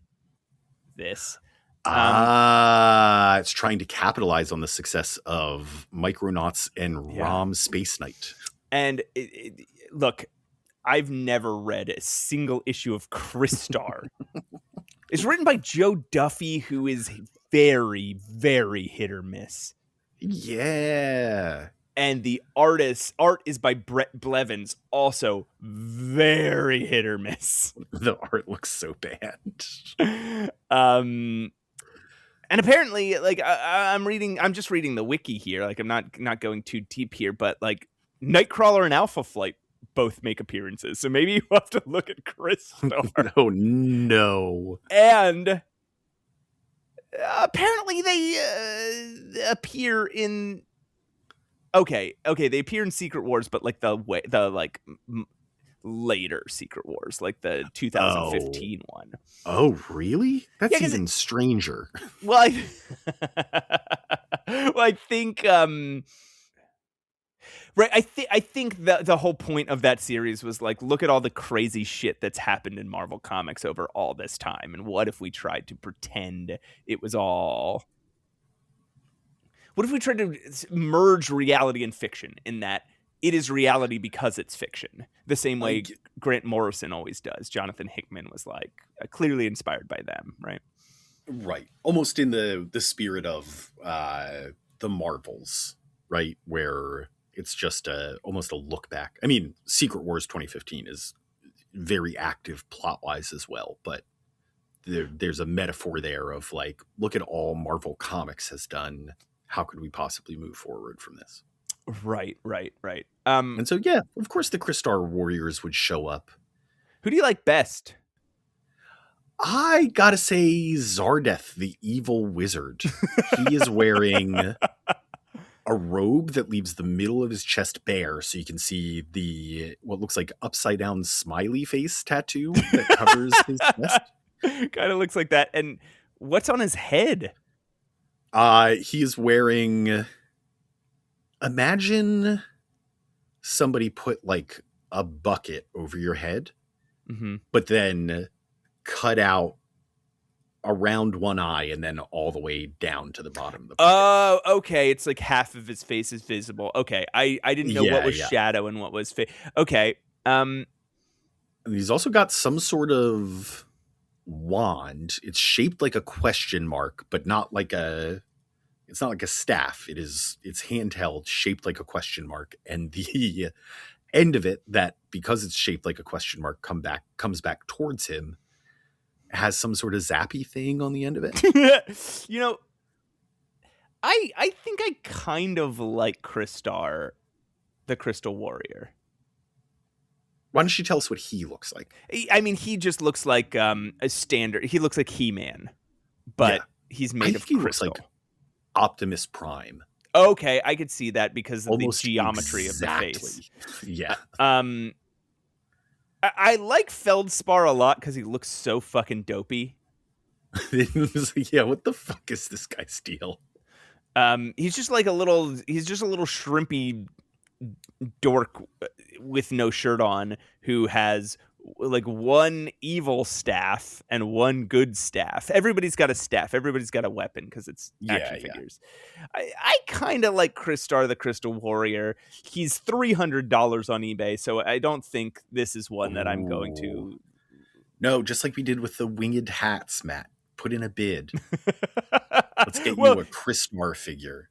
this. It's trying to capitalize on the success of Micronauts and ROM Space Knight. And look, I've never read a single issue of Crystar. It's written by Joe Duffy, who is very, very hit or miss. Yeah. And the art is by Brett Blevins, also very hit or miss. The art looks so bad. And apparently, like I'm just reading the wiki here. Like I'm not going too deep here, but like Nightcrawler and Alpha Flight both make appearances. So maybe you have to look at Crystar. Oh no. And apparently they appear in Okay, they appear in Secret Wars, but like later Secret Wars, like the 2015 one. Oh, really? That's even stranger. Well, I think right. I think the whole point of that series was like, look at all the crazy shit that's happened in Marvel Comics over all this time, and what if we tried to pretend it was all? What if we tried to merge reality and fiction in that it is reality because it's fiction? The same way Grant Morrison always does. Jonathan Hickman was like clearly inspired by them, right? Right. Almost in the spirit of the Marvels, right? Where it's just almost a look back. I mean, Secret Wars 2015 is very active plot-wise as well, but there's a metaphor there of like, look at all Marvel Comics has done. How could we possibly move forward from this? Right. And so, yeah, of course the Crystar Warriors would show up. Who do you like best? I gotta say Zardeth, the evil wizard. He is wearing a robe that leaves the middle of his chest bare, so you can see what looks like upside down smiley face tattoo that covers his chest. Kind of looks like that. And what's on his head? He is wearing, imagine somebody put like a bucket over your head, but then cut out around one eye and then all the way down to the bottom of the bucket. Oh, okay. It's like half of his face is visible. Okay. I didn't know what was shadow and what was face. Okay. And he's also got some sort of wand. It's shaped like a question mark, but not like it's not like a staff. It's handheld, shaped like a question mark, and the end of it, that because it's shaped like a question mark, comes back towards him, has some sort of zappy thing on the end of it. You know, I think I kind of like Crystar, the Crystal Warrior. Why don't you tell us what he looks like? I mean, he just looks like a standard. He looks like He-Man, but he's made of crystal. Looks like Optimus Prime. Okay, I could see that because of almost the geometry of the face. Yeah. I like Feldspar a lot because he looks so fucking dopey. Yeah, what the fuck is this guy's deal? He's just a little shrimpy dork with no shirt on who has like one evil staff and one good staff. Everybody's got a staff. Everybody's got a weapon because it's action figures. I kind of like Crystar the Crystal Warrior. He's $300 on eBay, so I don't think this is one that I'm going to. No, just like we did with the winged hats, Matt. Put in a bid. Let's get you a Crystar figure.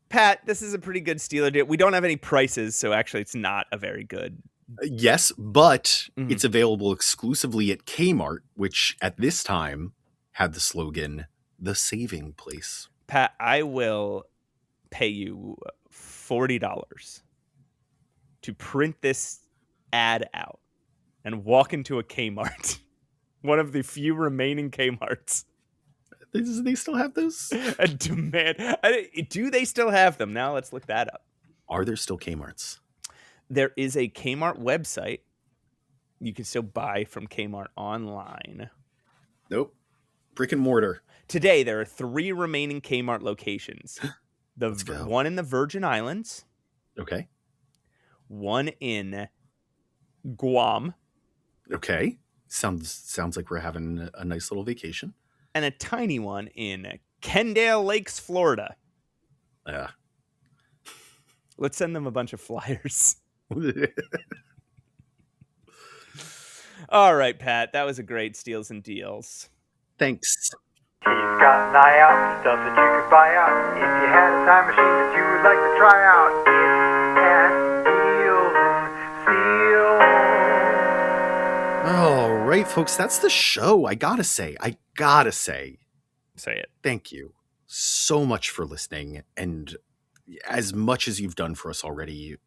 Pat, this is a pretty good stealer deal. We don't have any prices, so actually it's not a very good. Yes, but it's available exclusively at Kmart, which at this time had the slogan, "The Saving Place." Pat, I will pay you $40 to print this ad out and walk into a Kmart, one of the few remaining Kmarts, They still have those? and demand, do they still have them? Now let's look that up. Are there still Kmarts? There is a Kmart website. You can still buy from Kmart online. Nope. Brick and mortar. Today, there are 3 remaining Kmart locations. The one in the Virgin Islands. Okay. One in Guam. Okay. Sounds like we're having a nice little vacation. And a tiny one in Kendale Lakes, Florida. Yeah. Let's send them a bunch of flyers. All right, Pat. That was a great Steals and Deals. Thanks. He's got an eye out, stuff that you could buy out. If you had a time machine that you would like to try out, it's at Deals and Steals. All right, folks, that's the show. I gotta say. Say it. Thank you so much for listening. And as much as you've done for us already,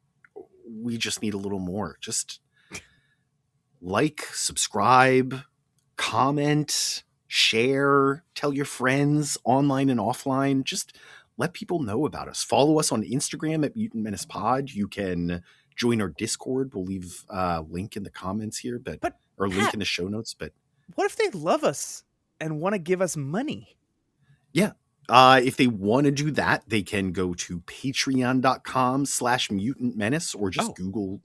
we just need a little more. Just like, subscribe, comment, share, tell your friends online and offline. Just let people know about us. Follow us on Instagram at Mutant Menace Pod. You can join our Discord. We'll leave a link in the comments here, or link in the show notes. But what if they love us and want to give us money? Yeah. If they want to do that, they can go to patreon.com/Mutant Menace or just Google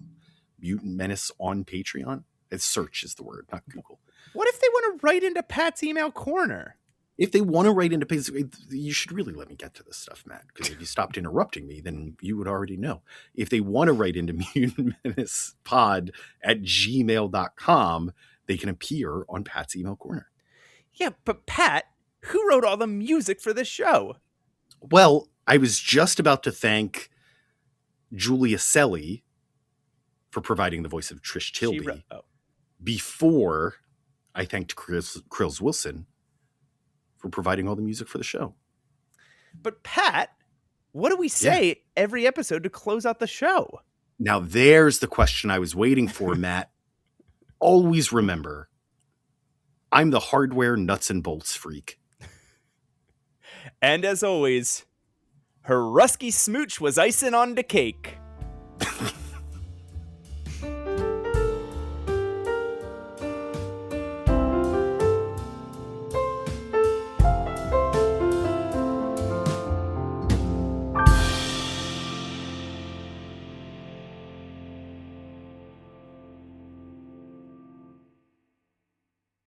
Mutant Menace on Patreon. Search is the word, not Google. What if they want to write into Pat's email corner? If they want to write into Pat's, you should really let me get to this stuff, Matt, because if you stopped interrupting me, then you would already know. If they want to write into Mutant Menace Pod at gmail.com, they can appear on Pat's email corner. Yeah, but Pat, who wrote all the music for this show? Well, I was just about to thank Julia Selly for providing the voice of Trish Tilby before I thanked Krills Wilson for providing all the music for the show. But Pat, what do we say every episode to close out the show? Now there's the question I was waiting for, Matt. Always remember, I'm the hardware nuts and bolts freak. And as always, her rusky smooch was icing on the cake.